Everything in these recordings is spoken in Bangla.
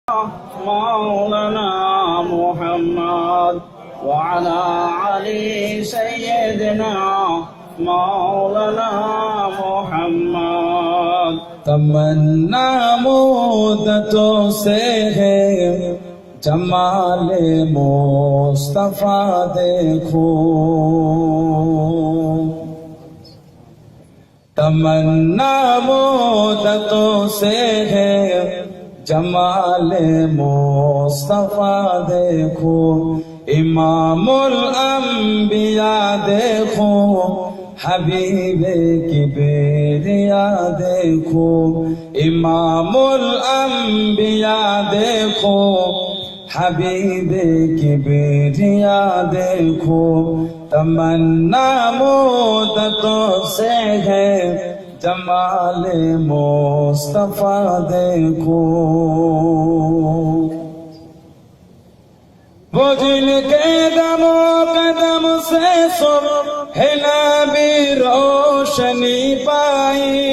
مولانا محمد وعلى علي سيدنا مولانا محمد تمنا مدتوں سے ہے جمال مصطفیٰ دیکھو تمنا مدتوں سے ہے جمال مصطفیٰ دیکھو امام الانبیاء دیکھو حبیب کبریا دیکھو امام الانبیاء دیکھو حبیب کبریا دیکھو تمنا مدتوں سے ہے جمال مصطفیٰ دیکھو وہ جن کے دم و قدم سے صبح نبی روشنی پائی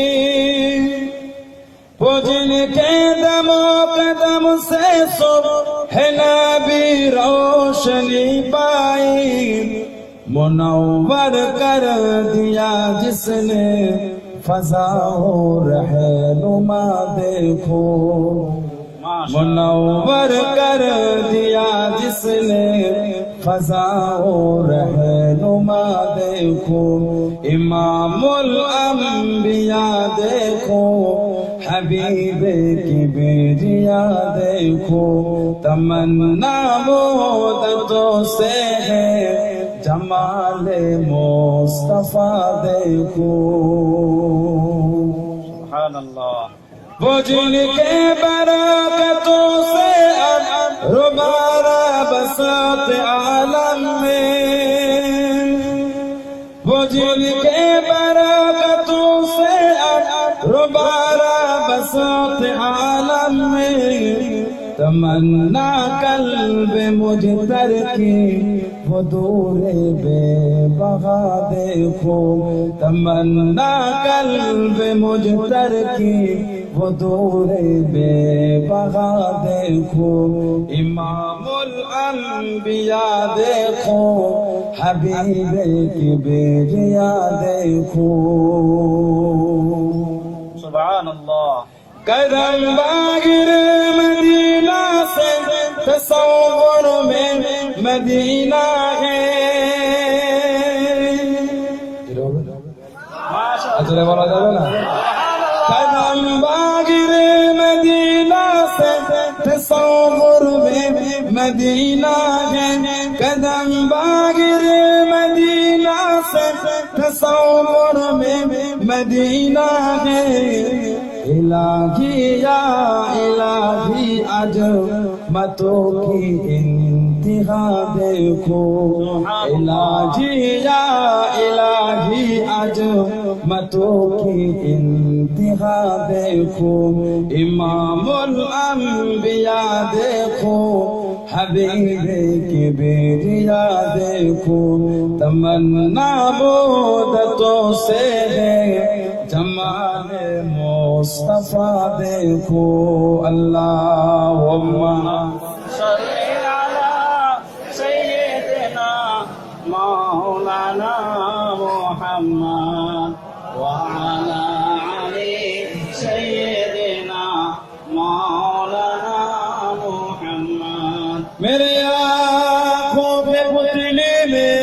وہ جن کے دم و قدم سے صبح نبی روشنی پائی منور کر دیا جس نے فضا و رہنما دیکھو منور کر دیا جس نے فضا و رہنما دیکھو امام الانبیاء دیکھو حبیب کبریا دیکھو تمنا مدتوں سے ہے جمال مصطفیٰ دیکھو سبحان اللہ وہ جن کے برکتوں سے روبارہ بساط عالم میں وہ جن کے برکتوں سے روبارہ بساط عالم میں تمنا قلب مجتر کی وہ دور بے بہا دیکھو تمنا قلب مجتر کی وہ دور بے بہا دیکھو امام الانبیاء دیکھو حبیب کبریا دیکھو سبحان اللہ قدم باغر مدینہ سے تصور میں مدینہ ہے اجرے والا جاوے نا قدم باغر مدینہ سے تصور میں مدینہ ہے قدم باغر مدینہ سے تصور میں مدینہ ہے الہی یا الہی عظمتوں کی انتہا دیکھو الہی یا الہی عظمتوں کی انتہا دیکھو امام الانبیاء دیکھو حبیب کبریا دیکھو تمنا مدتوں سے ہے جمال مصطفیٰ دیکھو اللہم صلی علی سیدنا مولانا محمد وعلى علی سیدنا مولانا محمد میرے آنکھوں کے پتلے میں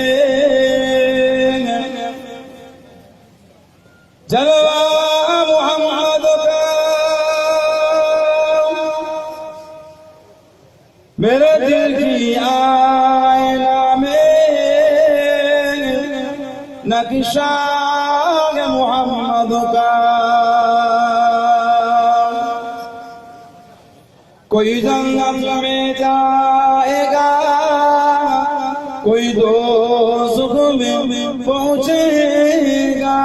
جلوہ محمد کا میرے دل کی آئینہ میں نقشہ محمد کا کوئی جنت میں جائے گا کوئی دوزخ میں پہنچے گا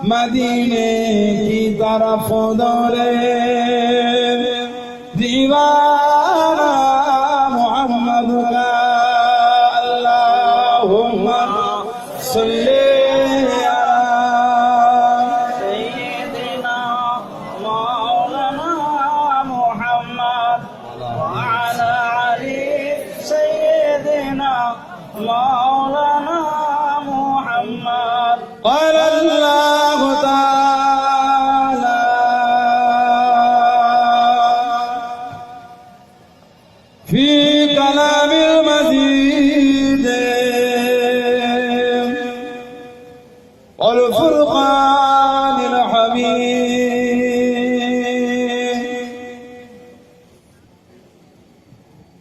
مدینے کی طرف دورے دیوانہ محمد کا اللہم صلی سیدنا مولانا محمد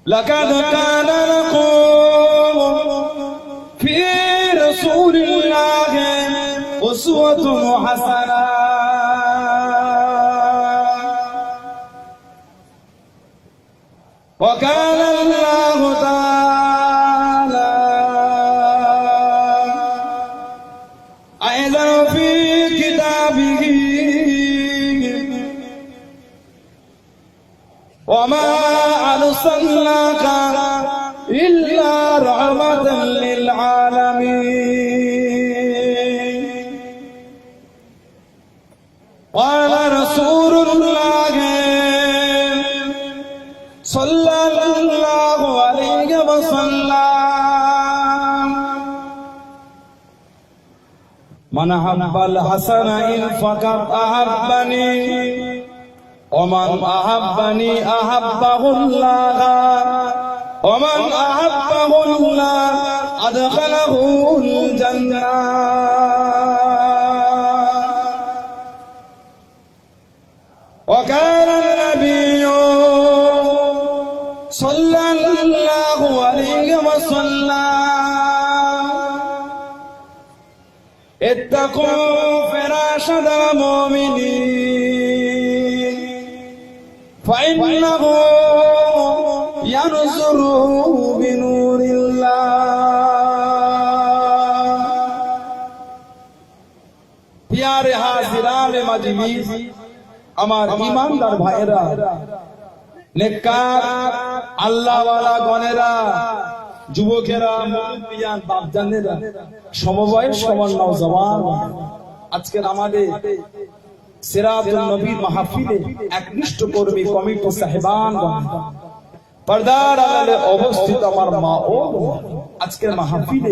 لقد كان لكم في رسول الله أسوة حسنة وكان الله تعالى أيضا في كتابه وما أرسلناك إلا رحمة للعالمين قال رسول الله صلى الله عليه وسلم من أحب الحسن إن فقد أحبني ومن أحبني أحبه الله ومن أحبه الله أدخله الجنة وكان النبي صلى الله عليه وسلم اتقوا فراش المؤمنين فإنه ينظر بنور الله پیارے حاضران مجلس আমার ঈমানদার ভাইরা নেককার আল্লাহ ওয়ালা গণেরা যুবকেরা মুরব্বিয়ান বাপজানেরা সমবয়স সমান নওজওয়ান আজকের আমাদের সিরাতুন নবীর মাহফিলে একনিষ্ঠ কর্মী কমিটি সাহেবান পর্দার আড়ালে অবস্থিত আমার মা ও আজকের মাহফিলে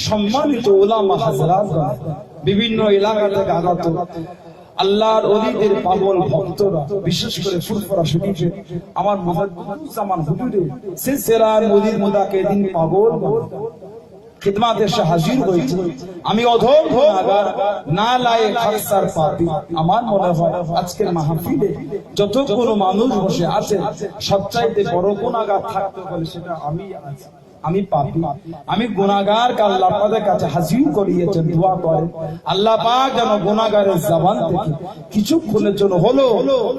সম্মানিত উলামা হযরত বিভিন্ন এলাকা থেকে আগত আল্লাহর ওলিদের পাগল ভক্তরা বিশেষ করে ফুরফুরা শরীফে আমার মুজাদ্দিদুজ্জামান হুজুরের সিলসিলার মুদির মুদাকিদিন পাগল খিদমতে এসে হাজির হয়েছে আমি অধম গুনাহগার নালায়েক খাকসার পাপী আমার মনে হয় আজকের মাহফিলে যতগুলো মানুষ বসে আছে সবচাইতে বড় গুনাহগার থাকতে বলে সেটা আমি পাপী আমি গুনাহগার আল্লাহ পাকের কাছে হাজির করিয়েছেন দোয়া করে আল্লাহ পাক যেন গুনাহগারের জবান থেকে কিছুক্ষণের জন্য হলো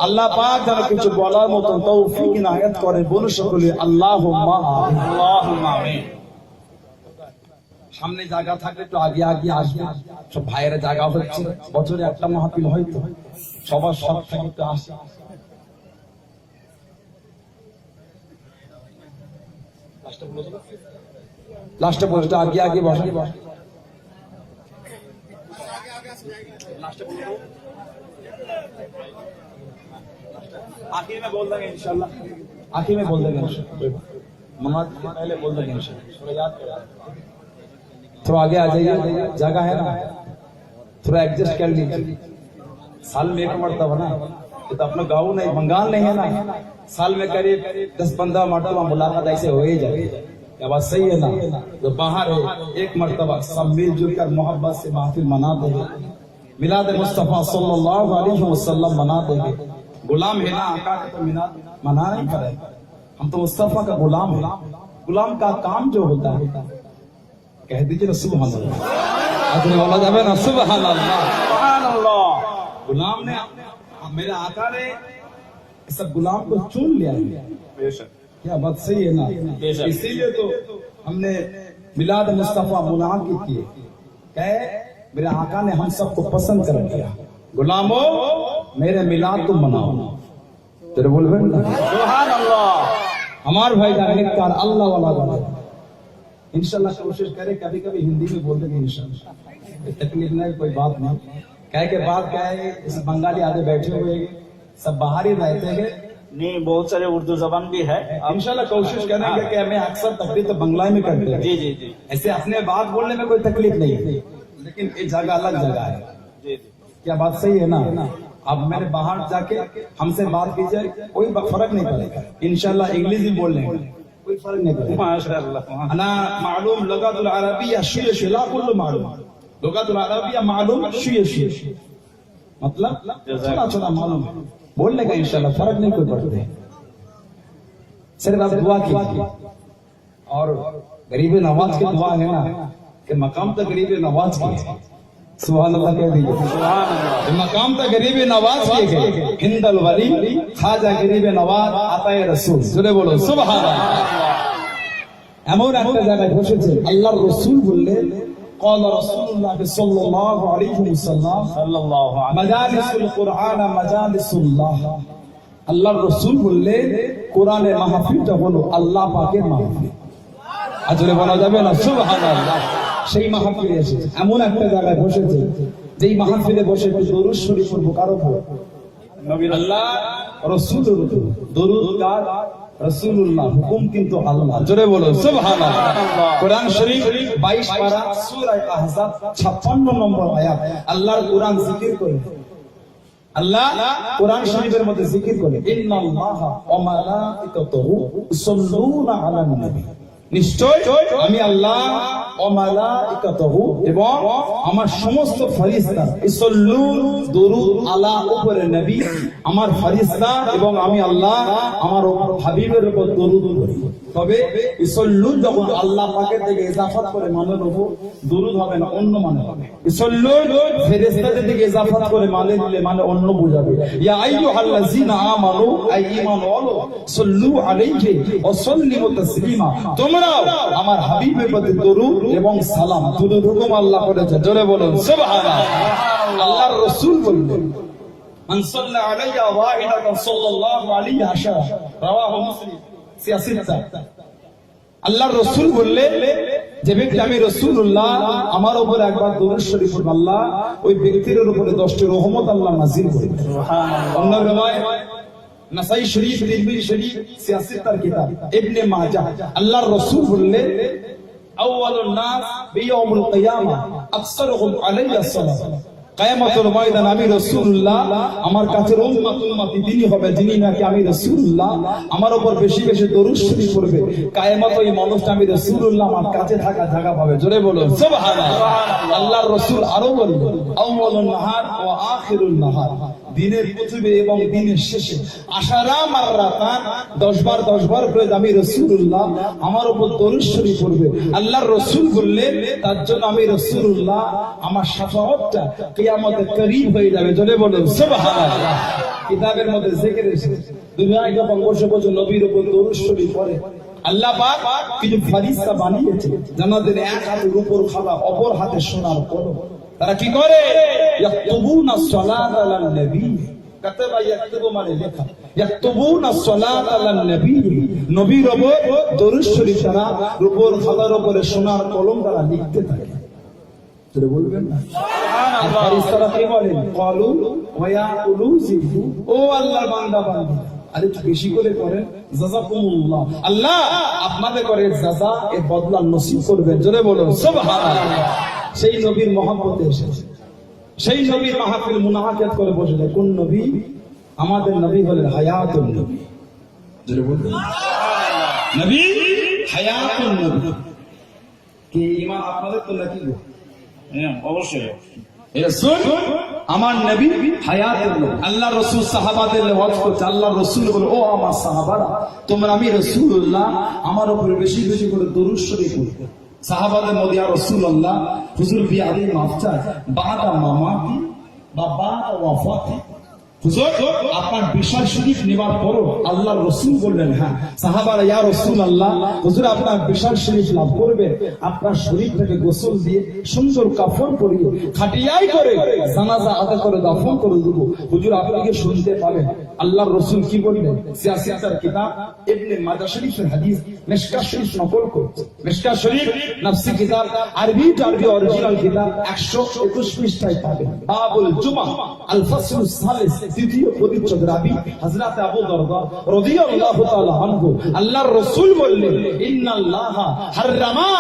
আল্লাহ পাক যেন কিছু বলার মতো তৌফিক ইনায়াত করে বলে সকলে আল্লাহুম্মা আমিন আল্লাহুম্মা আমিন সামনে জায়গা থাকলে একটু আগে আগে আসবে সব ভাইয়েরা জায়গা হচ্ছে বছরে একটা মাহফিল হয়তো সবার সব থেকে আসে লাস্টে বলতে আগে আগে বসে आखिर में बोल देंगे इंशाल्लाह आखिर में बोल देंगे मनाज पहले बोल देंगे इंशाल्लाह थोड़ा याद करो थोड़ा आगे आ जाइए जगह है ना थोड़ा एडजस्ट कर लीजिए साल में एक मरतबा ना तो अपना गाँव नहीं बंगाल नहीं है ना साल में करीब 10-15 मरतबा मुलाकात ऐसे हो ही जाती है क्या बात सही है ना जो बाहर है एक मरतबा सब मिलजुल कर मोहब्बत से महफिल मना देंगे मिलाद मुस्तफा सल्लल्लाहु अलैहि वसल्लम मना देंगे गुलाम है ना आका का तो मना नहीं करे हम तो मुस्तफा का गुलाम है गुलाम का काम जो होता है कह दीजिए ना सुभान अल्लाह अजर वाला जावे ना सुभान अल्लाह गुलाम ने मेरे आका ने सब गुलाम को चुन लिया है बेशक क्या बात सही है ना इसीलिए तो हमने मिलाद मुस्तफा मुनाकिद किए कहे मेरे आका ने हम सबको पसंद कर लिया गुलामों मेरे मिलाद तुम मनाओ तेरे बोलबे सुभान अल्लाह हमारे भाई जाने का अल्लाह वाला बना इंशाल्लाह कोशिश करें कभी कभी हिंदी में बोल देंगे इंशाल्लाह तकलीफ नहीं कोई बात नहीं कह के बात क्या है इस बंगाली आगे बैठे हुए सब बाहर ही रहते हैं नहीं बहुत सारे उर्दू जबान भी है इंशाल्लाह कोशिश करेंगे कि हमें अक्सर तकलीफ तो बंगला में करते हैं जी जी जी ऐसे अपने बात बोलने में कोई तकलीफ नहीं है लेकिन ये जगह अलग जगह है जी क्या बात सही है ना अब मैंने बाहर जाके हमसे बात कीजिए कोई फर्क नहीं पड़ेगा इंशाल्लाह इंग्लिश भी बोल लेंगे कोई फर्क नहीं पड़ेगा माशाअल्लाह अना मालूम लुगातुल अरबिया शुय ला कुल्लु मालूम लुगातुल अरबिया मालूम शुय मतलब थोड़ा थोड़ा मालूम बोलने का इंशाल्लाह फर्क नहीं कोई पड़ते सिर्फ आप दुआ कीजिए। और गरीब नवाज की दुआ है ना कि मकाम तो गरीब नवाज की है, सुभान अल्लाह कह दीजिए। मकाम तो गरीब नवाज की है, हिंदल वली खाजा गरीब नवाज आताए रसूल, जोरे बोलो सुभान अल्लाह। এমন একটা জায়গায় বসেছে আল্লাহর রাসূল বললেন قال رسول الله صلى الله عليه وسلم সাল্লাল্লাহু আলাইহি মাজালিসুল কুরআন মাজালিসুল্লাহ। আল্লাহর রাসূল বললেন কোরআনের মাহফিলটা হলো আল্লাহ পাকের মাহফিল। আজরে বলা যাবে না সুবহানাল্লাহ। সেই মাহফিলে এসেছে এমন একটা জায়গায় বসেছে যেই মাহফিলে বসে দরুদ শরীফ পড়ব কার উপর? নবী আল্লাহ রাসূলের উপর। দরুদ কার? রাসূলুল্লাহ। হুকুম কিন্তু আল্লাহ। জোরে বলো সুবহানাল্লাহ। কোরআন শরীফ 22 পারা সূরা আহজাব 56 নম্বর আয়াত আল্লাহর কোরআন জিকির করে। আল্লাহ কোরআন শরীফের মধ্যে জিকির করে ইন্নাল্লাহা ওয়া মালাইকাতুহু ইউসাল্লুনা আলান নবী। নিশ্চয় আমি আল্লাহ ওয়া মালাইকাতুহু এবং আমার সমস্ত ফেরেশতা ইউসাল্লুন দরুদ আলা উপরে নবী, আমার ফেরেশতা এবং আমি আল্লাহ আমার হাবিবের উপর দরুদ পড়ি। তবে ইউসাল্লুন যখন আল্লাহ পাকের থেকে ইজাফাত করে মানের উপর দরুদ হবে না, অন্য মানে হবে। ইউসাল্লুন ফেরেশতাদের থেকে ইজাফাত করে মানে দিলে মানে অন্য বোঝাবে। ইয়া আইয়ুহাল্লাযিনা আমানু আই ঈমান ওয়ালো সাল্লু আলাইহি ওয়া সাল্লিমু তাসলিমা। তোমরা আমার হাবিবের প্রতি দরুদ এবং সালাম দরুদ হুকুম আল্লাহ করেছে। জোরে বলুন সুবহানাল্লাহ। আল্লাহর রাসূল বললেন মান সাল্লা আলাইয়া ওয়াহিদাতান সাল্লাল্লাহু আলাইহি আশারা, রাওয়াহু মুসলিম সিয়াসিতা। আল্লাহর রাসূল বললেন যে ব্যক্তি আমি রাসূলুল্লাহ আমার উপর একবার দরুদ শরীফ পড়বে আল্লাহ ওই ব্যক্তির উপরে 10টি রহমত আল্লাহ নাযিল করবে। সুবহানাল্লাহ। অন্য riwayat নাসাই শরীফ, তিরমিজি শরীফ, সিয়াসিতার কিতাব, ইবনে মাজাহ। আল্লাহর রাসূল বললেন আউয়ালুন নাস বিয়াউমুল কিয়ামা আকসারুহুম আলাইয়া সালাত। কিয়ামতের ময়দানে আমি রাসূলুল্লাহ আমার কাছে উম্মতি তিনি হবে যিনি নাকি আমি রাসূলুল্লাহ আমার উপর বেশি বেশি দরুদ শরীফ পড়বে। কিয়ামত ওই মানুষটা আমি রাসূলুল্লাহ আমার কাছে থাকা জায়গা পাবে। জোরে বলুন সুবহানাল্লাহ। আল্লাহর রাসূল আরো বললেন আউয়ালুন নাহার ওয়া আখিরুন নাহার, দিনের প্রথমে এবং দিনের শেষে আশারা মাররাতান 10 বার করে আমি রাসূলুল্লাহ আমার উপর দরুদ শরীফ পড়বে। আল্লাহর রাসূল বললেন তার জন্য আমি রাসূলুল্লাহ আমার শাফাআতটা কিয়ামতে করিব হয়ে যাবে। জোরে বলুন সুবহানাল্লাহ। কিতাবের মধ্যে জিকির এসেছে দুনিয়ায় যখন বসে বসে নবীর উপর দরুদ শরীফ পড়ে আল্লাহ পাক কিছু ফেরেশতা বানিয়েছে জান্নাতের এক হাতের উপর খাড়া অপর হাতে সোনার কলম। তারা কি করে? ইয়াকতুবুনা সালাত আলান নবী। কাতাবা ইয়াকতুবু মানে লেখা, ইয়াকতুবুনা সালাত আলান নবী, নবীর উপর দরুদ শরীফ তারা উপর খাতার উপরে সোনার কলম দ্বারা লিখতে থাকে। তোরে বলবেন না সুবহানাল্লাহ। ফেরেশতারা কি বলেন? ক্বালু ওয়া ইয়াকুলু জিবু, ও আল্লাহর বান্দা বান্দী আরে একটু বেশি করে করেন জাযাকুমুল্লাহ, আল্লাহ আপনাদের করে জাযা এর বদলা নসিব করবেন। জোরে বলুন সুবহানাল্লাহ। সেই নবীর মহব্বতে এসেছে, সেই নবীর মাহফিল মুনাফাকাত করে বসে। কোন নবী? আমাদের নবী হলেন হায়াতুন নবী। জোরে বলুন সুবহানাল্লাহ। নবী হায়াতুন নবী। কি ঈমান আপনাদের তো নাকি? হ্যাঁ অবশ্যই। রাসূল আমার নবী হায়াতুন নবী। আল্লাহর রাসূল সাহাবাদের ওয়াজ করতে আল্লাহর রাসূল বলে ও আমার সাহাবারা তোমরা আমি রাসূলুল্লাহ আমার উপর বেশি বেশি করে দরুদ শরীফ পড়বে। সাহাবাদের মধ্যে ইয়া রাসূলুল্লাহ হুজুর বিয়াদি মাফ চাই বাদা মামাতি বা বাদা ওয়াফাতি। হুজুর আপনার বিশাল শরীফ নেবার পর আল্লাহর রাসূল বললেন হ্যাঁ। সাহাবারা ইয়া রাসূলুল্লাহ হুজুর আপনার বিশাল শরীফ লাভ করবে আপনার শরীফটাকে গোসল দিয়ে সুন্দর কাফন পরিয়ে খাটিয়াই করে জানাজা আদা করে দাফন করে দেব। হুজুর আপনি কি শুনতে পাবেন? আল্লাহর রাসূল কি বললেন? সিয়াসিতার কিতাব ইবনে মাজাহ শরীফের হাদিস মিশকাত শরীফ নকল করছে। মিশকাত শরীফ নফসি কিতাব আরবি অরিজিনাল কিতাব 121 পৃষ্ঠায় পাবেন। বাবুল জুমআ আল ফাসলুস সালিস, দ্বিতীয় পরিচ্ছেদ, রাবি হযরত আবু দারদা রাদিয়াল্লাহু তাআলা আনহু আল্লাহর রাসূল বললেন ইন্নাল্লাহা হারামা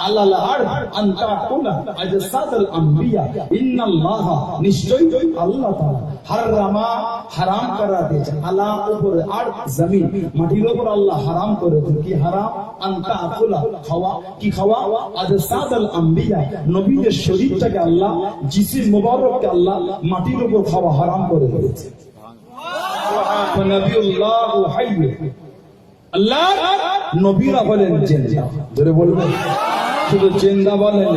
আলাল আরদ আন তাকুলা আজসাদুল আম্বিয়া। ইন্নাল্লাহা নিশ্চয় আল্লাহ তাআলা হারামা হারাম করা দিয়েছে আলা উপর আরদ জমিন মাটির উপর আল্লাহ হারাম করেছে। কি হারাম? আন তাকুলা খাওয়া। কি খাওয়া? আজসাদুল আম্বিয়া নবীদের শরীরটাকে আল্লাহ জিসিম মুবারককে আল্লাহ মাটির উপর খাওয়া হারাম করে দিয়েছে। নবিউল্লাহ হাইয়্য আল্লাহ নবীরা বলেন জিন্দা, জোরে বলবেন। শুধু জিন্দা বলেন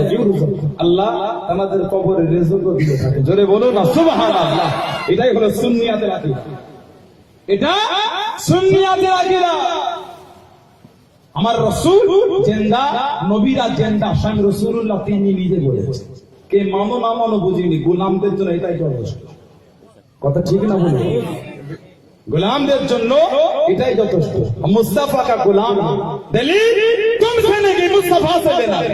আল্লাহ আমাদের কবরে রিজকও দিয়ে থাকে, জোরে বলুন না সুবহানাল্লাহ। এটাই হলো সুন্নিয়াতের আকীদা, এটা সুন্নিয়াতের আকীদা। আমার রাসূল জিন্দা, নবীরা জিন্দা, স্বয়ং রাসূলুল্লাহ তিনি নিজে বলেছেন। কে মানো না মানো বুঝিনি, গোলামদের জন্য এটাই যথেষ্ট। কথা ঠিক না বলুন? गुलामদের জন্য এটাই যথেষ্ট। मुस्तफा का गुलाम दलील तुमसे नहीं, मुस्तफा से लेना है।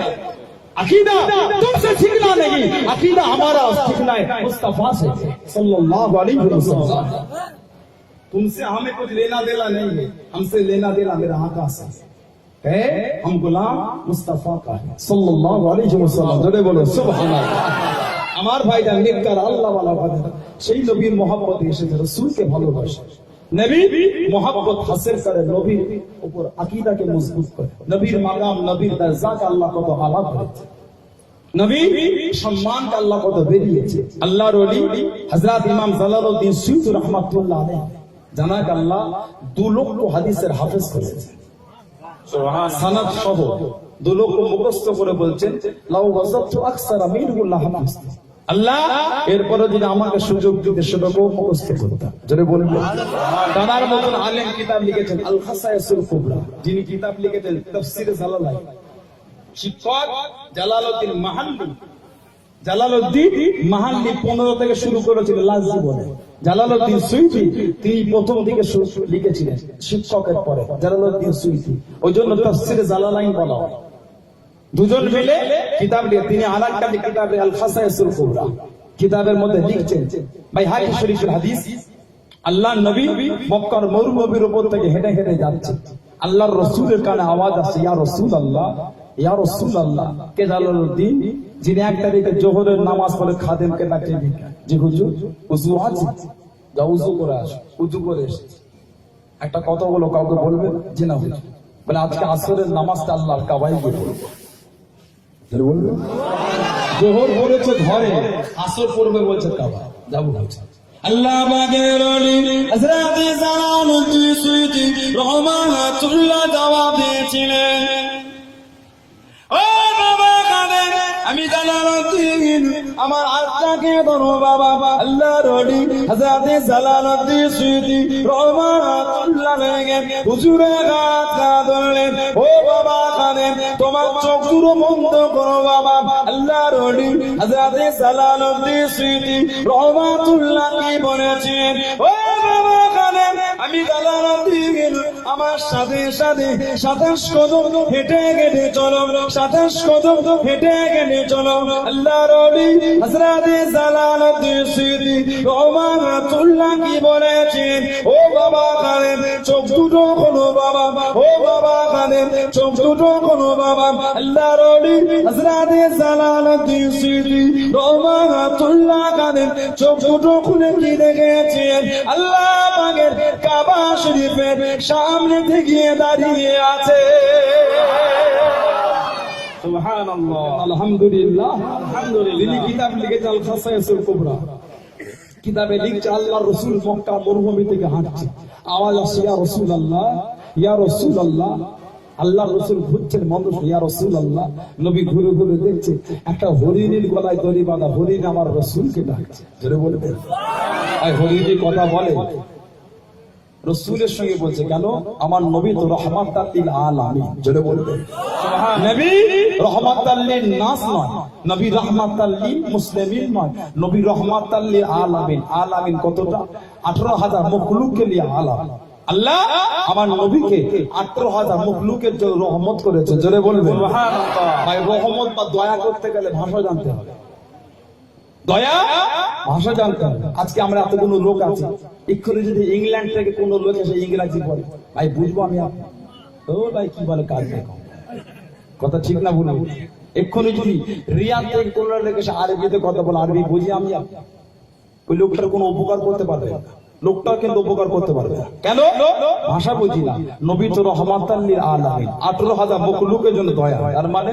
अकीदा तुमसे सीखना नहीं, अकीदा हमारा सीखना है मुस्तफा से सल्लल्लाहु अलैहि वसल्लम। तुमसे हमें कुछ लेना देना नहीं है, हमसे लेना देना मेरा आका से है। हम गुलाम मुस्तफा का है सल्लल्लाहु अलैहि वसल्लम। जरे बोलो सुभान अल्लाह। আমার ভাইরা নেককার আল্লাহ ওয়ালা বান্দা সেই নবীর মহব্বতে এসেছে, রাসূলকে ভালোবাসে, নবী মহব্বত হাসিল করে, নবীর উপর আকীদাকে মজবুত করে, নবীর মাকাম নবীর দরজাকে আল্লাহ কত আলা করেছে, নবী সম্মানকে আল্লাহ কত বেরিয়েছে। আল্লাহর ওলি হযরত ইমাম জালালউদ্দিন সুয়ুতী রাহমাতুল্লাহ আলাইহি জানাক আল্লাহ 2 লক্ষ হাদিসের হাফেজ করেছে, সুবহানাল্লাহ। সনদ সহ 2 লক্ষ মুখস্থ করে বলছেন লাউ ওয়াজাতু আকসারা মিনহু লাহাফিজ। আল্লাহ এরপরে যদি আমাকে সুযোগ দিতে সেটাকেও মুখস্থ করতাম, জোরে বলবেন। তার মতন আলেম কিতাব লিখেছেন আল খাসায়েসুল কুবরা, যিনি কিতাব লিখেছেন তাফসীর জালালাইন, শিক্ষক জালালউদ্দিন মাহাল্লি। জালালউদ্দিন মাহাল্লি 15 থেকে শুরু করেছিল লাস্ট জীবনে। জালালউদ্দিন সুয়ুতী তিনি প্রথম দিকে লিখেছিলেন শিক্ষকের পরে, জালালউদ্দিন সুয়ুতী। ওই জন্য তাফসীর জালালাইন বলা হয়। দুজন মিলে কিতাব লিখে, তিনি আরেকটা কিতাব আল খাসায়েসুল কুবরা কিতাবের মধ্যে লিখছেন বাইহাকি শরীফের হাদিস, আল্লাহর নবী মক্কার মরুভূমির উপর থেকে হেঁটে হেঁটে যাচ্ছে, আল্লাহর রাসূলের কানে আওয়াজ আসছে ইয়া রাসূলুল্লাহ, ইয়া রাসূলুল্লাহ। কে? জালালউদ্দিন, যিনি একটা দিকে জোহরের নামাজ পড়ে খাদেমকে ডাকতে দিকে, যে হুজুর ওযু আছে, যাও ওযু করে আসো। ওযু করে এসেছে, একটা কথা বলো, কাউকে বলবেন যে না হুজুর, বলে আজকে আসরের নামাজটা আল্লাহর কাবায় গিয়ে পড়বো, বলবেন। জোহর পড়েছে ঘরে, আসর পড়বে বলছে কাবা, যাবো বলছে। আল্লাহ পাকের ওলি হযরত জালালউদ্দিন সুয়ুতী রাহমাতুল্লাহ জবাব দিয়েছিলেন, ও বাবা কাদের, আমি জালালউদ্দিন আমার হাতটাকে ধরো বাবা। আল্লাহর ওলি হযরত জালালউদ্দিন সুয়ুতী রাহমাতুল্লাহ আলাইহি হুজুরের হাত ধরলেন, ও বাবা কাদের তোমার চোখ দুটো বন্ধ করো বাবা। আল্লাহর ওলি হযরত জালালউদ্দিন সুয়ুতী রাহমাতুল্লাহ কি বলেছেন, ও বাবা কাদের আমি জালালউদ্দিন আমার সাথে সাথে 27 কদম হেঁটে হেঁটে চলো, 27 কদম হেঁটে হেঁটে চলো। আল্লাহর ওলি হযরত জালালউদ্দিন সুয়ুতী রাহমাতুল্লাহ কি বলেছেন, ও বাবা কাদের চোখ দুটো খোলো বাবা, ও বাবা কাদের চোখ দুটো খোলো বাবা। আল্লাহর ওলি হযরত জালালউদ্দিন সুয়ুতী রাহমাতুল্লাহ কাদের চোখ দুটো খুলে কি দেখেছেন, আল্লাহ পাকের কাবা শরীফের সামনে থেকে দাঁড়িয়ে আছে। সুবহানাল্লাহ, আলহামদুলিল্লাহ, আলহামদুলিল্লাহ। তিনি কিতাব লিখেছেন আল খাসায়েসুল কুবরা, কিতাবে লিখছে আল্লাহর রাসূল মক্কা মরুভূমি থেকে হাঁটছে, আওয়াজ আসছে ইয়া রাসূলুল্লাহ, ইয়া রাসূলুল্লাহ। আল্লাহর রাসূল ঘুরছেন, মানুষ ইয়া রাসূলুল্লাহ। নবী ঘুরে ঘুরে দেখছে একটা হরিণের গলায় দড়ি বাঁধা, হরিণ আমার রাসূলকে ডাকছে, জোরে বলবেন। এই হরিণের কথা বলে রাসূলের সঙ্গে বলছে, কেন? আমার নবী তো রাহমাতাল লিল আলামিন, জোরে বলবেন। নবী রাহমাতাল লিন নাস নয়, নবী রাহমাতাল লিল মুসলিমিন নয়, নবী রাহমাতাল লিল আলামিন। আলামিন কতটা? 18,000 মখলুককে নিয়ে আলাম। আল্লাহ আমার নবীকে 18,000 মখলুকের জন্য রহমত করেছে, জোরে বলবেন সুবহানাল্লাহ। ভাই রহমত বা দয়া করতে গেলে ভাষা জানতে হবে, দয়া ভাষা জানতে হবে। আজকে আমরা এতগুলো লোক আছি, এক্ষুনি যদি ইংল্যান্ড থেকে কোনো লোক এসে ইংরেজি বলে, ভাই বুঝবো আমি আপনি, ও ভাই কি বলে কাজ দেখো, কথা ঠিক না বলুন? এক্ষুনি যদি রিয়াদ থেকে কোনো লোক এসে আরবিতে কথা বলে, আরবি বুঝি আমি আপনি, ওই লোকটার কোনো উপকার করতে পারবে না, লোকটা কিন্তু উপকার করতে পারবে না। কেন? ভাষা বুঝি না। নবী তো রাহমাতাল লিল আলামিন, 18,000 মখলুকের জন্য দয়া। তার মানে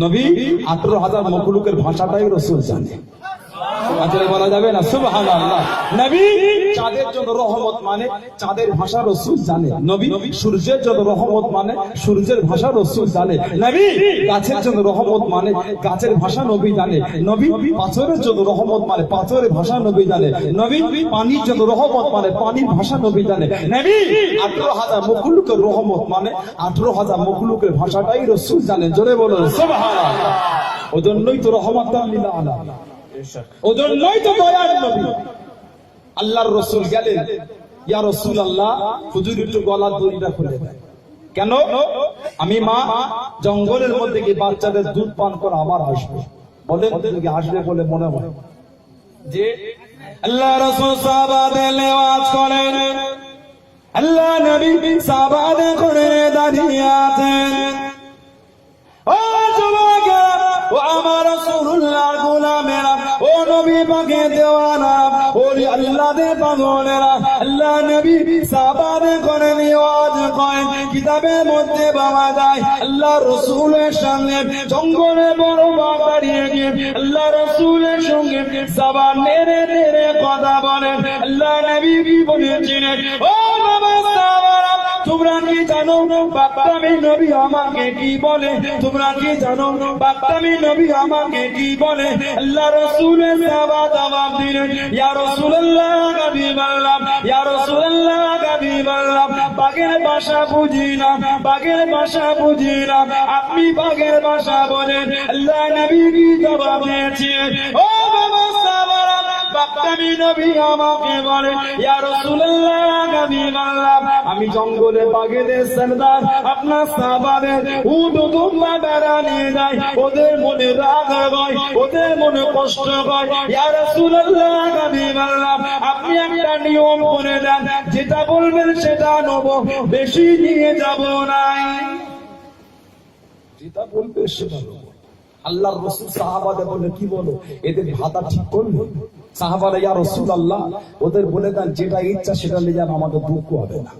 নবী 18,000 মখলুকের ভাষাটাই রাসূল জানে। আসলে বলা যাবে না সুবহানাল্লাহ। নবী চাঁদের জন্য রহমত মানে চাঁদের ভাষা রাসূল জানে। নবী সূর্যের জন্য রহমত মানে সূর্যের ভাষা রাসূল জানে। নবী গাছের জন্য রহমত মানে গাছের ভাষা নবী জানে। নবী পাথরের জন্য রহমত মানে পাথরের ভাষা নবী জানে। নবী পানির জন্য রহমত মানে পানির ভাষা নবী জানে। নবী 18,000 মখলুকের রহমত মানে 18,000 মখলুকের ভাষাটাই রাসূল জানেন। জোরে বলুন সুবহানাল্লাহ। ওজন্যই তো রহমাতাল লিল আলামিন, ওজন্যই তো দয়ার নবী। আল্লাহর রাসূল গেলেন, ইয়া রাসূলুল্লাহ হুজুর একটু গলার দড়িটা খুলে দেন। কেন? আমি মা জঙ্গলের মধ্যে গিয়ে বাচ্চাদের দুধ পান করে আবার আসবে। বলেন কি আসবে বলে মনে হয়? যে আল্লাহ রাসূল সাহাবাদের লেওয়াজ করেন, আল্লাহ নবী সাহাবাদের করে দাঁড়িয়ে আছেন। ও যুবকেরা, ও আমার রাসূলুল্লাহর গোলামেরা, ও নবী পাকের দেওয়ানা, ও আল্লাহর পাগলেরা, আল্লাহ নবী সাহাবাদের করে নিওয়াজ করেন। কিতাবের মধ্যে পাওয়া যায় আল্লাহ রাসূলের সামনে জঙ্গলে বড় বাঘ দাঁড়িয়ে গিয়ে আল্লাহ রাসূলের সঙ্গে জবান নেড়ে নেড়ে কথা বলেন। আল্লাহ নবী বলেছিলেন, ও বাবা সাহাবারা, তোমরা কি জানো বাপ্পামি নবী আমাকে কি বলে? তোমরা কি জানো বাপ্পামি নবী আমাকে কি বলে? আল্লাহ রাসূলের সাহাবা জবাব দিলেন, ইয়া রাসূলুল্লাহ হাবিবাল্লাহ, ইয়া রাসূলুল্লাহ হাবিবাল্লাহ, বাগের ভাষা বুঝি না, বাগের ভাষা বুঝি না, আপনি বাগের ভাষা বলেন। আল্লাহ নবী কি জবাব দিয়েছেন? ও বাবা সাহাবারা, বাপ্পামি নবী আমাকে বলে, ইয়া রাসূলুল্লাহ হাবিবাল্লাহ, আমি জঙ্গলে বাঘেদের সরদার, আপনার সাহাবাদের উট দুম্বা বেড়া নিয়ে যায়, ওদের মনে রাগ হয়, ওদের মনে কষ্ট হয়। ইয়া রাসূলুল্লাহ হাবিবাল্লাহ, আপনি একটা নিয়ম করে দেন, যেটা বলবেন সেটা নেব, বেশি নিয়ে যাব না। যেটা বলবে সেটা নেব। আল্লাহর রাসূল সাহাবাদের বলে, কি বলো এদের ভাতা ঠিক করবে? সাহাবারা, ইয়া রাসূলুল্লাহ, ওদের বলে দেন যেটা ইচ্ছা সেটা নিয়ে যান, আমাদের দুঃখ হবে না।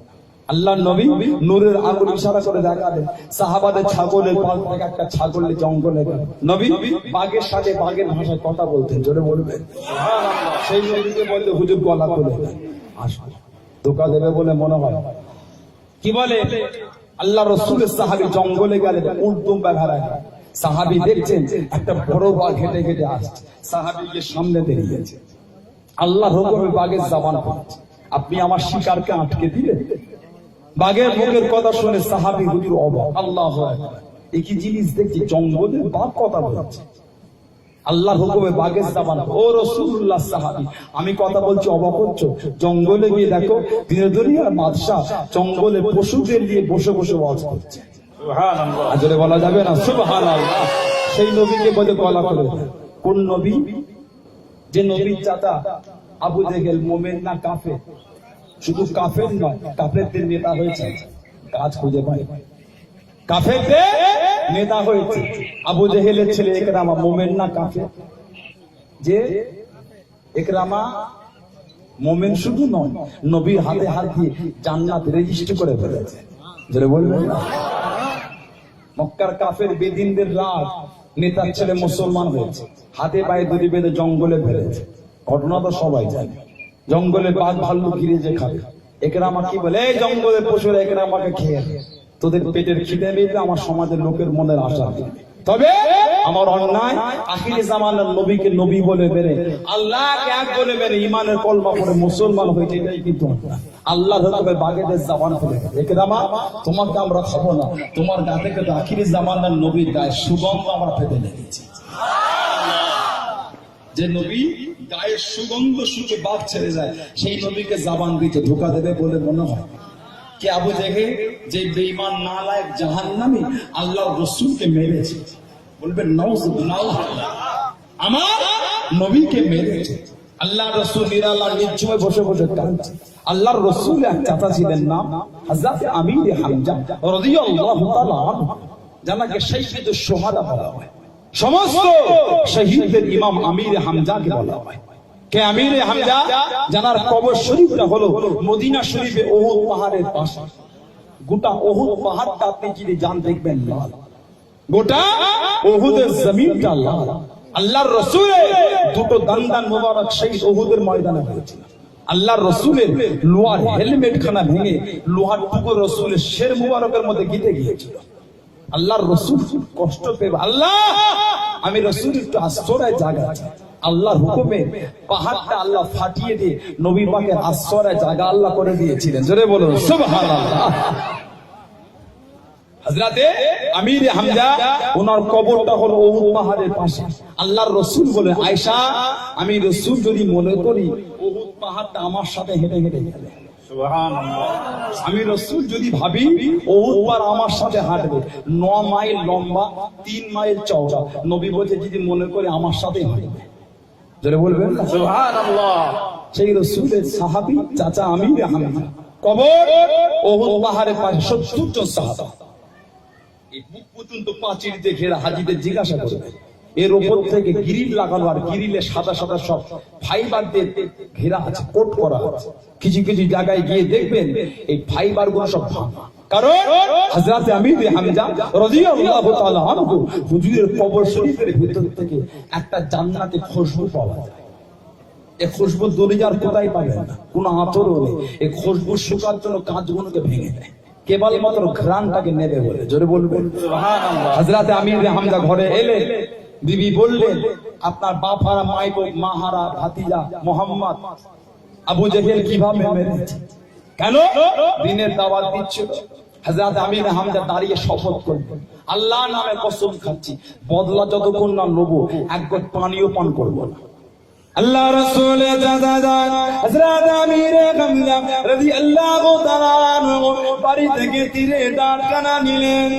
আল্লাহ নবী নূরের আগুন ইশারা করে দেখালেন। সাহাবাদের ছাগলের পাল থেকে একটা ছাগল জঙ্গলে গেল। নবী বাঘের সাথে বাঘের ভাষায় কথা বলতেন। জোরে বলবেন সুবহানাল্লাহ। সেই নবীকে বলতে হুজুর গলা খুলে দেন, আসো ধোকা দেবে বলে মনে হয়। কি বলে? আল্লাহ রাসূলের সাহাবী জঙ্গলে গেলেন, উট দুম্বা ভেড়ায়। সাহাবী দেখছেন একটা বড় বাঘ হেঁটে হেঁটে আসছে, সাহাবীকে সামনে দাঁড়িয়েছে। আল্লাহর হুকুমে বাঘের জবান খুলেছে, আপনি আমার শিকারকে আটকে দিলেন। বাঘের মুখের কথা শুনে সাহাবী হুজুর অবাক, আল্লাহু আকবার, একই জিনিস দেখছি, জঙ্গলের বাঘ কথা বলছে। আল্লাহর হুকুমে বাঘের জবান। ও রাসূলুল্লাহ সাহাবী, আমি কথা বলছি অবাক হচ্ছ? জঙ্গলে গিয়ে দেখো দিনে দুনিয়ার বাদশা জঙ্গলে পশুদের নিয়ে বসে বসে ওয়াজ করছে। সুবহানাল্লাহ। আজরে বলা যাবে না সুবহানাল্লাহ। সেই নবীকে বলে গলা খুলে। কোন নবী? যে নবীর চাচা আবু জেহেল মুমিন না কাফের? শুধু কাফের নয়, কাফেরদের নেতা হয়েছে। কাজ খুঁজে পায়, কাফেরদের নেতা হয়েছে। আবু জেহেলের ছেলে ইকরামা মুমিন না কাফের? যে ইকরামা মুমিন শুধু নয়, নবীর হাতে হাত দিয়ে জান্নাত রেজিস্ট্রি করে ফেলেছে। যারা বলবেন না, মক্কার কাফের বেদিনদের রাজ নেতার ছেলে মুসলমান হয়েছে, হাতে পায়ে দড়ি বেঁধে জঙ্গলে ফেলেছে। ঘটনা তো সবাই জানে। জঙ্গলে বাঘ ভাল্লুক ঘিরে যে খাবে। ইকরামা কি বলে? এই জঙ্গলের পশুরা ইকরামাকে খেয়ে তোদের পেটের খিদে মিটবে, আমার সমাজের লোকের মনের আশা দিবে। তবে আমার অন্যায় আখিরি জামানার নবীকে নবী বলে বেড়ে, আল্লাহকে এক বলে বেড়ে ঈমানের কলমা পড়ে মুসলমান হয়েছে, এটাই কিন্তু আল্লাহর হুকুমে বাঘেদের জবান খুলে। ইকরামা, তোমাকে আমরা খাবো না, তোমার গা থেকে তো আখিরি জামানার নবীর গায়ে সুগন্ধ আমরা পেতে লেগেছি। যে নবী গায়ের সুগন্ধ শুকে বাঘ ছেড়ে যায়, সেই নবীকে জবান দিতে ধোকা দেবে বলে মনে হয়? কে আবু জেহেল যে বেঈমান নালায়েক জাহান্নামী আল্লাহর রাসূলকে মেরেছে? বলবেন নাউযুবিল্লাহ, আমার নবীকে মেরেছে। আল্লাহর রাসূল নিরালা নিশ্চয় বসে বসে কাঁদছে। আল্লাহর রাসূল এক চাচা ছিলেন, নাম হযরত আমির হামজা রাদিয়াল্লাহু তাআলা আনহু, যাকে শহীদুশ শুহাদা বলা হয়। সমস্ত শহীদদের ইমাম আমির হামজাকে বলা হয়। কে আমির হামজা? জানার কবর শরীফটা হলো মদিনা শরীফে উহুদ পাহাড়ের পাশে। গোটা উহুদ পাহাড়টা আপনি যদি যান দেখবেন লাল, গোটা উহুদের জমিনটা লাল। আল্লাহর রসুলের দুটো দান্দান মোবারক শহীদ উহুদের ময়দানে হয়েছিল। আল্লাহর রসুলের লোহার হেলমেট খানা ভেঙে লোহার টুকরো রসুলের শের মুবারকের মধ্যে গিতে গিয়েছিল। আল্লাহর রসুল কষ্ট পেয়ে আল্লাহ আমি রসুল একটু আশ্রয় জায়গা আছে, আল্লাহর হুকুমে পাহাড়টা আল্লাহ ফাটিয়ে দিয়ে নবী পাকের আশ্রয় জায়গা আল্লাহ করে দিয়েছিলেন। জোরে বলুন সুবহানাল্লাহ। হযরতে আমির হামজা ওনার কবরটা হলো উহুদ পাহাড়ের পাশে। আল্লাহর রাসূল বলে আয়েশা আমি রাসূল যদি মনে করি উহুদ পাহাড়টা আমার সাথে হেঁটে হেঁটে গেলে, সুবহানাল্লাহ, আমি রাসূল যদি ভাবি উহুদ পাহাড় আমার সাথে হাঁটবে 9 মাইল লম্বা 3 মাইল চওড়া, নবী বলে যদি মনে করে আমার সাথে হাঁটবে। যারা বলবেন না সুবহানাল্লাহ। সেই রাসূলের সাহাবী চাচা আমির হামজা কবর উহুদ পাহাড়ের পাশে 70 জন সাহাবা এই বুক পর্যন্ত পাঁচিল দিয়ে ঘেরা। হাজীদের জিজ্ঞাসা করবে এর উপর থেকে গ্রিল লাগানো, আর গ্রিলে সাদা সাদা সব ফাইবার দিয়ে ঘেরা আছে, কোট করা আছে। কিছু কিছু জায়গায় গিয়ে দেখবেন এই ফাইবার গুলো সব ভাঙা, কারণ হযরত আমির হামজা রাদিয়াল্লাহু তাআলা আনহু হুজুরের কবর শরীফের ভিতর থেকে একটা জান্নাতে খুশবু পাওয়া যায়। এই খুশবু দুনিয়ার কোথায় পাবেন না, কোনো আতরও নেই। এই খুশবু শুকার জন্য কাঁচগুলোকে ভেঙে দেয়, কেবলমাত্র ঘ্রাণটাকে নেবে বলে। জোরে বলবেন সুবহানাল্লাহ। হযরত আমির হামজা ঘরে এলে বিবি বললেন আপনার বাপ হারা মা হারা ভাতিজা মোহাম্মদ আবু জেহেল কিভাবে মেরেছে, কেন দিনের দাওয়াত দিচ্ছিল। হযরত আমির হামজা দাঁড়িয়ে শপথ করলেন আল্লাহর নামে কসম খাচ্ছি বদলা যতক্ষণ না নেবো এক ঘট পানিও পান করবো না। আল্লাহ রাসূল জাযাদান হযরত আমির হামজা রাদিয়াল্লাহু তাআলা আনহু বাড়ি থেকে তীরে ডারকানা নিলেন।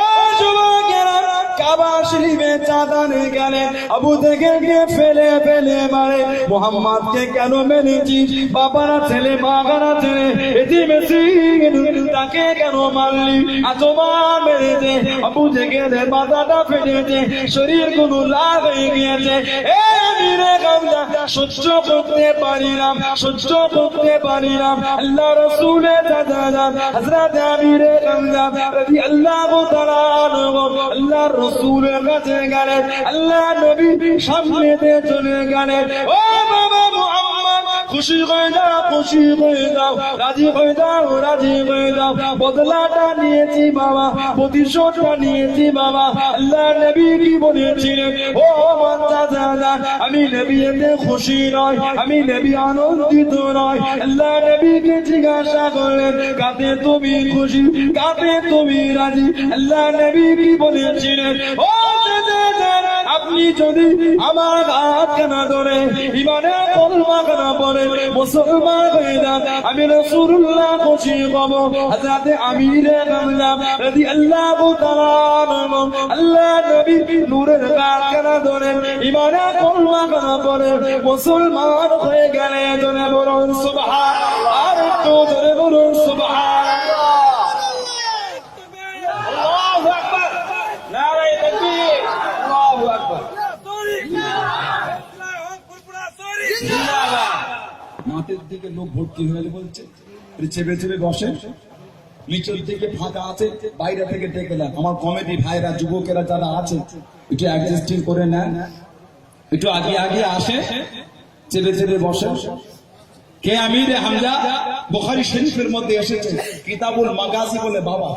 ও যুবকেরা কাবা শরীফে চাঁদানে গেলেন, আবু জেহেলকে ফেলে ফেলে মারে। মুহাম্মদকে কেন মেরেছিস, বাবারা ছেলে মাগারা ছেলে এতিম মিসকিন তাকে কেন মারলি, এতবার মেরেছে। আবু জেহেলের মাথাটা ফেটেছে, শরীর কোনো লাল হয়ে গিয়েছে। এ আমিরে হামজা সহ্য করতে পারি না, সহ্য করতে পারি না। আল্লাহ রাসূলের জাযাদান হযরত আমিরে হামজা রাদিয়াল্লাহু তাআলা আনহু আল্লাহর রাসূলের কাছে গেলেন। আল্লাহ নবী সামনে দিয়ে চলে গেলেন। ও বাবা মুহাম্মদ খুশি হয়ে যাও, খুশি হয়ে যাও, রাজি হয়ে যাও, রাজি হয়ে যাও। বদলাটা নিয়েছি বাবা, প্রতিশোধটা নিয়েছি বাবা। আল্লাহ নবী কি বলেছিলেন, ও আমার জাযাদান আমি নবী এতে খুশি নয়, আমি নবী আনন্দিত নয়। আল্লাহ নবীকে জিজ্ঞাসা করলেন কাতে তুমি খুশি, কাতে তুমি রাজি। আল্লাহ নবী কি বলেছিলেন, ও জাযাদান আপনি যদি আমার হাত কেনা ধরে ইমানের কলমা কেনা পড়ে মুসলমান হয়ে যান, আমি রাসূলুল্লাহ খুশি হব। হযরত আমির হামজা রাদিয়াল্লাহু তাআলা আনহু আল্লাহ নবী নূরের হাত কেনা ধরে ইমানের কলমা কেনা পড়ে মুসলমান হয়ে গেলে। জোরে বলুন সুবহানাল্লাহ, আর একটু জোরে বলুন সুবহানাল্লাহ। আল্লাহু আকবার, নারে তাকবীর, আল্লাহু আকবার। মাঠের দিকে লোক ভর্তি হয়ে বলছে চেপে চেপে বসে, নিচের দিকে ফাঁকা আছে, বাইরে থেকে ডেকে নেন। আমার কমিটি ভাইরা যুবকেরা যারা আছে একটু অ্যাডজাস্টিং করে নেন, একটু আগে আগে আসে, চেপে চেপে বসে। কে আমির হামজা বুখারী শরীফের মধ্যে এসেছে, কিতাবুল মাগাজি বলে বাবা,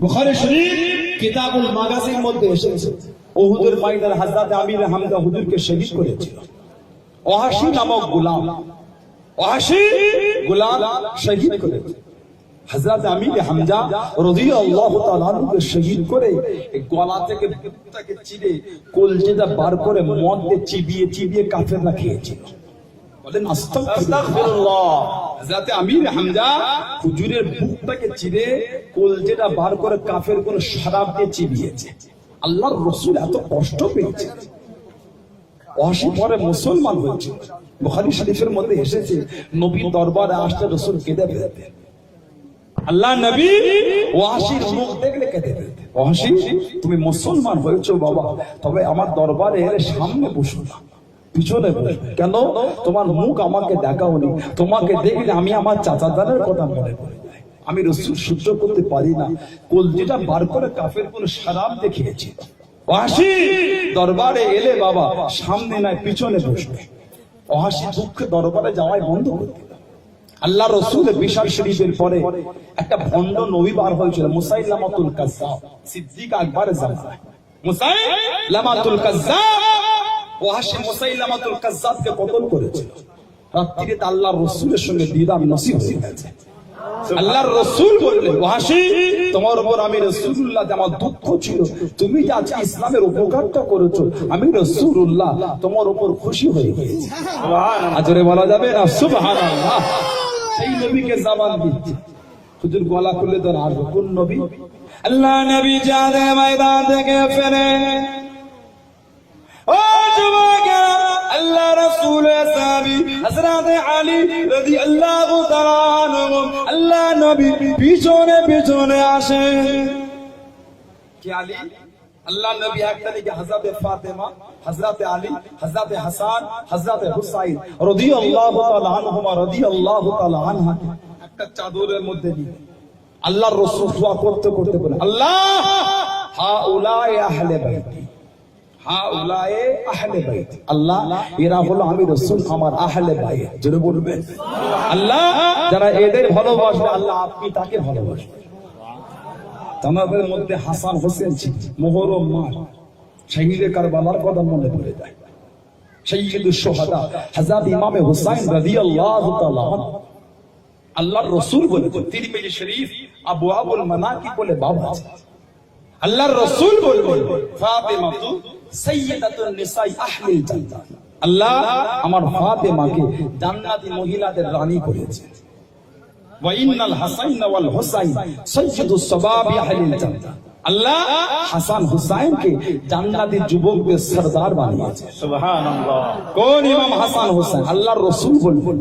বুখারী শরীফ কিতাবুল মাগাজির মধ্যে এসেছে। উহুদের ময়দানে হযরত আমির হামজা হুজুরকে শহীদ করেছিল। ওয়াহশী নামক গোলাম, ওয়াহশী গোলাম শহীদ করেছে। হযরত আমির হামজা রাদিয়াল্লাহু তাআলা আনহুকে শহীদ করে গলা থেকে বুকটাকে চিরে কলজেটা বার করে মদ দিয়ে চিবিয়ে চিবিয়ে কাফেররা খেয়েছিল। বলেন আস্তাগফিরুল্লাহ। হযরত আমির হামজা হুজুরের বুকটাকে চিরে কলজেটা বার করে কাফের কোন শরাব দিয়ে চিবিয়েছে। আল্লাহর রাসূল এত কষ্ট পেয়েছে, ওয়াহশী পরে মুসলমান হয়েছে। বুখারী শরীফের মধ্যে এসেছে নবীর দরবারে আসতে রাসূল কেঁদে ফেলতেন। আল্লাহ নবী ওয়াহশীর মুখ দেখলে কেঁদে ফেলতেন। ওয়াহশী তুমি মুসলমান হয়েছো বাবা, তবে আমার দরবারে এলে সামনে বসো না, পিছনে বসো। কেন? তোমার মুখ আমাকে দেখাওনি, তোমাকে দেখলে আমি আমার চাচাদারের কথা মনে পড়ে যায়। আমি রাসূল সহ্য করতে পারি না, কলজিটা বার করে কাফের কোন শরাব দেখিয়েছি। ওয়াহশী দরবারে এলে বাবা সামনে নয় পিছনে বসবে। ওয়াহশী দুঃখে দরবারে যাওয়াই বন্ধ করে দিল। আল্লাহ রাসূলের বিশাল শরীফের পরে একটা ভণ্ড নবী বার হয়েছিল, মুসাইলামাতুল কাজ্জাব, সিদ্দিক আকবরের জামানায় মুসাইলামাতুল কাজ্জাব। ওয়াহশী মুসাইলামাতুল কাজ্জাবকে কতল করেছিল। রাত্রিতে আল্লাহর রাসূলের সঙ্গে দিদার নসিব হয়ে গেছে। আল্লাহর রাসূল বললেন, ওয়াহশী তোমার উপর আমি রাসূলুল্লাহ আমার দুঃখ ছিল, তুমি যে আজকে ইসলামের উপকারটা করেছো, আমি রাসূলুল্লাহ তোমার উপর খুশি হয়ে গেছি। সুবহানাল্লাহ, আজরে বলা যাবে না সুবহানাল্লাহ। সেই নবীকে জবান দিচ্ছে। হুজুর গলা খুলে দেন, আর কোন নবী? আল্লাহ নবী জানে ময়দান থেকে ফেরে, ও যুবকেরা, আল্লাহ রাসূলের সাহাবী হযরত আলী রাদিয়াল্লাহু তাআলা আনহু, আল্লাহ নবী পিছনে পিছনে আসে। কি আলী? আল্লাহ নবী একদিকে হযরত ফাতেমা, হযরত আলী, হযরত হাসান, হযরত হুসাইন রাদিয়াল্লাহু তাআলা আনহুমা রাদিয়াল্লাহু তাআলা আনহা একটা চাদরের মধ্যে নিয়ে আল্লাহর রাসূল দোয়া করতে করতে বলে, আল্লাহ হাউলাই আহলে বাইতি, হাউলাই আহলে বাইত, আল্লাহ এরা হলো আমি রাসূল আমার আহলে বাইত। জোরে বলবেন আল্লাহ যারা এদের ভালোবাসবে আল্লাহ আপনি তাকে ভালোবাসবেন। তাদের মধ্যে হাসান হোসেন ছিল, মুহররম মাস, শহীদে কারবালার কথা মনে পড়ে যায়। সাইয়্যিদুশ শুহাদা হযরত ইমাম হুসাইন রাদিয়াল্লাহু তাআলা আল্লাহর রাসূল বলে, তিরমিজি শরীফ আবওয়াবুল মানাকিব বলে বাবা আছে। আল্লাহর রাসূল বললেন, ফাতেমাতু সাইয়্যিদাতুন নিসাই আহলিল জান্নাহ, আল্লাহ আমার ফাতেমাকে জান্নাতি মহিলাদের রানী করেছে। ওয়া ইন্নাল হাসাইন ওয়াল হুসাইন সাইয়্যিদুস শাবাবি আহলিল জান্নাহ, আল্লাহ হাসান হুসাইনকে জান্নাতি যুবকদের সরদার বানিয়েছে। সুবহানাল্লাহ। কোন ইমাম হাসান হুসাইন? আল্লাহর রাসূল বললেন,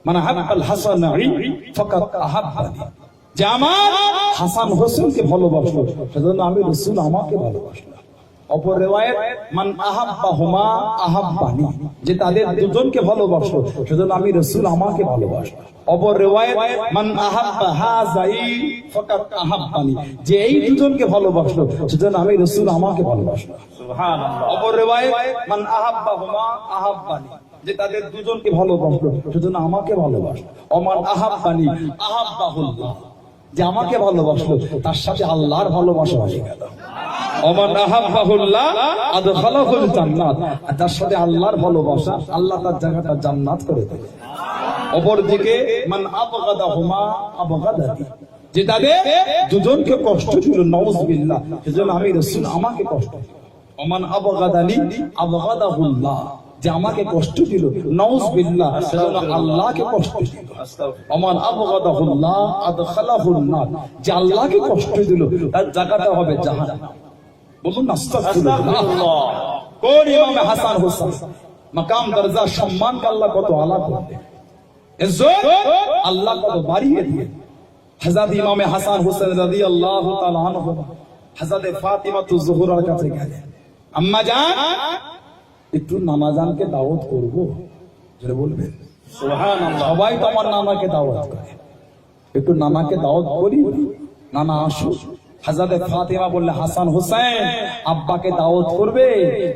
মান হাব্বাল হাসান ফাকাত আহাব্বানি, যে আমার হাসান হোসেনকে ভালোবাসলো সেজন্য আমি রাসূল আমাকে ভালোবাসলাম। অপর রিওয়ায়াত মান আহাব্বাহুমা আহাব্বানি, যে তাদের দুজনকে ভালোবাসলো সেজন্য আমি রাসূল আমাকে ভালোবাসলাম। অপর রিওয়ায়াত মান আহাব্বা হাযাই ফাকাত আহাব্বানি, যে এই দুজনকে ভালোবাসলো সেজন্য আমি রাসূল আমাকে ভালোবাসলাম। সুবহানাল্লাহ। অপর রিওয়ায়াত মান আহাব্বাহুমা আহাব্বানি, যে তাদের দুজনকে ভালোবাসলো সেজন্য আমাকে ভালোবাসলো। ওমান আহাব্বানি আহাব্বাহুল্লাহ, যে আমাকে ভালোবাসলো তার সাথে আল্লাহর ভালোবাসা হয়ে গেল। ওমান আহাব্বাহুল্লাহ আদখালাহুল জান্নাত, তার সাথে আল্লাহর ভালোবাসা আল্লাহ তার জায়গাটা জান্নাত করে দেবে। অপরদিকে মান আবগাদাহুমা আবগাদানি, যে তাদের দুজনকে কষ্ট দিল নাউযুবিল্লাহ সেজন্য আমি রাসূল আমাকে কষ্ট দিল। ওমান আবগাদানি আবগাদাহুল্লাহ, যে আমাকে কষ্ট দিল নাউযুবিল্লাহ সেজন্য আল্লাহকে কষ্ট দিল। ওমান আবগাদাহুল্লাহ আদখালাহুন নার, যে আল্লাহকে কষ্ট দিল তার জায়গাটা হবে জাহান্নাম। বলুন আস্তাগফিরুল্লাহ। কোন ইমাম হাসান হোসেন মাকাম দরজা সম্মানকে আল্লাহ কত আলা করবে, ইজ্জত আল্লাহ কত বাড়িয়ে দিয়ে। হযরত ইমাম হাসান হোসেন রাদিয়াল্লাহু তাআলা আনহু হযরত ফাতিমাতু যুহরার কাছে গেলেন, আম্মা জান একটু নানা জানকে দাওয়াত করব। যারা বলবেন সুবহানাল্লাহ, সবাই তো আমার নানাকে দাওয়াত করে, একটু নানাকে দাওয়াত করি, নানা আসো। হযরত ফাতিমা বললে, হাসান হোসেন আব্বাকে দাওয়াত করবে,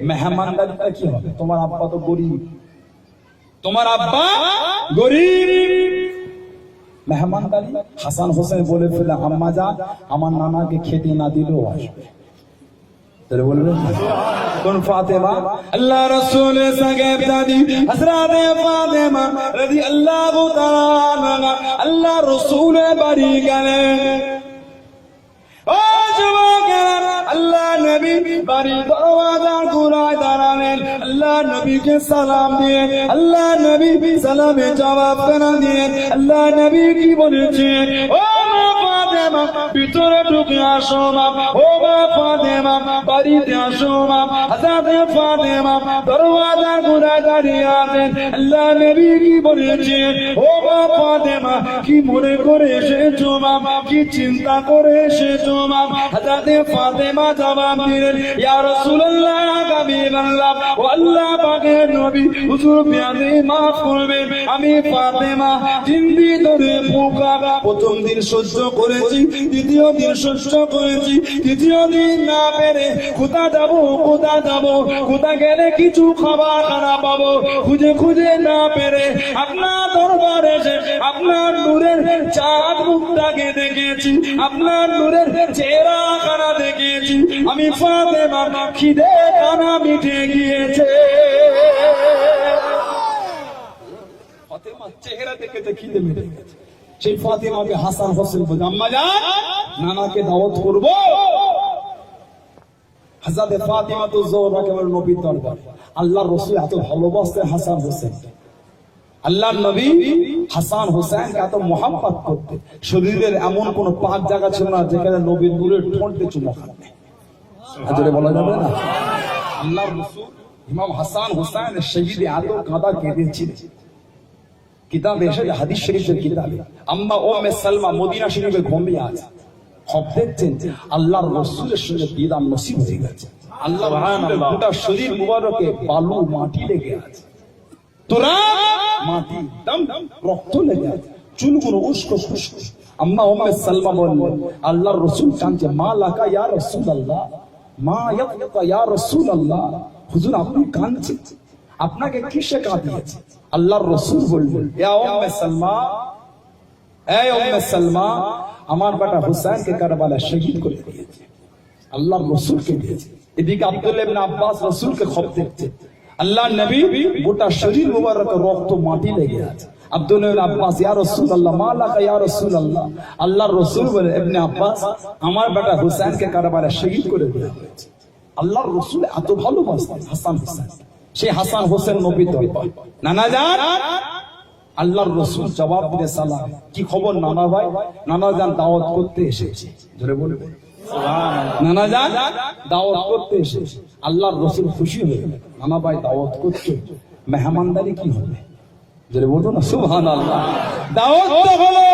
মেহমানদারিটা কি হবে? তোমার আব্বা তো গরীব, তোমার আব্বা গরীব, মেহমানদারি। হাসান হোসেন বলে ফেলে, আম্মা জান আমার নানাকে খেতে না দিলেও আসবে। তাহলে বলবেন কোন ফাতেমা? আল্লাহ রাসূলের সাহেব দাদি হযরত ফাতেমা রাদিয়াল্লাহু তাআলা আনহা আল্লাহ রাসূলের বাড়ি গেলেন। ও যুবকেরা, আল্লাহ নবী বাড়ি দরওয়াজার গোড়ায় দাঁড়ালেন। আল্লাহ নবীকে সালাম দিয়ে আল্লাহ নবী সালামে জবাব দিয়ে আল্লাহ নবী কি বলেছেন? ও মা ফাতেমা ভিতরে ঢুকে আসো মা, ও মা ফাতেমা বাড়িতে আসো মা। হযরত ফাতেমা দরওয়াজার গোড়ায় দাঁড়িয়ে আছেন। আল্লাহ নবী কি বলেছেন? ও মা ও ফাতেমা কি মনে করে এসেছো মা, কি চিন্তা করে এসেছো মা? হযরতে ফাতেমা জবাব দিলেন, ইয়া রাসূলুল্লাহ, হাবিবাল্লাহ, ও আল্লাহ পাকের নবী, হুজুর বিয়াদে মাফ করবেন, আমি ফাতেমা 3 দিন ধরে ভুকা, প্রথম দিন সহ্য করেছি, দ্বিতীয় দিন সহ্য করেছি, তৃতীয় দিন না পেরে কোথা যাবো, কোথা গেলে কিছু খাবার খানা পাবো, খুঁজে খুঁজে না পেরে আপনার দরবারে এসে আপনার নূরের চাঁদ মুখটাকে দেখেছি, আপনার নূরের চেহারা খানা দেখেছি, আমি ফাতেমা খিদে খানা মিটে গিয়েছে। ফাতেমা চেহারা দেখেছে, খিদে মিটে গেছে। সেই ফাতেমাকে হাসান হোসেন বলে, আম্মা জান, নানাকে দাওয়াত করব। হযরত ফাতিমা তো জোহরা একেবারে নবীর দরবার, আল্লাহর রাসূল এত ভালোবাসতেন হাসান হোসেন, আল্লাহর নবী হাসান হোসেনকে এত মোহাম্মত করতেন, শরীরের এমন কোন পাক জায়গা ছিল না যেখানে নবীর নূরের ঠোঁটে চুমো খাবে, আজরে বলা যাবে না। আল্লাহর রাসূল ইমাম হাসান হোসেন শহীদে এত কাঁদা কেঁদেছিলেন। কিতাবে এসেছে, হাদিস শরীফের কিতাবে, আম্মা উম্মে সালমা মদিনা শরীফে ঘুমিয়ে আছে, খব দেখছেন আল্লাহর রাসূলের সঙ্গে দিদার নসিব হয়ে গেছে। আল্লাহর রাসূলের গোটা শরীর মুবারকে বালু মাটি লেগে আছে, তোরা মাটি দম রক্ত লেগে আছে, চুলগুলো উস্কো খুশকো। আম্মা উম্মে সালমা বললেন, আল্লাহর রাসূল কাঁদছে, মা লাকা ইয়া রাসূলুল্লাহ, মা ইয়াবকা ইয়া রাসূলুল্লাহ, হুজুর আপনি কাঁদছেন, আপনাকে কিসে কাঁদিয়েছে? আল্লাহর রাসূল বললেন, ইয়া উম্মে সালমা, এই উম্মে সালমা, আমার বেটা হুসাইনকে কারবালা শহীদ করে দিয়েছে, আল্লাহর রাসূলকে দিয়েছে। এদিকে আব্দুল্লাহ ইবনে আব্বাস রাসূলকে খব দেখছে, আল্লাহর নবী গোটা শরীর মুবারকে রক্ত মাটি লেগে আছে। আব্দুল্লাহ ইবনে আব্বাস, ইয়া রাসূলুল্লাহ, মা লাকা ইয়া রাসূলুল্লাহ, আল্লাহর রাসূল বলে, ইবনে আব্বাস, আমার বেটা হুসাইনকে কারবালা শহীদ করে দেওয়া হয়েছে। আল্লাহর রাসূল এত ভালোবাসতেন হাসান হোসেন, সেই হাসান হোসেন নবী দরবার। নানা জান, আল্লাহর রাসূল জবাব দিলে, সালাম, কি খবর নানা ভাই? নানা জান দাওয়াত করতে এসেছে, জোরে বলবে সুবহানাল্লাহ। নানা জান দাওয়াত করতে এসেছে। আল্লাহর রাসূল খুশি হয়ে, নানা ভাই দাওয়াত করছে, মেহমানদারি কি হবে? জোরে বলো না সুবহানাল্লাহ। দাওয়াত তো হলো,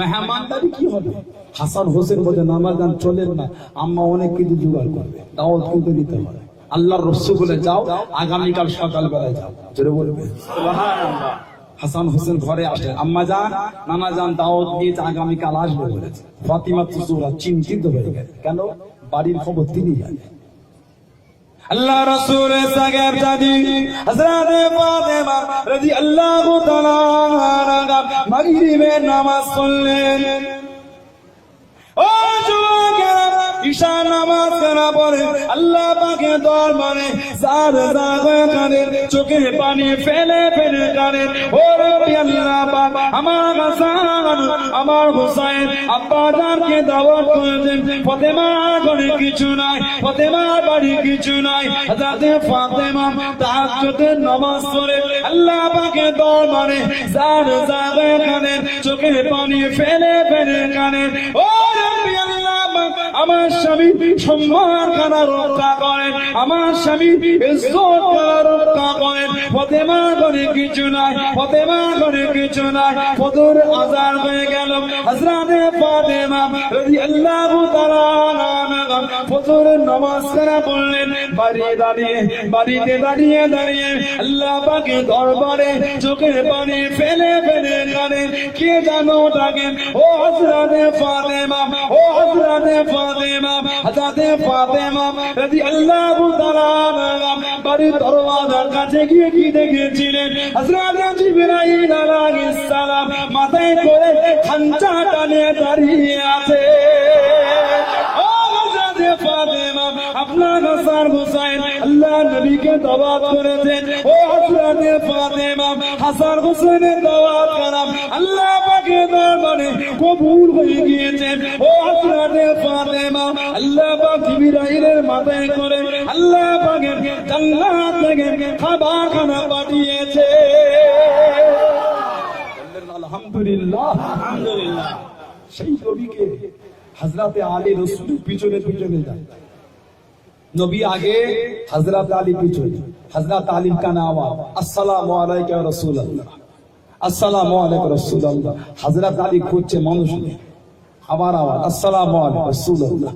মেহমানদারি কি হবে? হাসান হোসেন বলে, নানা জান চলেন না, আম্মা অনেক কিছু জোগাড় করবে, দাওয়াত কিন্তু দিতে হবে। আল্লাহর রাসূল বলে, যাও, আগামীকাল সকালবেলায় যাও, জোরে বলবে সুবহানাল্লাহ। হাসান হোসেন ঘরে আসলেন, আম্মা জান, নানা জান দাওয়াত দিয়েছে, আগামীকাল আসবে বলেছে। ফাতিমা তুজুরা চিন্তিত হয়ে গেল, কেন? বাড়ির খবর তিনি জানেন। আল্লাহ রাসূলের সাগের দাদি হযরত ফাতেমা রাদিয়াল্লাহু তাআলা আনহা মাগরিবের নামাজ পড়লেন। ও যুবকেরা, ঈশা নামাজ কারা পড়ে আল্লাহ পাকের দরবারে জার জাগে কানে, চোখে পানি ফেলে ফেলে কানে, ও রব্বি আল্লাহ পাক, আমার হাসান, আমার হুসাইন আব্বা জানকে দাওয়াত করেছেন, ফাতেমা ঘরে কিছু নাই, ফাতেমার বাড়ি কিছু নাই। হযরত ফাতেমা তাহাজ্জুদের নামাজ পড়ে আল্লাহ পাকের দরবারে জার জাগে কানে, চোখে পানি ফেলে ফেলে কানে, ও রব্বি আল্লাহ পাক, আমার স্বামী সম্মান খানা রক্ষা করেন, আমার স্বামী ইজ্জত খানা রক্ষা করেন। ফাতেমা ঘরে কিছু নাই, ফাতেমা ঘরে কিছু নাই। ফজর আযান হয়ে গেল, হযরত ফাতেমা রাদিয়াল্লাহু তাআলা আনহা ফজরের নামাজ কারা পড়লেন, বাড়িতে দাঁড়িয়ে দাঁড়িয়ে আল্লাহ পাকের দরবারে চোখের পানি ফেলে ফেলে কাঁদেন। কে জানো ডাকেন, ও হযরত ফাতেমা, ও হযরত ফাতেমা, হযরত ফাতেমা রাদিয়াল্লাহু তাআলা আনহা বাড়ির দরওয়াজার কাছে গিয়ে কি দেখেছিলেন? হযরত জিবরাইল আলাইহিস সালাম মাথায় করে খাঞ্চা টানে দাঁড়িয়ে আছে। ও হযরত ফাতেমা, আপনার হাসান হুসাইন আল্লাহ নবীকে দাওয়াত করেছেন। ও হযরত ফাতেমা, হাসান হুসাইনের দাওয়াত কালাম আল্লাহ পাকের দরবারে কবুল হয়ে গিয়েছে। ও হযরত ফাতেমা, আল্লাহ পাক জিবরাইলের মাথায় করে আল্লাহ পাকের জান্নাত থেকে খাবার খানা পাঠিয়েছে। আলহামদুলিল্লাহ, আলহামদুলিল্লাহ। সেই নবীকে হযরতে আলী রাসূলের পিছনে পিছনে যায়, নবী আগে, হযরত আলী পিছনে। হযরত আলীর কানে আওয়াজ, আসসালামু আলাইকা ইয়া রাসূলুল্লাহ। আসসালামু আলাইকুম রাসূলুল্লাহ। হযরত আলী খুঁজছে মানুষ নেই, আবার আওয়াজ আসসালামু আলাইকুম রাসূলুল্লাহ।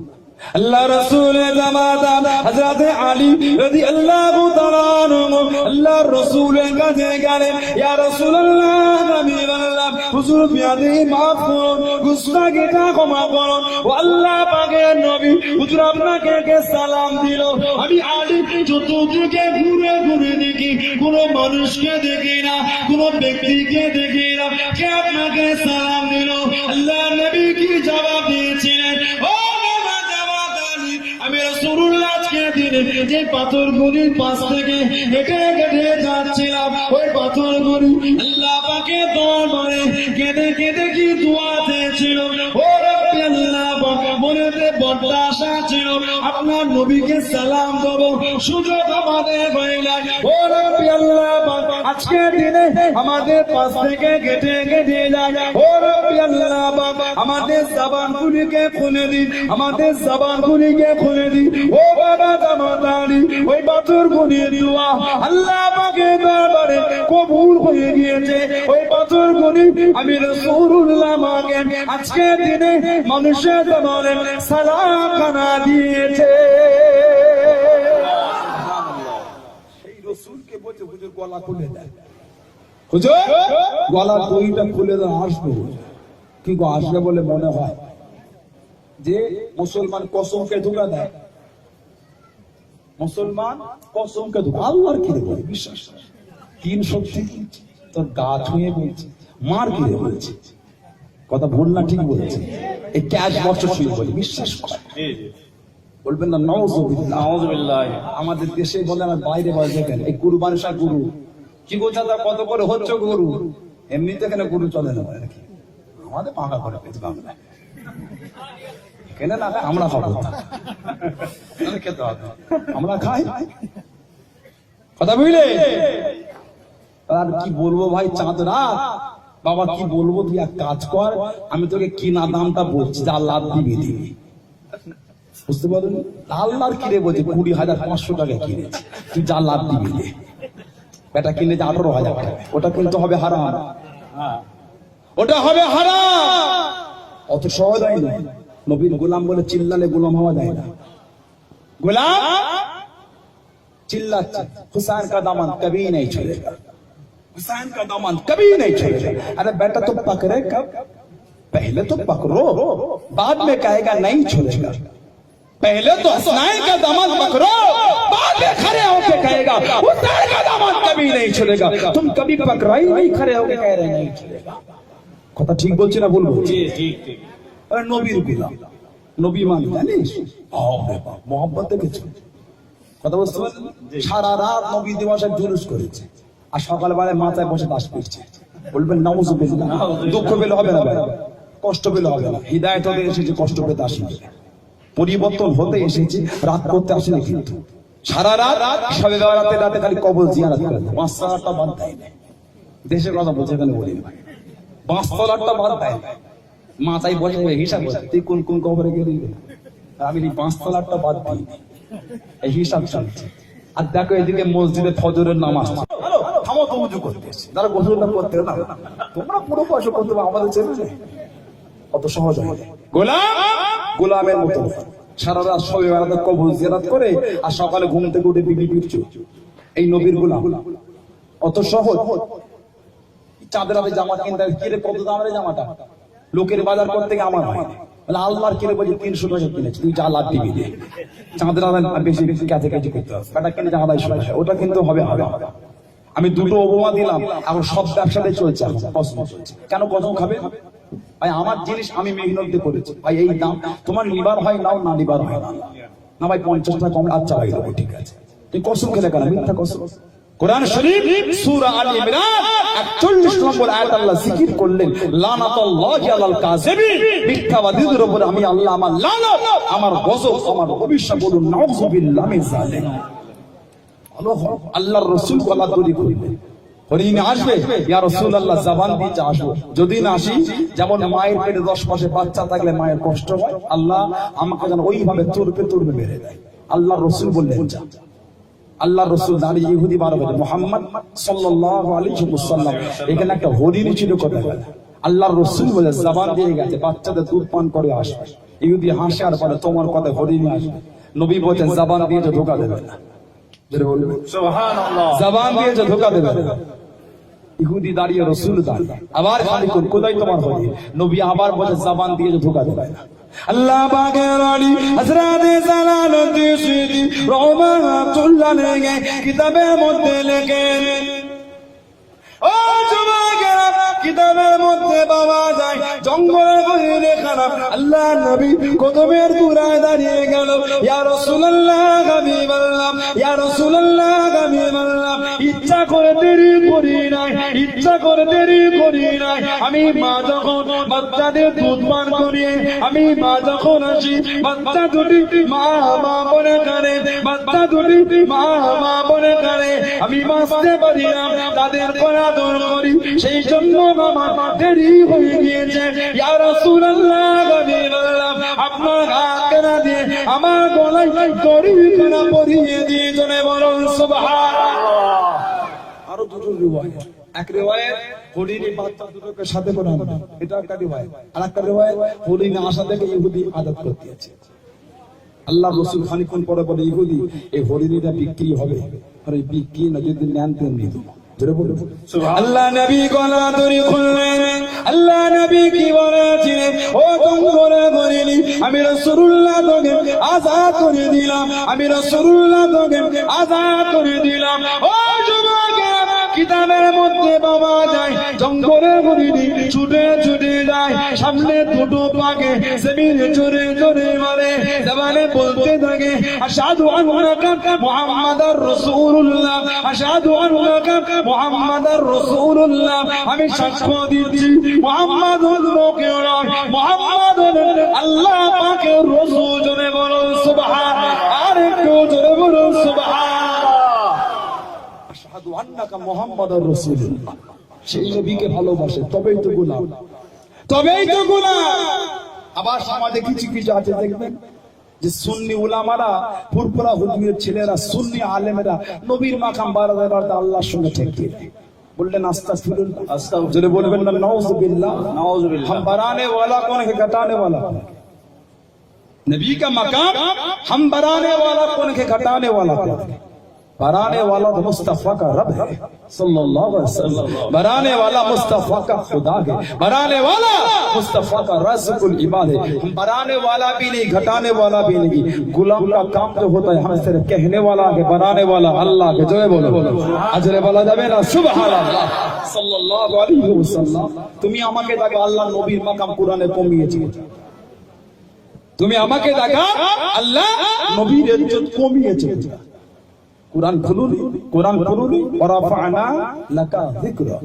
আল্লাহ রাসূলের জামাতা হযরত আলী রাদিয়াল্লাহু তাআলা আনহু আল্লাহর রাসূলের কাছে গেলেন, ইয়া রাসূলুল্লাহ, নবী আল্লাহ, হুজুর বিয়াদে মাফ করুন, গুনাহটা ক্ষমা করুন। ও আল্লাহ পাকের নবী, হুজুর আপনাকে কে সালাম দিল। আমি আলী চতুর্দিকে ঘুরে ঘুরে দেখি, কোন মানুষকে দেখি না, কোন ব্যক্তিকে দেখি না, কে আপনাকে সালাম দিল? আল্লাহ নবী কি জবাব দিয়েছিলেন? ও আমি রাসূলুল্লাহ আজকে দিনে যে পাথরগুলির পাশ থেকে হেঁটে হেঁটে যাচ্ছিলাম, ওই পাথরগুলি আল্লাহ পাকের দরবারে কেঁদে কেঁদে কি দোয়া দিয়েছিল। ও রব্বি আল্লাহ পাক, মনেতে বড় আশা ছিল আপনার নবীকে সালাম দেব, সুযোগ আমাদের হইল। ও রব্বি আল্লাহ পাক, আজকে দিনে আমাদের পাশ থেকে কেটে কেটে যায়। ও রব্বি আল্লাহ পাক, আমাদের জবানগুলিকে খুলে দিন, আমাদের জবানগুলিকে খুলে দিন। ও বাবা জামাতানি, ওই পাথরগুলির দোয়া আল্লাহ পাকের দরবারে কবুল হয়ে গিয়েছে। ওই পাথরগুলি আমি রাসূলুল্লাহ মাকে আজকে দিনে মানুষের জবানে সালাম খানা দিয়েছে। সেই রাসূলকে বলছে হুজুর গলা খুলে দেয়, হুজুর গলা দড়িটা খুলে দেন, আসবো। কি গো আসবে বলে মনে হয়? যে মুসলমান কসমকে ধোঁকা দেয়, মুসলমান কসমকে ধোঁকা, আল্লাহর কি রে বলে বিশ্বাস তিন শক্তি তোর গা ছুঁয়ে বলছে, মার কি রে বলছে, কথা ভুল না ঠিক বলেছে। এই ক্যাশ বছর শুয়ে বলে বিশ্বাস করে, বলবেন না নাউযুবিল্লাহ নাউযুবিল্লাহ। আমাদের দেশে বলে, আমার বাইরে বলে দেখেন এই কুরবানি শাহ গুরু কি বলছে, কত করে হচ্ছে গুরু, এমনিতে এখানে গুরু চলে না নাকি? আমাদের পাকা করে পেয়েছে বাংলা কেন না, আমরা খাবো, খেতে হবে, আমরা খাই, কথা বুঝলে? আর কি বলবো ভাই, চাঁদ রাত বাবা কি বলবো, তুই এক কাজ কর, আমি তোকে কিনা দামটা বলছি, যা লাভ দিবি দিবি, বুঝতে পারলি? আল্লাহর কিনে বলছে 20,500 টাকা কিনেছি, তুই যা লাভ দিবি দে। বেটা কিনেছে 18,000 টাকা, ওটা কিন্তু হবে হারাম, ওটা হবে হারাম। অত সহজ হয় না। নবীর গোলাম বলে চিল্লালে গোলাম হওয়া যায় না। গোলাম চিল্লাচ্ছে, হুসैन का दामन कभी नहीं छोड़ेगा, हुसैन का दामन कभी नहीं छोड़ेगा। अरे बेटा तो पकड़े कब, पहले तो पकड़ो, बाद में कहेगा नहीं छोड़ेगा। पहले तो हुसैन का दामन पकड़ो, बाद में खड़े होके कहेगा हुसैन का दामन कभी नहीं छोड़ेगा। तुम कभी पकड़ाई नहीं, खड़े होके कह रहे नहीं छोड़ेगा। কথা ঠিক বলছি না ভুল বলছি? ঠিক ঠিক। আরে নবীর গোলাম, নবী মানে জানিস মোহাম্মত দেখেছো, কথা বুঝতে পারলেন? সারা রাত নবী দিবসে জুলুস করেছে, আর সকালবেলায় মাথায় বসে দাস করছে। বলবেন নাউযুবিল্লাহ, দুঃখ পেলে হবে না ভাই, কষ্ট পেলে হবে না। হিদায়াত হতে এসেছে, কষ্ট পেতে আসেনি, পরিবর্তন হতে এসেছে, রাত করতে আসেনি। কিন্তু সারা রাত সবে রাতে রাতে খালি কবর জিয়ারত করে, 5 সালাতটা বাদ দেয় না। দেশের কথা বলছে এখানে বলি না, 5 সালাতটা বাদ দেয় না। মাথায় বসে হিসাব করছে, তুই কোন কোন কবরে গেলি, আমি 5 সালাতটা বাদ দিই, এই হিসাব চলছে। আর দেখো এদিকে মসজিদে ফজরের নামাজ, থামো তো উজু করতেছে, যারা গোসলটা করতে না, তোমরা পুরো পয়সা করতে আমাদের ছেলে, কত সহজ হয়। গোলাম গোলামের মতো সারা রাত সবে বেড়াতে কবর জিয়ারত করে, আর সকালে ঘুম থেকে উঠে বিবি পিটছো, এই নবীর গোলাম। অত সহজ। চাঁদের রাতে জামা কিনতে কিরে, কত দামের জামাটা, লোকের বাজার করতে গিয়ে আমার হয়, আল্লাহর কিনে বলছে 300 টাকা কিনেছি, তুই যা লাভ দিবি দে। চাঁদের রাতে বেশি বেশি কাছে কাছে করতে হবে, বেটা কিনে জামা 250, ওটা কিন্তু হবে হবে। আমি দুটো উপমা দিলাম, এখন সব ব্যবসাটাই চলছে, কসম চলছে। কেন কসম খাবে ভাই? আমার জিনিস আমি মেহনত দিয়ে করেছি ভাই, এই দাম তোমার নিবার হয় নাও, না নিবার হয় না, না ভাই 50 টাকা কম, আচ্ছা ভাই দেবো, ঠিক আছে। তুই কসম খেলে কেন? মিথ্যা কসম। কোরআন শরীফ সূরা আল ইমরান 41 নম্বর আয়াত আল্লাহ জিকির করলেন, লানাতুল্লাহি আলাল কাযিবিন, মিথ্যাবাদীদের উপর আমি আল্লাহ আমার লানত, আমার গজব, আমার অভিশাপ, বলুন নাউযুবিল্লাহি মিন যালিক। আল্লাহর রাসূল গলা ধরে কইলেন, হরিণ আসবে, ইয়া রাসূলুল্লাহ জবান দিয়ে আসবো, যদি না আসি, যেমন মায়ের পেটে 10 মাসে বাচ্চা থাকলে মায়ের কষ্ট হয়, আল্লাহ আমাকে যেন ওইভাবে তুরবে তুরবে মেরে দেয়। আল্লাহর রাসূল বললেন যা। আল্লাহ রসুল দাঁড়িয়ে ইহুদি বার বলে মুহাম্মদ সাল্লাল্লাহু আলাইহি ওয়াসাল্লাম এখানে একটা হরিণ ছিল কোথায় আল্লাহ রসুল বলে জবান দিয়ে গেছে বাচ্চাদের দুধ পান করে আসবে ইহুদি হাসে আর বলে তোমার কথা হরিণ আসবে নবী বলেন জবান দিয়ে ধোকা দেবে না সুবহানাল্লাহ জবান দিয়ে ধোকা দেবে না ইহুদি দাঁড়িয়ে রসুল দাঁড়িয়ে আবার খানিকক্ষণ কোথায় তোমার হরিণ নবী আবার বলে জবান দিয়ে ধোকা দেবে না আল্লাহ পাকের ওলি হযরত জালালউদ্দিন সুয়ুতী রাহমাতুল্লাহ আলাইহি কিতাবের মধ্যে লেখেন ও যুবকেরা কিতাবের মধ্যে পাওয়া যায় জঙ্গলের গহীনে খারাপ আল্লাহ নবী কদমের গোড়ায় দাঁড়িয়ে গেল ইয়া রাসূলুল্লাহ হাবিবাল্লাহ ইয়া রাসূলুল্লাহ হাবিবাল্লাহ ইচ্ছা করে দেরি করি নাই ইচ্ছা করে দেরি করি নাই আমি মা যখন বাচ্চাদের দুধ পান করিয়ে আমি মা যখন আসি বাচ্চা দুটি মা মা বলে কাঁদে বাচ্চা দুটি মা মা বলে কাঁদে আমি বাঁচতে পারি না তাদের আদর করি সেই জন্য আমার দেরি হয়ে গিয়েছে ইয়া রাসূলুল্লাহ হাবিবাল্লাহ আপনার হাত কেনা দিয়ে আমার গলায় দড়ি কেনা পরিয়ে দিয়ে জনে বলুন সুবহানাল্লাহ আরো দুটো রিওয়ায়াত এক রিওয়ায়াত হরিণের বাচ্চা দুটোকে সাথে করে আনবে এটা একটা রিওয়ায়াত আর একটা রিওয়ায়াত হরিণে আসা থেকে ইহুদি আদত করতে আছে আল্লাহ রাসূল খানিকক্ষণ পরে বলে ইহুদি এই হরিণটা বিক্রি হবে আর এই বিক্রি না যদি নেন দেন দিত আল্লাহ নবী গলা দড়ি খুললেন আল্লাহ নবী কি বলেছিলেন ও জঙ্গলের গরিলি আমি রাসূলুল্লাহ তোকে আযাদ করে দিলাম আমি রাসূলুল্লাহ তোকে আযাদ করে দিলাম ও যুবকেরা কিতাবের মধ্যে পাওয়া যায় জঙ্গলের গরিলি ছুটে ছুটে যায় সামনে দুটো পাকে জমিনে জোরে জোরে মারে জবানে বলতে থাকে আশহাদু আন্নাকা মুহাম্মাদার রাসূলুল্লাহ আশহাদু আন্নাকা মুহাম্মাদার রাসূলুল্লাহ আমি সাক্ষ্য দিচ্ছি মুহাম্মদ হলো কেউ নয় মুহাম্মদ হলেন আল্লাহ পাকের রাসূল জোরে বলুন সুবহানাল্লাহ আর একটু জোরে বলুন সুবহানাল্লাহ আশহাদু আন্নাকা মুহাম্মাদার রাসূলুল্লাহ সেই নবীকে ভালোবাসে তবেই তো গুনাহ আবার সমাজে কিছু কিছু আছে দেখবেন যে সুন্নি উলামারা ফুরফুরা হুজুরের ছেলেরা সুন্নি আলেমেরা নবীর মাকাম বাড়াতে বাড়াতে আল্লাহর সঙ্গে ঠেকিয়ে বললেন আস্তাগফিরুল্লাহ আস্তাগফিরুল্লাহ যদি বলবেন না নাউযুবিল্লাহ নাউযুবিল্লাহ हम बनाने वाला कौन है घटाने वाला नबी का मकाम हम बनाने वाला कौन है घटाने वाला कौन है बनाने वाला तो मुस्तफा का रब है सल्लल्लाहु अलैहि वसल्लम बनाने वाला मुस्तफा का खुदा है बनाने वाला मुस्तफा का रज़्कुल इबाद है हम बनाने वाला भी नहीं घटाने वाला भी नहीं गुलाम का काम जो होता है हम सिर्फ कहने वाला है बनाने वाला अल्लाह के जो है बोलो अजरे वाला যাবে না সুবহানাল্লাহ সাল্লাল্লাহু আলাইহি ওয়াসাল্লাম তুমি আমাকে দেখো আল্লাহ নবীর মাকাম কোরআনে কমিয়েছে তুমি আমাকে দেখো আল্লাহ নবীর ইজ্জত কমিয়েছে কুরআন খুলুন ওয়ারাফা'না লাকা যিকরা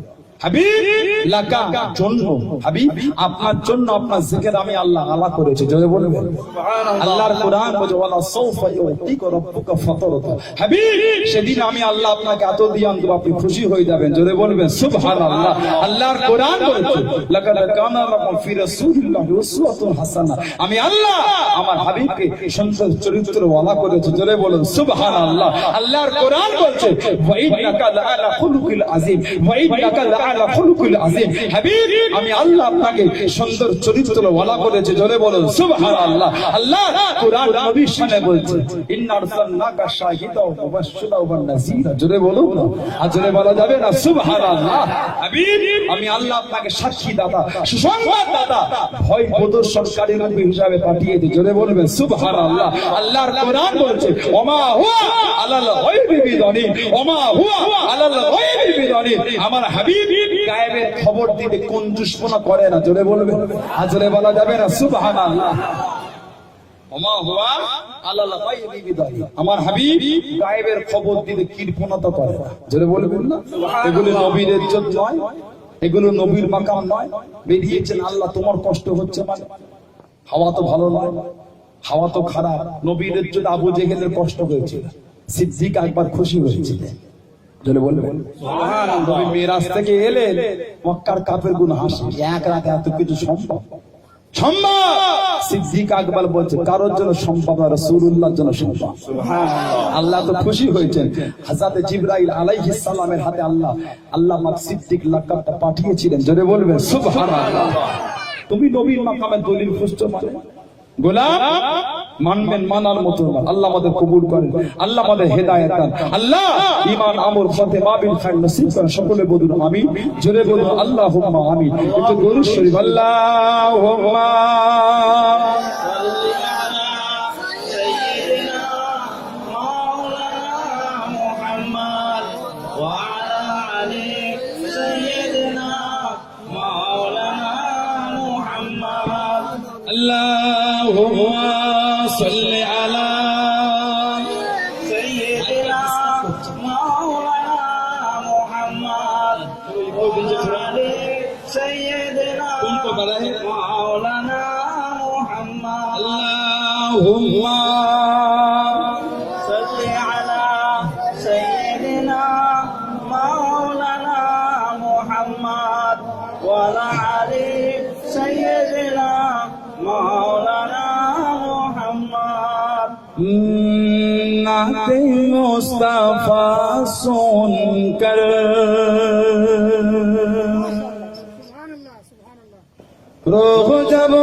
হাবিব লাকা জন্য হাবিব আপনার জন্য আপনার জিকির আমি আল্লাহ আলা করেছি জোরে বলবেন সুবহানাল্লাহ আল্লাহর কোরআন বলে ওয়ালা সাউফা ইউতিকা রাব্বুকা ফাতারতা হাবিব সেদিন আমি আল্লাহ আপনাকে এত দিয়ে আনব আপনি খুশি হয়ে যাবেন জোরে বলবেন সুবহানাল্লাহ আল্লাহর কোরআন বলেছে লাকাদ কানা লাকুম ফি রাসূলিল্লাহি উসওয়াতুন হাসানাহ আমি আল্লাহ আমার হাবিবকে সুন্দর চরিত্র ওয়ালা করেছি জোরে বলুন সুবহানাল্লাহ আল্লাহর কোরআন বলছে ওয়া ইন্নাকা লাআলা খুলুকিল আযীম ওয়া ইন্নাকা আলা খুলুকুল আযীম হাবিব আমি আল্লাহ আপনাকে সুন্দর চরিত্র ওয়ালা করেছি জোরে বলুন সুবহানাল্লাহ আল্লাহ কোরআন নবীর সামনে বলছে ইন্না আরসালনাকা শাহিদা ওয়া মুবাশশিরা ওয়া নাযীরা জোরে বলুন আর জোরে বলা যাবে না সুবহানাল্লাহ হাবিব আমি আল্লাহ আপনাকে সাক্ষী দাতা সুসংবাদদাতা ভয় প্রদর্শনকারী নবী হিসাবে পাঠিয়েছি জোরে বলবেন সুবহানাল্লাহ আল্লাহর কোরআন বলছে ওমা হুয়া আলাল গায়বি বিদানিন ওমা হুয়া আলাল গায়বি বিদানিন আমার হাবিব গায়েবের খবর দিতে কোন দুশমনা করে না জোরে বলবেন আর জোরে বলা যাবে না সুবহানাল্লাহ ওমা হুয়া আলাল গায়বি বিদানিন আমার হাবিব গায়েবের খবর দিতে কৃপণতা করে না জোরে বলবেন না এগুলো নবীর ইজ্জত নয় এগুলো নবীর মাকাম নয় বেরিয়েছেন আল্লাহ তোমার কষ্ট হচ্ছে মানে হাওয়া তো ভালো নয় হাওয়া তো খারাপ নবীর ইজ্জত আবু জেহেলের কষ্ট হয়েছিল সিদ্দিক একবার খুশি হয়েছিল জোরে বলবেন সুবহানাল্লাহ নবী মিরাজ থেকে এলেন মক্কার কাফেরগুলো হাসে এক রাতে এত কিছু সম্ভব সম্ভব। সিদ্দিক আকবর বলছে কারোর জন্য সম্ভব না, রাসূলুল্লাহর জন্য সম্ভব। আল্লাহ তো খুশি হয়েছেন, হযরত জিবরাইল আলাইহিস সালামের হাতে আল্লাহ সিদ্দিক লাকাবটা পাঠিয়েছিলেন। জোরে বলবেন সুবহানাল্লাহ। তুমি নবীর মাকামে দলিল খুঁজছো মানে গোলাম মানবেন, মানার মতো আল্লাহ আমাদের কবুল করেন, আল্লাহ আমাদের হেদায়েত দেন, আল্লাহ ঈমান আমল ফাতেমা বিল খায়র নসিব করেন। সকলে বলুন আমিন, জোরে বলুন আল্লাহুম্মা আমিন। একটু দরুদ শরীফ আল্লাহুম্মা اللهم صل على سيدنا مولانا محمد وعلى سيدنا مولانا محمد اللهم صل على سيدنا مولانا محمد وعلى سيدنا مولانا محمد نعت مصطفیٰ سن کر روح جب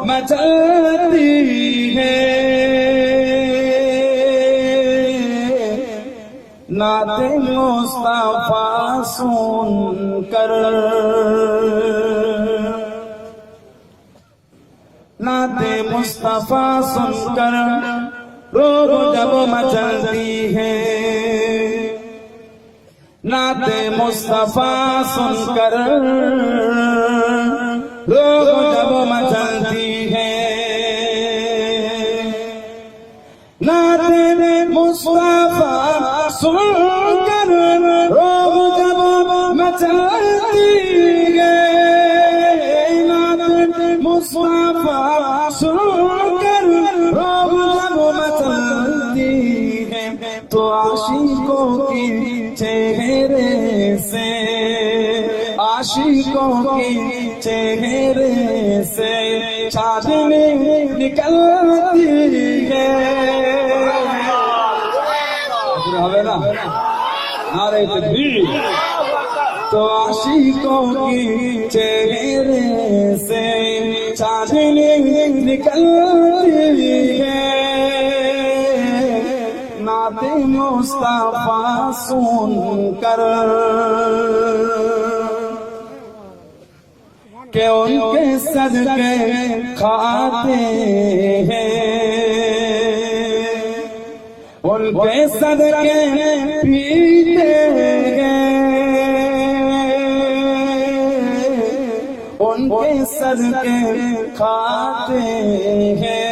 مچلتی ہے نعت مصطفیٰ سن کر نعت مصطفیٰ سن کر روح جب مچلتی ہے نعت مصطفیٰ سن کر روح جب مچلتی ہے نعت مصطفیٰ سن کر روح جب مچلتی ہے نعت مصطفیٰ سن کر روح جب مچلتی ہے تو عاشقوں کی چہرے سے عاشقوں کی چہرے سے چاندنی نکلتی ہے نعرہ تکبیر تو عاشقوں کی چہرے سے چاندنی نکلتی ہے نعت مصطفیٰ سن کر کہ ان کے صدقے کھاتے ہیں ان کے صدقے پیتے ہیں ان کے صدقے کھاتے ہیں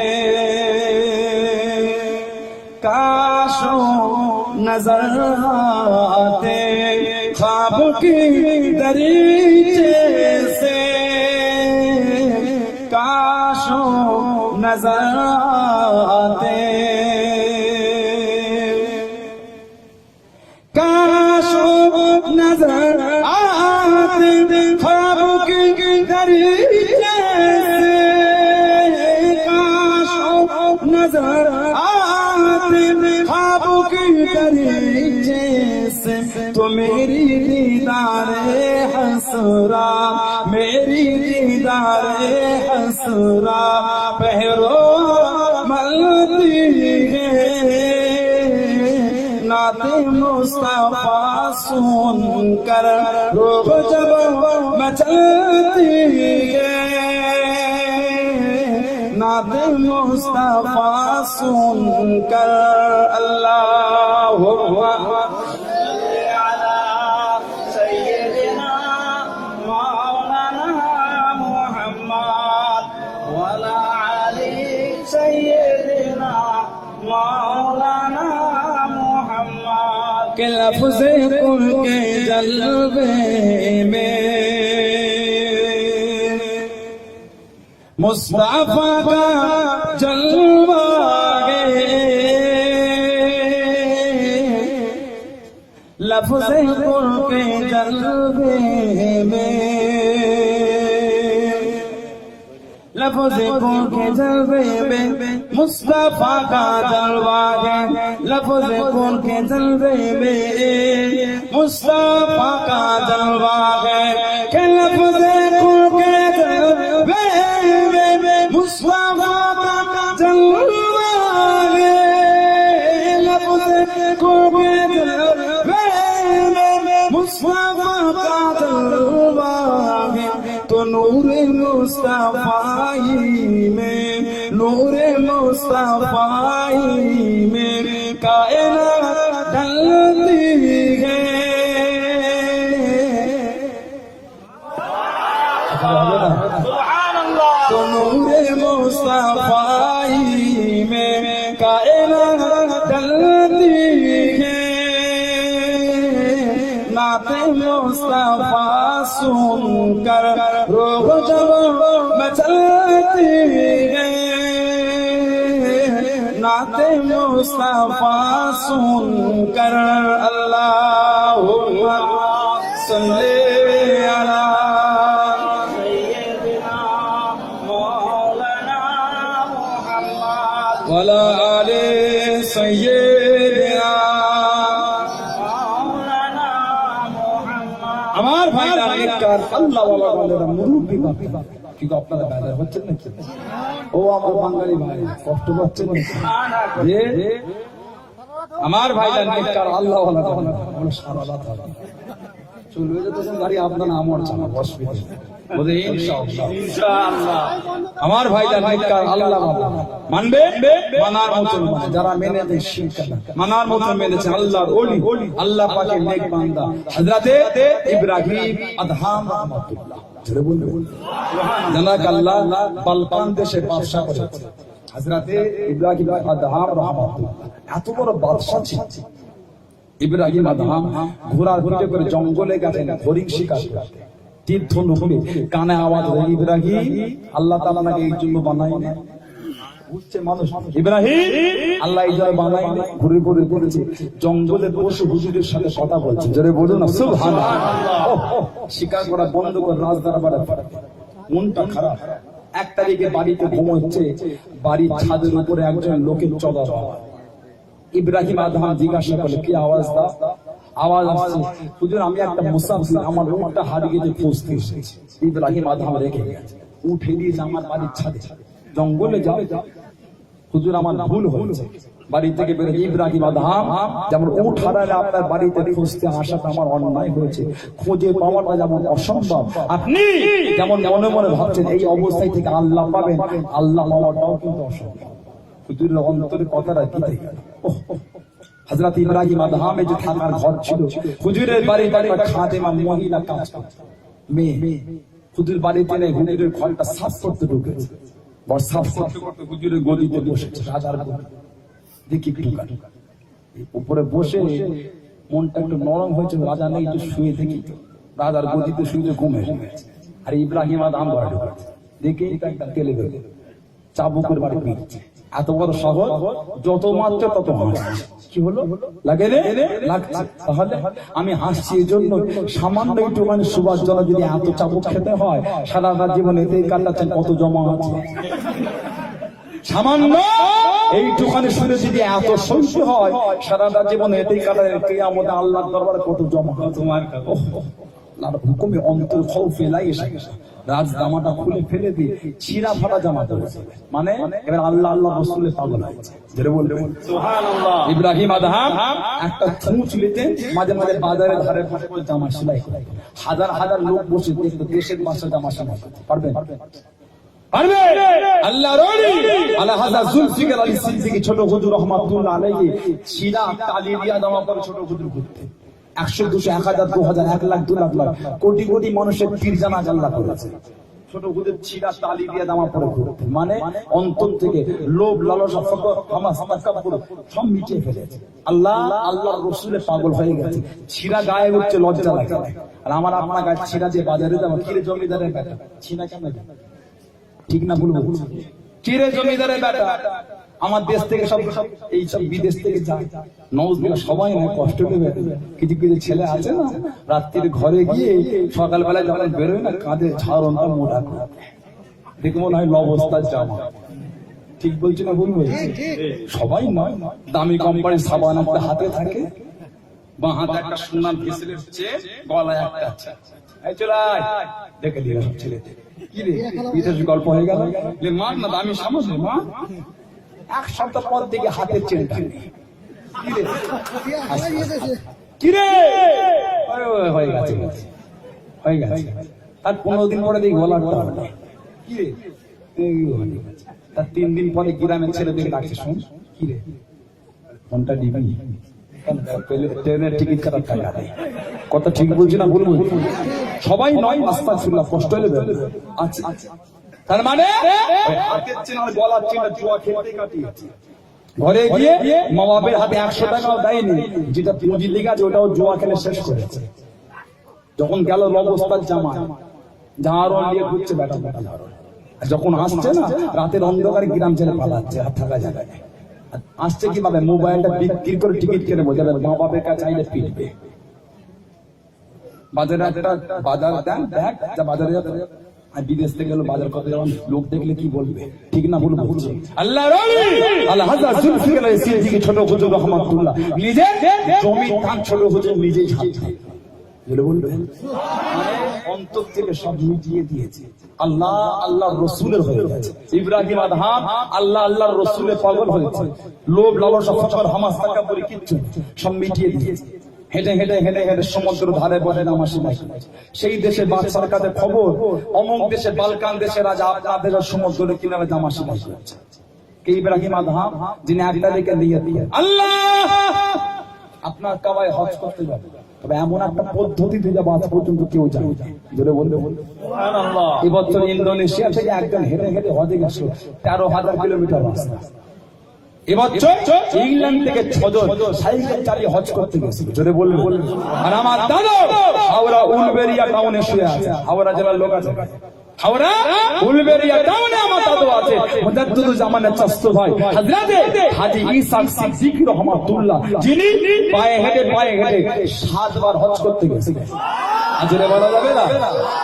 کاشو نظر آتے خواب کی دریچے سے کاشو نظر آتے کاشو نظر آتے خواب کی دریچے سے کاشو نظر آتے خواب کی دریچے سے تو میری دیدار حسرا میری دیدار حسرا پہرو ملتی ہے نعت مصطفیٰ سن کر روح جب مچلتی ہے نعت مصطفیٰ سن کر اللہم کہ لفظ کن کے جلوے میں مصطفیٰ کا جلوہ ہے لفظ کن کے جلوے میں लफ्ज़ कुल के जलवे में मुस्तफा का जलवा है, लफ्ज़ कुल के जलवे में मुस्तफा का जलवा है, कि लफ्ज़ कुल के जलवे में मुस्तफा का जलवा है, लफ्ज़ कुल के जलवे में मुस्तफा का जलवा है। तो नूरे मुस्तफाई में, नूरे मुस्तफाई में कायनात ढलती है। तो नूरे मुस्तफाई में कायनात ढलती है। नाते मुस्तफा सुनकर रूह जब मचलती है, नाते मुस्तफा सुनकर अल्लाहुम्मा सल्ली अला सय्यिदिना मौलाना मुहम्मद वला आले सय्यिदिना। আমার ভাইরা নেককার আল্লাহ ওয়ালা বলেরা মুরব্বি বাপ, কিন্তু আপনারা বেজার হচ্ছেন না কি? ও আমার বাঙালি ভাই কষ্ট পাচ্ছেন যে আমার ভাইরা নেককার আল্লাহ ওয়ালা বলে সারা রাত চলবে যে তখন গাড়ি আপনার আমার চালা বসবে বলে ইনশাআল্লাহ ইনশাআল্লাহ। আমার ভাইরা নেককার আল্লাহ ওয়ালা মানবে, মানার মতন মানে যারা মেনে নেয় শিরক না, মানার মতন মেনেছে আল্লাহর ওলি, আল্লাহ পাকের নেক বান্দা হযরতে ইব্রাহিম আদহাম রাহমাতুল্লাহ। জোরে বলুন সুবহানাল্লাহ। জানাক আল্লাহ বালকান দেশে বাদশা করেছে হযরতে ইব্রাহিম আদহাম রাহমাতুল্লাহ। এত বড় বাদশা ছিলেন ইব্রাহিম আদহাম। ঘোড়ার পিঠে করে জঙ্গলে গেছেন হরিণ শিকার করতে। তীর্থ নবী কানে আওয়াজ হয় ইব্রাহিম, আল্লাহ তাআলা নাকি এই জন্য বানায়নি। বুঝছে মানুষ ইব্রাহিম আল্লাহ এই জন্য বানায়নি, ঘুরে ঘুরে ঘুরেছে জঙ্গলের পশু হুজুরের সাথে কথা বলছে। জোরে বলুন না সুবহানাল্লাহ। শিকার করা বন্ধ করে রাজ দরবারে মনটা খারাপ। 1 তারিখে বাড়িতে ঘুমোচ্ছে, বাড়ির ছাদের উপরে একজন লোকের চলা ইব্রাহিম আদহাম জিজ্ঞাসা করলে কি আওয়াজ দাও? আওয়াজ আসছে হুজুর আমি একটা মুসাফির, আমার উটটা হারিয়ে গেছে, খুঁজতে এসেছি। ইব্রাহিম আদহাম রেখে গেছে, উঠে দিয়েছে আমার বাড়ির ছাদে, জঙ্গলে যাও হুজুর আমার ভুল হয়েছে। বাড়ি থেকে বেরিয়ে ইব্রাহিম আদহাম যেমন উট হারালে আপনার বাড়িতে খুঁজতে আসাটা আমার অন্যায় হয়েছে, খুঁজে পাওয়াটা যেমন অসম্ভব, আপনি যেমন মনে মনে ভাবছেন এই অবস্থায় থেকে আল্লাহ পাবেন, আল্লাহ পাওয়াটাও কিন্তু অসম্ভব। হুজুরের অন্তরে কথাটা দিতে হযরত ইব্রাহিম আদহামে যে থাকার ঘর ছিল, হুজুরের বাড়িতে একটা খাদেমা মহিলা কাজ করত, মেয়ে হুজুর বাড়িতে নেই, হুজুরের ঘরটা সাফ করতে ঢুকেছে। বড় সাফ করতে করতে হুজুরের গদিতে বসেছে, রাজার গদি দেখি উপরে বসে মনটা একটু নরম হয়েছে, রাজা নেই একটু শুয়ে দেখি, রাজার গদিতে শুয়ে ঘুমে আর ইব্রাহিম আদহাম ঘরে ঢুকেছে, দেখে একটা তেলে বেরোলো চাবুকের বাড়ি ফিরছে। এত বড় শহর, যত মাত্র তত হাসছে। কি হলো লাগে রে লাগছে, তাহলে আমি হাসছি এই জন্য সামান্য একটু মানে সুবাস জল যদি এত চাবুক খেতে হয়, সারা রাত জীবন এতেই কাটাচ্ছেন, কত জমা আছে সামান্য এইটুখানি শুনে যদি এত সহ্য হয়, সারা রাত জীবন এতেই কাটায়, কিয়ামতে আল্লাহর দরবারে কত জমা তোমার হুকুমে অন্তর খৌফে লাগে রাজ জামাটা খুলে ফেলে দিয়ে ছিঁড়া ফাটা জামা পড়েছে, মানে এবার আল্লাহ আল্লাহ রাসূলের পাগল হয়েছে। যেটা বলবেন সুবহানাল্লাহ। ইব্রাহিম আদহাম একটা ছুঁচ নিতে মাঝে মাঝে বাজারে ধারে পাশে জামা সেলাই করে, হাজার হাজার লোক বসে দেখতে দেশের মাসে জামা সেলাই করতে পারবেন? পারবে? আল্লাহর ওলি আলা হাযা জুলফিকার আলী সিদ্দিকী ছোট হুজুর রাহমাতুল্লাহ আলাইহি ছিঁড়া তালি দিয়া জামা পরে ছোট হুজুর ঘুরতে 100 200 1000 2000 1 লাখ 2 লাখ কোটি কোটি মানুষের পীর জানাজ আল্লাহ করেছে। ছোট হুজুর ছিঁড়া তালি দিয়ে জামা পরে ঘুরতে, মানে অন্তর থেকে লোভ লালসা ফকর হামাস তাকাব্বুর সব মিটিয়ে ফেলেছে। আল্লাহ আল্লাহর রাসূলের পাগল হয়ে গেছে, ছিঁড়া গায়ে উঠছে লজ্জা লাগে। আর আমার আপনার গায়ে ছিঁড়া দিয়ে বাজারে যাবো, কিরে জমিদারের বেটা ছিঁড়া কেন, ঠিক না বলবো? কিরে জমিদারের বেটা, আমার দেশ থেকে সব এই সব বিদেশ থেকে যায় নওয়াজবিল্লাহ, সবাই না কষ্ট পেয়ে, কিছু কিছু ছেলে আছে না রাত্রির ঘরে গিয়ে সকালবেলায় যখন বেরোয় না কাঁধে ঝাড়নটা মোটা করে দেখে মনে হয় লবস্তার জামা। ঠিক বলছি না ভুল বলছি? সবাই নয়, দামি কোম্পানির সাবান একটা হাতে থাকে, বা হাতে একটা সোনার ভেসেলের চেয়ে গলায় একটা আছে। এই চল আয়, দেখে দিল সব ছেলেদের। কি রে বিদেশ গল্প হয়ে গেল? মা না দামি সাবান মা, এক সপ্তাহ পর দিকে হাতের চেনটা নেই। কি রে কি রে হয়ে গেছে হয়ে গেছে। তার 15 দিন পরে দেখি গলা গলা কি রে, তার 3 দিন পরে গ্রামের ছেলে দেখে ডাকছে, শোন কি রে ফোনটা দিবি, ট্রেনের টিকিট কাটার টাকা নেই। কথা ঠিক বলছি না ভুল বলছি? সবাই নয়, আস্তাগফিরুল্লাহ, কষ্ট হলে আচ্ছা তার মানে হাতের চেন আর গলার চেনটা জুয়া খেলতে কাটিয়েছে। ঘরে গিয়ে মা বাপের হাতে 100 টাকাও দেয়নি, যেটা পুঁজি লেগে আছে ওটাও জুয়া খেলে শেষ করেছে। যখন গেল লবস্তার জামা, ঝাড়ন নিয়ে ঘুরছে বেটা বেটা ঝাড়ন। যখন আসছে না রাতের অন্ধকারে গ্রাম ছেড়ে পালাচ্ছে, আর থাকা জায়গায় নেই। আসছে কিভাবে? মোবাইলটা বিক্রি করে টিকিট কেনে বোঝাবে, মা বাপের কাছে চাইলে পিটবে। বাজারে একটা বাজার দেন দেখ, বাজারে আর বিদেশ থেকে গেল বাজার করতে যখন লোক দেখলে কি বলবে? ঠিক না ভুল বলছে? আল্লাহ আল্লাহ হাজার জুলফিকার সিদ্দিকী ছোট হুজুর রহমাতুল্লাহ নিজে জমি ধান ছোট হুজুর নিজেই ছাড়ছে বলবেন, অন্তর থেকে সব মিটিয়ে দিয়েছে। আল্লাহ আল্লাহ রসুলের হয়ে গেছে। ইব্রাহিম আদহাম আল্লাহ আল্লাহর রসুলের পাগল হয়েছে। লোভ লালসা ফখর হামাস তাকাব্বুরি কিচ্ছু সব মিটিয়ে দিয়েছে। হেঁটে হেঁটে হেঁটে হেঁটে সমুদ্র ধারে বসে নামাজি নাই। সেই দেশে বাদশার কাছে খবর, অমুক দেশে বালকান দেশের রাজা আপনার দেশের সমুদ্রের কিনারে জামাশি নাই করছে। কে? ইব্রাহিম আদহাম, যিনি একটা দিকে নিয়ে দিয়ে আল্লাহ আপনার কাবায় হজ করতে যাবে, তবে এমন একটা পদ্ধতিতে যাবো আজ পর্যন্ত কেউ জানে না। জোরে বলবে সুবহানাল্লাহ। এই বছর ইন্দোনেশিয়া থেকে একজন হেঁটে হেঁটে হজে গেছিল, 13,000 কিলোমিটার রাস্তা। এবছর ইংল্যান্ড থেকে 6 জন সাইকেল চালিয়ে হজ করতে গেছিল। জোরে বলবে। আর আমার দাদা হাওড়া উলবেরিয়া টাউনে শুয়ে আছে, হাওড়া জেলার লোক আছে, হাওড়া উলবেরিয়া টাউনে আমার দাদু আছে, মুজাদ্দিদুল জামানের চাচতো ভাই হযরত হাজী ঈসা সিদ্দিকী রহমাতুল্লাহ, যিনি পায়ে হেঁটে 7 বার হজ করতে গেছিলেন। আজরে বলা যাবে না?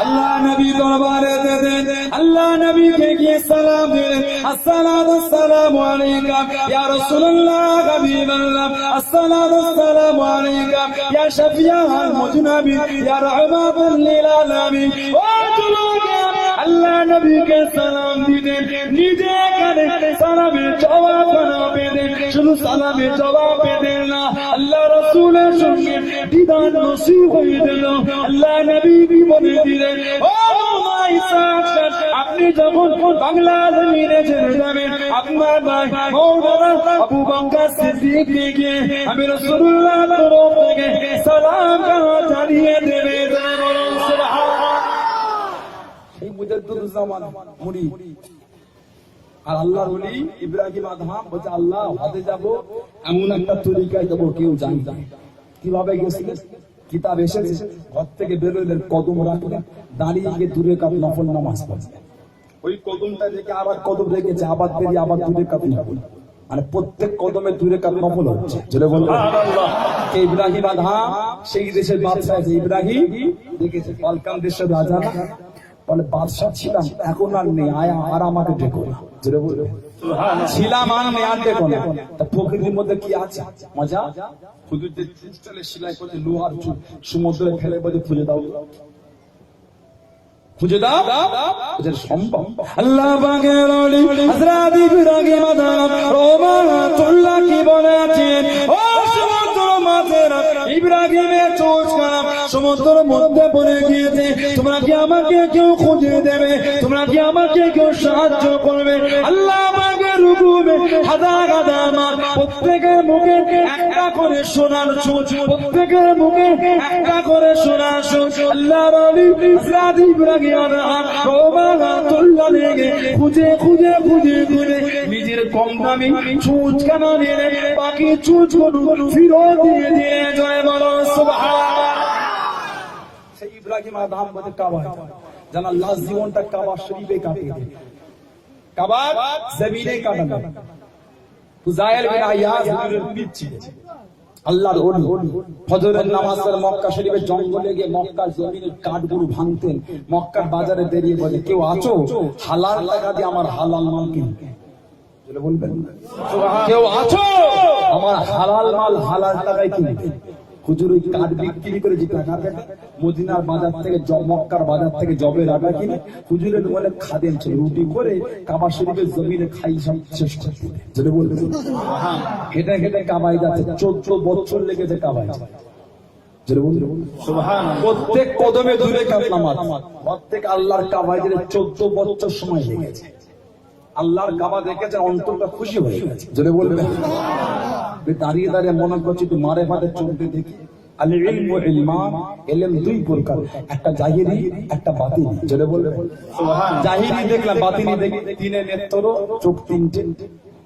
আল্লাহ নবী দরবারে দেন, আল্লাহ নবীকে গিয়ে সালাম দিলেন, আসসালাতু আসসালামু আলাইকা ইয়া রাসূলুল্লাহ হাবিবাল্লাহ, আসসালাতু আসসালামু আলাইকা ইয়া শাফিয়াল মুজনাবিন ইয়া রাহমাতুল লিল আলামিন। ও যুবক, আল্লাহ নবীকে সালাম দিলেন, নিজে কানে সালামের জবাব পেলেন, শুধু সালামের জবাব পেলেন না, আল্লাহ রাসূলের সঙ্গে দিদার নসিব হয়ে গেল। আল্লাহ নবী বলে দিলেন, ও আপনি যখন বাংলা জমিনে চলে যাবেন, আপনার ভাই মাওলানা আবু বকর সিদ্দিককে আমি রাসূলুল্লাহ তরফ থেকে সালাম জানিয়ে দেবেন। এই মুজাদ্দিদুল জামান মুরিদ আর আল্লাহর ওলি ইব্রাহিম আদহাম বলছে, আল্লাহ হজে যাব এমন একটা তরিকায় যাব কেউ জানে না। কিভাবে গেছিলেন? কিতাব এসেছে, ঘর থেকে বেরোলেন, কদম রাখলেন, দাঁড়িয়ে গিয়ে দূরে কাপ নফল নামাজ পড়লেন। ওই কদমটা রেখে আবার কদম রেখেছে, আবার বেরিয়ে আবার দূরে কাপ নফল, মানে প্রত্যেক কদমে দূরে কাপ নফল হচ্ছে। যেটা বলবো সুবহানাল্লাহ। ইব্রাহিম আদহাম সেই দেশের বাদশা, ইব্রাহিম দেখেছে বালকান দেশের রাজা না, বলে বাদশা ছিলাম এখন আর নেই, আয়া আর আমাকে ডেকো না। যেটা বলবো ছিলাম আর নেই, আর ডেকো না। তা প্রকৃতির মধ্যে কি আছে মজা? হুজুর যে ক্রিস্টালে সেলাই করে লোহার চুল সমুদ্রে ফেলে বলে খুঁজে দাও, খুঁজে দাও, এটা সম্ভব? আল্লাহ পাকের ওলি হযরত ইব্রাহিম আদহাম রাহমাতুল্লাহ কি বলেছেন, ও সমুদ্র মাঝের ইব্রাহিমের চোখ সমুদ্রের মধ্যে পড়ে গিয়েছে, তোমরা কি আমাকে কেউ খুঁজে দেবে? তোমরা কি আমাকে কেউ সাহায্য করবে? আল্লাহ পাকের হুকুমে হাজার হাজার মাস প্রত্যেকের মুখে একটা করে সোনার চোখ, প্রত্যেকের মুখে একটা করে সোনার চোখ। আল্লাহর ওলি হযরত ইব্রাহিম খুঁজে খুঁজে খুঁজে খুঁজে নিজের কম দামি চুচ কানা নিয়ে বাকি চুচ ফিরত দিয়ে দিয়ে জয় বলো সুবহানাল্লাহ। সেই ইব্রাহিম আদহাম বলে কাবা জানা লাস্ট জীবনটা কাবা শরীফে কাটিয়ে দেবে, কাবা জমিনে কাটাবে। ফুজাইল বিন আয়াজ হুজুরের পীর ছিলেন, আল্লাহর ওলি ফজরের নামাজ পড়ে মক্কা শরীফের জঙ্গলে গিয়ে মক্কার জমিনের কাঠগুলো ভাঙতেন। মক্কার বাজারে বেরিয়ে বলে, কেউ আছো হালাল টাকা দিয়ে আমার হালাল মাল কিনতে? বলবেন কেউ আছো আমার হালাল মাল হালাল টাকায় কিনতে? হুজুর ওই কাঠ বিক্রি করে যে টাকা পেত মদিনার বাজার থেকে মক্কার বাজার থেকে জবের আটা কিনে হুজুরের বলে খাদেম ছিল, রুটি করে কাবা শরীফের জমিনে খাই সব শেষ করতে। যেটা বলবেন হেঁটে হেঁটে কাবাই যাচ্ছে, 14 বছর লেগেছে কাবাই। প্রত্যেক কদমে দূরে নামাজ, প্রত্যেক আল্লাহর কাবায় 14 বছর সময় লেগেছে। আল্লাহর কাবা দেখেছে, অন্তরটা খুশি হয়ে গেছে। যেটা বলবেন দাঁড়িয়ে দাঁড়িয়ে মনে করছি একটু মারে ফাটে চলতে দেখি। আল ইলমু ইলমান, ইলম দুই প্রকার, একটা জাহিরি একটা বাতিনি। যেটা বলবেন জাহিরি দেখলাম, বাতিনি দেখি। তিনে নেত্র, চোখ তিনটে,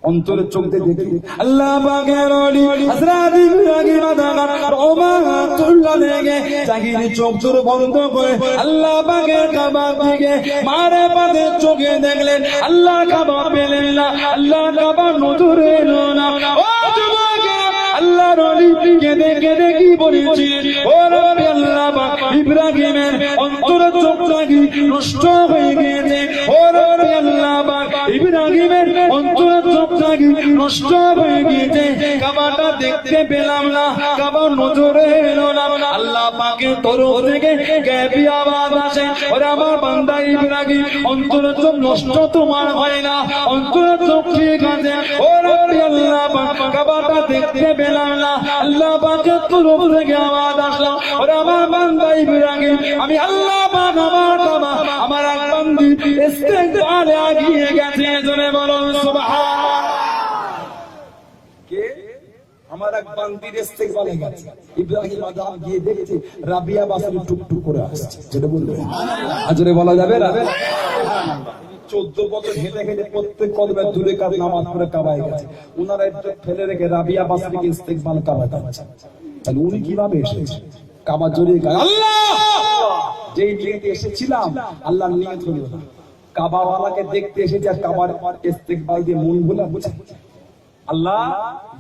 অন্তরের চোখ দিয়ে দেখি। আল্লাহ পাকের ওলি হযরত ইব্রাহিম আদম রহমাতুল্লাহ আলাইহি জাহিরি চোখ জোরে বন্ধ করে আল্লাহ পাকের কাবা দিকে মারে পাতে চোখে দেখলেন। আল্লাহ কাবা পেলেন না, আল্লাহ কাবা নজরে এলো না। ও আল্লাহর ওলি কেঁদে কেঁদে কি বলেছি, ও রব্বি আল্লাহ পাক ইব্রাহিমের অন্তরের চোখটা কি নষ্ট হয়ে গেছে। ও রব্বি আল্লাহ পাক ইব্রাহিমের অন্তরের চোখটা কি নষ্ট হয়ে গেছে। কাবাটা দেখতে পেলাম না, কাবা নজরে এলো না। আল্লাহ পাকের তরফ থেকে গায়েবী আওয়াজ আসে, ওরে আমার বান্দা ইব্রাহিম অন্তরের চোখ নষ্ট তোমার হয় না, অন্তরের চোখ ঠিক আছে। ও রব্বি আল্লাহ পাক কাবাটা দেখতে পেলাম না, আল্লাহ পাকের তরফ থেকে আওয়াজ আসলো, ওরে আমার বান্দা ইব্রাহিম আমি আল্লাহ পাক আমার কাবা আমার এক বান্দি ইস্তেগফারে এগিয়ে গেছে। জোরে বলুন সুবহানাল্লাহ। কে? আমার এক বান্দির ইস্তেগফারে গেছে। ইব্রাহিম আদম গিয়ে দেখছে রাবিয়া বাসরি টুকটুক করে আসছে। যেটা বলবেন আজরে বলা যাবে না। 14 বছর হেঁটে হেঁটে প্রত্যেক কদমে দূরে কাজ নামাজ পড়ে কাবায় গেছে। উনারা একটু ফেলে রেখে রাবিয়া বাসরিকে ইস্তেগফার কাবায় কাবাচ্ছে। তাহলে উনি কিভাবে এসেছে? কাবা জড়িয়ে গেল। আল্লাহ যেই নিয়তে এসেছিলাম আল্লাহর নিয়ত হলো না। কাবাওয়ালাকে দেখতে এসেছে আর কাবার ইস্তেগফার দিয়ে মন ভোলা বুঝে। আল্লাহ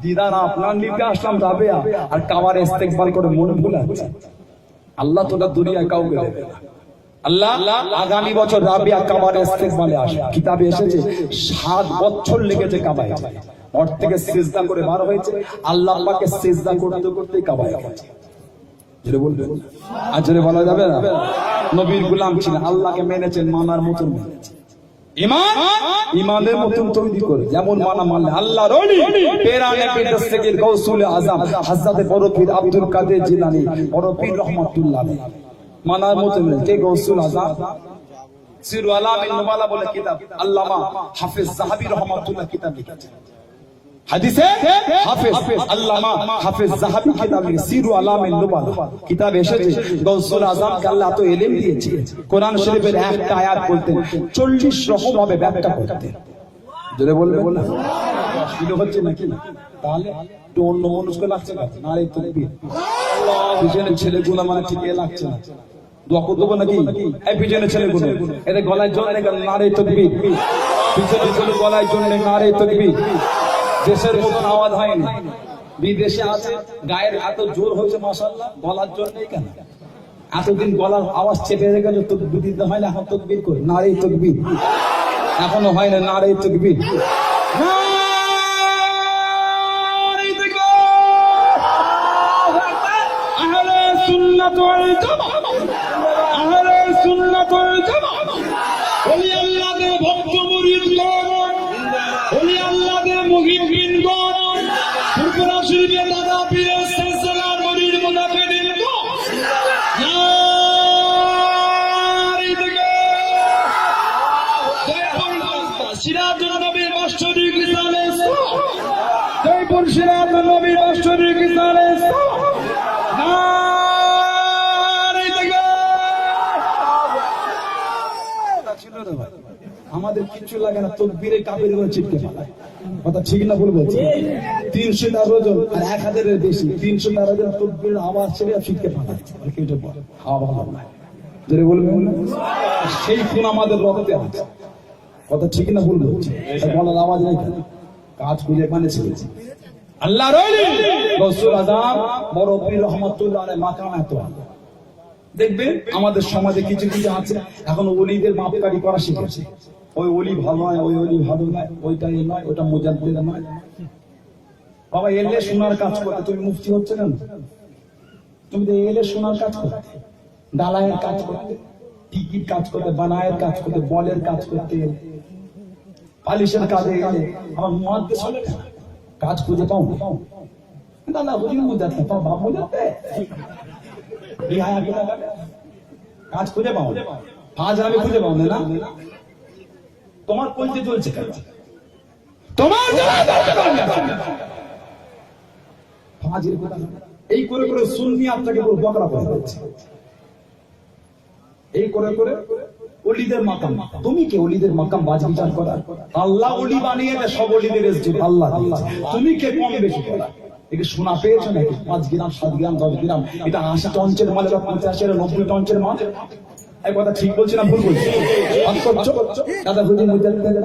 দিদার আপনার নিতে আসলাম রাবিয়া আর কাবার ইস্তেগফার করে মন ভোলা। আল্লাহ তোটা দুনিয়ায় কাউকে দেবে না। আল্লাহ আগামী বছর রাবিয়া কাবার ইস্তেগফারে আসে। কিতাবে এসেছে 7 বছর লেগেছে কাবায়। ওর থেকে সিজদা করে বার হয়েছে, আল্লাহ পাকে সিজদা করতে করতে কাবায় গেছে। যেটা বলবেন আজরে বলা যাবে না। নবীর গোলাম ছিলেন, আল্লাহকে মেনেছেন, মানার মতন মেনেছেন। ঈমান ঈমানের মতন তৈরি করে যেমন মানা মানলে আল্লাহর ওলি পেরানে পেটস থেকে গৌসুল আজম হযরত বড় পীর আব্দুল কাদের জিলানী বড় পীর রহমাতুল্লাহ আলাইহি মানার মতন কে গৌসুল আজম সিরু আলামিন নুবালা বলে কিতাব আল্লামা হাফেজ যাহাবী রহমাতুল্লাহ কিতাব লিখেছেন। হাদিসে হাফেজ আল্লামা হাফেজ যাহাবী কিতাব লিখে সিরু আলামিন নুবালা কিতাব এসেছে গৌসুল আজম কে আল্লাহ তো ইলম দিয়েছে, কোরআন শরীফের একটা আয়াত বলতেন 40 রকম ভাবে ব্যাখ্যা করতেন। যদি বলবে বলে শুরু হচ্ছে নাকি? তাহলে একটু অন্য মনস্ক লাগছে না? নারে তাকবীর। পিছনের ছেলেগুলো মানে ঠিক লাগছে না, দোয়া করতে হবে নাকি? এই পিছনের ছেলেগুলো এদের গলায় জোর নেই, নারে তাকবীর। পিছনের ছেলে গলায় জোর নেই, নারে তাকবীর। দেশের মতন আওয়াজ হয়নি, বিদেশে আছে গায়ের এত জোর হয়েছে মাশাআল্লাহ, গলার জোর নেই কেন? এতদিন গলার আওয়াজ চেপে রেখে তাকবীর দিতে হয় না, এখন তাকবীর করি, নারে তাকবীর। এখনো হয় না, নারে তাকবীর। আহলে সুন্নাত ওয়াল জামাত, আহলে সুন্নাত ওয়াল জামাত। ওলি আল্লাহর ভক্ত মুরিদগণ, ওলি আল্লাহর মুহিব্বিনগণ, ফুরফুরা শরীফের দাদা পীরের সিলসিলার মুরিদ মুনাফিদিনগণ, নারে তাকবীর। সিরাজুন নবীর বাৎসরিক রিসালে সালাম, জয়পুর সিরাজুন নবীর বাৎসরিক রিসালে সালাম, নারে তাকবীর। আমাদের কিছু লাগে না, তাকবীরে কাফের করে ছিটকে পালায়। কথা ঠিক না ভুল বলছি? 300টা ওজন আর 1000-এর বেশি, 300টা ওজন তাকবীরের আওয়াজ ছেড়ে ছিটকে পালায়। কেটে পড়ে হাওয়া ভালো না, যদি বলবেন সেই খুন আমাদের রক্তে আছে। কথা ঠিক না ভুল বলছি? বলার আওয়াজ নেই, কাজ খুঁজে মানে ছেড়েছে। আল্লাহর ওলি গৌসুল আজম বড় পীর রহমাতুল্লাহ আলাইহি মাকাম এত দেখবেন আমাদের সমাজে কিছু কিছু আছে এখন ওলিদের মাপকাঠি করা শিখেছে। ওই ওলি ভালো নয়, ওই ওলি ভালো নয়, ওইটা এ নয়, ওটা মুজাদ্দিদ নয়। বাবা এলে শোনার কাজ করতে, তুমি মুফতি হচ্ছে কেন? তুমি তো এলে শোনার কাজ করতে, ডালায়ের কাজ করতে, টিকির কাজ করতে, বানায়ের কাজ করতে, বলের কাজ করতে, পালিশের কাজে গেলে আমার মুহাদ্দিস হলে কাজ খুঁজে পাও না। দাদা হুজুর মুজাদ্দিদ, তোমার বাপ মুজাদ্দিদ, কাজ খুঁজে পাও না, আজ আমি খুঁজে পাও না। তোমার কলজে জ্বলছে কেন? তোমার এই করে করে সুন্নি আপনাকে পুরো বকরা করে দিচ্ছে। এই করে করে ওলিদের মাকাম, তুমি কে ওলিদের মাকাম বাজ বিচার করা? আল্লাহ ওলি বানিয়ে দেয়, সব ওলিদের রেজিক আল্লাহ দিয়েছে। তুমি কে কম বেশি করা? এটা শোনা পেয়েছো নাকি? 5 গ্রাম 7 গ্রাম 10 গ্রাম, এটা 80 টঞ্চের মাল, এটা 85 এর 90 টঞ্চের মাল। এই কথা ঠিক বলছি না ভুল বলছি? দাদা হুজুর মুজাদ্দিদ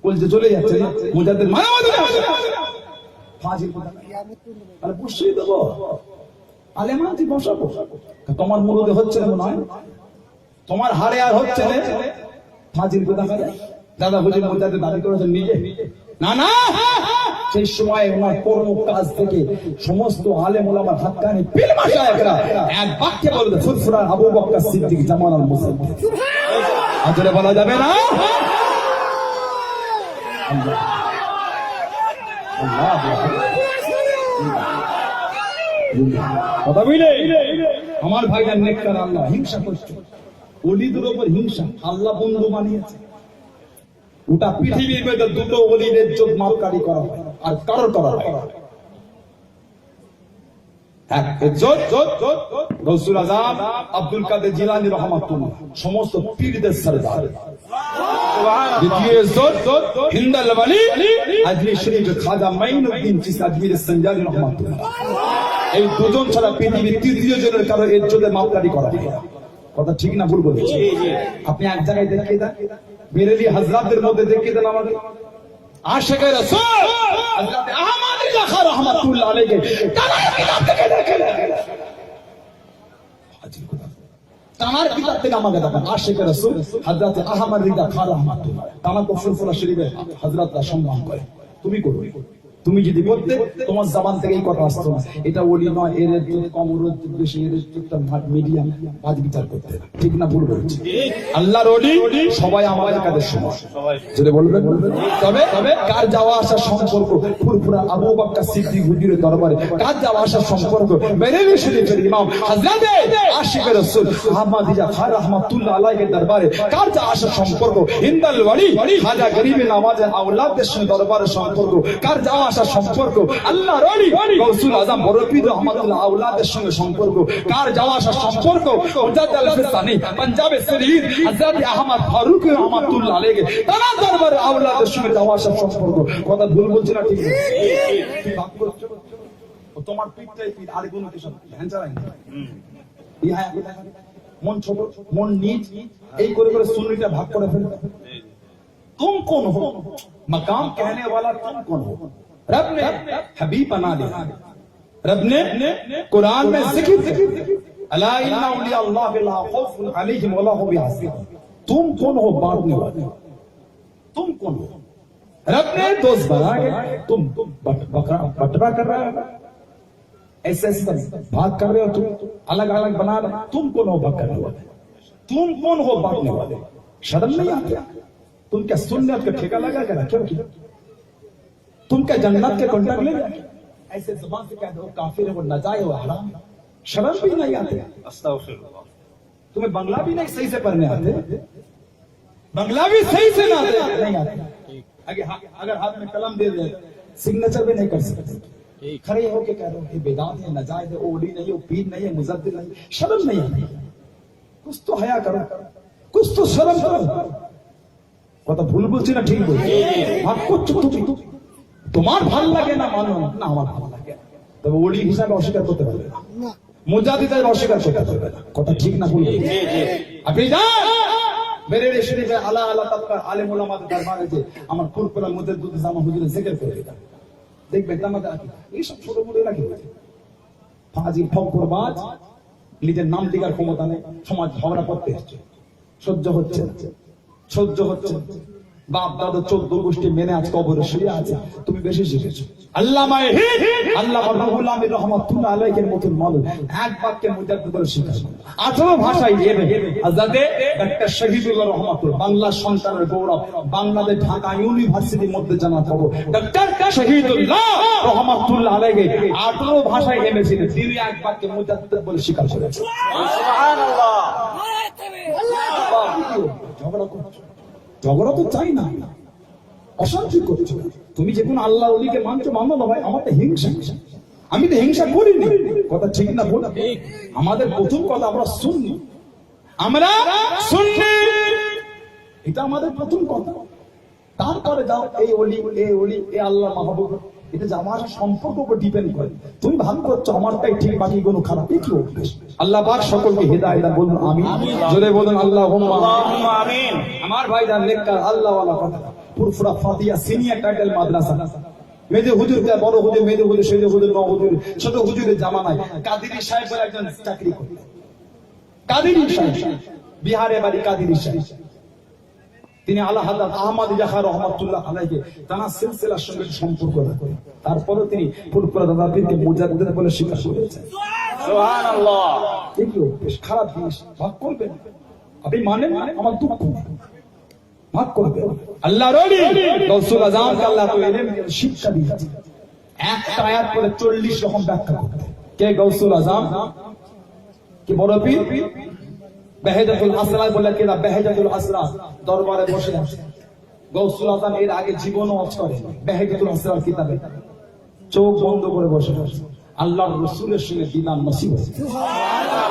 বলতে চলে যাচ্ছে, মুজাদ্দিদ মানামাদি ফাজিল কথা। আরে বুঝিয়ে দেবো, আলেমানতি বসাবো। তোমার মুরুদে হচ্ছে না, নয় তোমার হারে আর হচ্ছে না। ফাজিল কথা। দাদা হুজুর মুজাদ্দিদ দাবি করেছেন নিজে, না না, সেই সময় ওনার কর্ম কাজ থেকে সমস্ত আলেম ওলামার হাক্কানি পীর মাশায়েখরা এক বাক্যে বলতে ফুরফুরা আবু বকর সিদ্দিক জামান আল মুসাদ্দিদ। আজরে বলা যাবে না? আল্লাহ আল্লাহ কথা বুঝলে আমার ভাইজান নেককার, আল্লাহ হিংসা করছে ওলিদের উপর, হিংসা আল্লাহ বন্ধু বানিয়েছে। ওটা পৃথিবীর মধ্যে দুটো ওলির ইজ্জত মাপকাঠি করা হয়, আর কারোর করা হয়। এক ইজ্জত গৌসুল আজম আব্দুল কাদের জিলানী রাহমাতুল্লাহ, সমস্ত পীরদের সরদার। দ্বিতীয় ইজ্জত হিন্দাল ওয়ালি আজমির শরীফ খাজা মাইনুদ্দিন চিশতি আজমির সঞ্জারি রাহমাতুল্লাহ। এই দুজন ছাড়া পৃথিবীর তৃতীয় জনের কারো ইজ্জতের মাপকাঠি করা হয়। কথা ঠিক না ভুল বলেছি? আপনি এক জায়গায় দেখিয়ে দেন, বেরেলি হযরতদের মধ্যে দেখিয়ে দেন আমাকে আশিকে রাসূল হযরত আহমদ রিজা খান রাহমাতুল্লাহ আলাইহি তানার কিতাব থেকে দেখেন, তানার কিতাব থেকে আমাকে দেখান আশিকে রাসূল হযরত আহমদ রিজা খান রাহমাতুল্লাহ তানার ফুরফুরা শরীফে হযরতরা সম্মান করে। তুমি করো, তুমি যদি করতে তোমার জবান থেকে এই কথা আসতো না, এটা ওলি নয়, এর ইজ্জত কম, ওর ইজ্জত বেশি, এর ইজ্জতটা মিডিয়াম, বাজ বিচার করতে ঠিক না ভুল বলছি? আল্লাহর ওলি সবাই আমাদের কাছে সমান, যদি বলবেন তবে কার যাওয়া আসার সম্পর্ক ফুরফুরা আবু বকর সিদ্দিক হুজুরের দরবারে, কার যাওয়া আসার সম্পর্ক বেরেলি শরীফের ইমাম হযরত আশিকে রাসূল আহমদ রিজা খান রাহমাতুল্লাহ আলাইহির দরবারে, কার যাওয়া আসার সম্পর্ক হিন্দাল ওয়ালি খাজা গরিবে নওয়াজের আওলাদের সঙ্গে দরবারের সম্পর্ক, কার যাওয়া সম্পর্ক আল্লাহর ওলি গৌসুল আজম বড় পীর রহমাতুল্লাহ আওলাদের সঙ্গে সম্পর্ক, কার যাওয়া আসার সম্পর্ক মুজাদ্দিদ আল-ফিসানি পাঞ্জাবের শরীর হযরত আহমদ ফারুক রহমাতুল্লাহ আলাইহি তার দরবারে আওলাদের সঙ্গে যাওয়া আসার সম্পর্ক। কথা ভুল বলছি না ঠিক? ভাগ করছো তোমার পীরটাই পীর, আর কোনো কিছু ধ্যান চালাই না। মন ছোট, মন নিচ, এই করে করে সুন্নিটা ভাগ করে ফেলবে। तुम कौन हो? मकाम कहने वाला तुम कौन हो? रब ने हबीब बना लिया, रब ने कुरान में जिक्र अला इन्ना औलिया अल्लाह ला खौफुन अलैहिम वला हुम यहज़नून। तुम कौन हो बांटने वाले? तुम कौन हो? रब ने दोस्त बना के तुम बटरा कर रहे हो, ऐसे भाग कर रहे हो, तुम अलग अलग बना रहे, तुम कौन हो भाग करने वाले? तुम कौन हो बांटने वाले? शर्म नहीं आती? तुम क्या सुन्नत का ठेका लगा कर रखे हो? तुम क्या जन्नत के कॉन्ट्रैक्ट ले रहे? ऐसे जुबान से कह दो काफिर है, वो नाजायज है, हराम है, शर्म भी नहीं आती? अस्तगफिरुल्लाह। तुम्हें बंगला भी नहीं सही से पढ़ने आते, बंगला भी सही से ना आते, नहीं आते। अगर हाथ में कलम दे दे सिग्नेचर भी नहीं कर सकते, खड़े होके कह रहे हो ये बेदात है, नाजायज है, ओली नहीं है, पीर नहीं है, मुजद्दिद नहीं, शर्म नहीं आती? कुछ तो हया करो, कुछ तो शर्म करो। কথা ভুল বলছি না ঠিক বলছি? ভাগ করছো তুমি, তোমার ভালো লাগে না মানো না, আমার ভালো লাগে, তবে ওলি হিসাবে অস্বীকার করতে পারবে না, মুজাদ্দিদ অস্বীকার করতে পারবে না। কথা ঠিক না ভুল? আপনি যান বেরেলি শরীফে আলা আলা তাবকা আলেম উলামাদের দরবারে যে আমার ফুরফুরা মুজাদ্দিদ জামা হুজুরের জিকির করে দেন, দেখবেন আমাদের এইসব ছোট মোটো রাখি ফাজিল ফকরবাজ, নিজের নাম টিকার ক্ষমতা নেই, সমাজ ঝগড়া করতে এসছে, সহ্য হচ্ছে সহ্য হচ্ছে। বাপ দাদা 14 গোষ্ঠী মেনে আজ কবরে শুয়ে আছে, তুমি বেশি শিখেছো। আল্লামা রুহুল আমিন রাহমাতুল্লাহ আলাইহির মতন মানুষ এক বাক্যে মুজাদ্দিদ বলে শিখায়, 18 ভাষায় এবে আজাদে ডক্টর শহীদুল্লাহ রহমাতুল্লাহ, বাংলা সন্তানের গৌরব, বাংলাদেশ ঢাকা ইউনিভার্সিটির মধ্যে জানা খবর ডক্টর শহীদুল্লাহ রহমাতুল্লাহ আলাইহি 18 ভাষায় এমেছিলেন, তিনি এক বাক্যে মুজাদ্দিদ বলে স্বীকার করেছেন। সুবহানাল্লাহ। ঝগড়া করছো, ঝগড়া তো চাই না, অশান্তি করছো। তুমি যে কোন আল্লাহ ওলিকে মানছো মানো না ভাই, আমার তো হিংসা, আমি তো হিংসা করিনি, কথা ঠিক না বল? আমাদের প্রথম কথা আমরা শুননি, আমরা শুননি, এটা আমাদের প্রথম কথা। তারপরে যাও এই ওলি এই ওলি এই আল্লাহ মাহবুব, এটা যে আমার সম্পর্ক উপর ডিপেন্ড করে। তুমি ভাব করছো আমারটাই ঠিক, বাকি কোনো খারাপ, কি অভ্যাস। আল্লাহ পাক সকলকে হেদায়েত দান, বলুন আমিন, জোরে বলুন আল্লাহুম্মা আমিন। আমার ভাইজান নেককার আল্লাহ ওয়ালা কথা, ফুরফুরা ফাতিহা সিনিয়র টাইটেল মাদ্রাসা, মেজে হুজুর কে বড় হুজুর, মেজে হুজুর, সেজে হুজুর, ন হুজুর, ছোট হুজুরের জামানায় কাদিরি সাহেব বলে একজন চাকরি করে, কাদিরি সাহেব, বিহারে বাড়ি কাদিরি সাহেব। তিনি আলা হযরত আহমদ জাহা রহমাতুল্লাহ আলাইহি তার সিলসিলার সঙ্গে সম্পর্ক রাখেন। তারপরে তিনি ফুরফুরা দাদা পীরকে মুজাদ্দিদ বলে স্বীকার করেছেন। সুবহানাল্লাহ। এগুলো বেশ খারাপ জিনিস, ভাগ করবেন আপনি, মানেন আমার দুঃখ, ভাগ করবেন। আল্লাহর ওলি গাউসুল আজম আল্লাহ তো ইলম শিক্ষা দিয়েছে, একটা আয়াত করে 40 রকম ব্যাখ্যা করতে। কে গাউসুল আজম? কি বড় পীর বেহেজাতুল আসরার বলে কিনা, বেহেজাতুল আসরার দরবারে বসে আছে গাউসুল আজম, এর আগে জীবনও অচরে বেহেজাতুল আসরার কিতাবে চোখ বন্ধ করে বসে আছে। আল্লাহর রাসূলের সঙ্গে দিদার নসিব হয়েছে।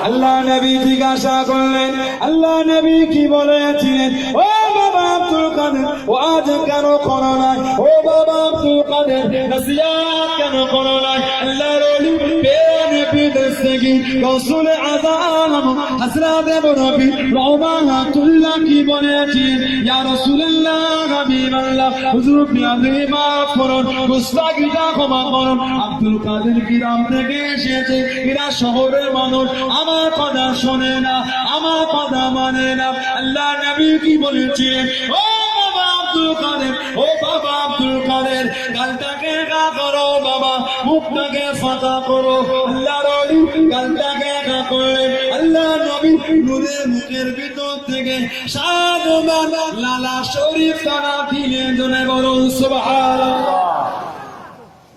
আল্লাহ নবী জিজ্ঞাসা করলেন, আল্লাহ নবী কি বলেছিলেন? ও বাবা আব্দুল কাদের, ও আজ কেন করো না? ও বাবা আব্দুল কাদের, নসিহত কেন করো না? আল্লাহর ওলি বেনে বিদস্তগি গাউসুল আযম হযরত নবী রহমাতুল্লাহ কি বলেছেন? ইয়া রাসূলুল্লাহ, হাবিবাল্লাহ, হুজুর আপনি মাফ করুন, গুস্তাখিটা ক্ষমা করুন। আব্দুল কাদের গ্রাম থেকে এসেছে, এরা শহরের মানুষ, আমার কথা শোনে না, আমার কথা মানে না। আল্লাহ নবী কি বলেছেন? ও বাবা আব্দুল কাদের, ও বাবা আব্দুল কাদের, গালটাকে গা করো বাবা, মুখটাকে ফাঁকা করো। আল্লাহর ওলি গালটাকে গা করলেন। আল্লাহ নবী নূরের মুখের ভিতর থেকে সাদমান লালা শরীফ তারা দিলেন, জনে বলুন সুবহানাল্লাহ।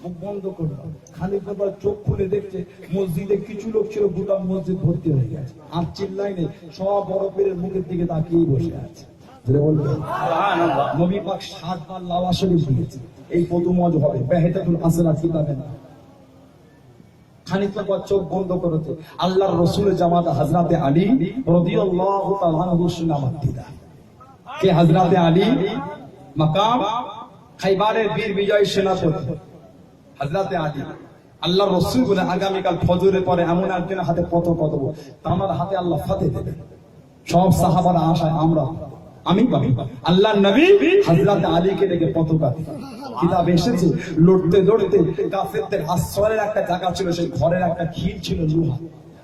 মুখ বন্ধ করো, খানিকটা পর চোখ খুলে দেখছে মসজিদে কিছু লোক ছিল, গোটা মসজিদ ভর্তি হয়ে গেছে, আর চিল্লাই নেই, সব বড় পীরের মুখের দিকে তাকিয়ে বসে আছে। নবী পাক 7 বার লাওয়া শরীফ দিয়েছে, এই প্রথম ওয়াজ হবে বেহেজাতুল আসরার কিতাবে না। খানিকটা পর চোখ বন্ধ করেছে, আল্লাহর রাসূলের জামাতা হযরতে আলী রাদিয়াল্লাহু তাআলা আনহুর সঙ্গে আমার দিদার। কে হযরতে আলী? মাকাম খাইবারের বীর বিজয় সেনাপতি হযরতে আলী। আল্লাহর রাসূল বলে আগামীকাল ফজরের পরে এমন একজনের হাতে পতাকা দেব, তার হাতে আল্লাহ ফাতেহ দেবেন। সব সাহাবারা আশায় আমরা, আমি পাবি। আল্লাহর নবী হযরত আলীকে দেখে পতাকা কিতাব এসেছে, লড়তে লড়তে কাফেরদের আশ্রয়ের একটা জায়গা ছিল, সেই ঘরের একটা খিল ছিল লোহা,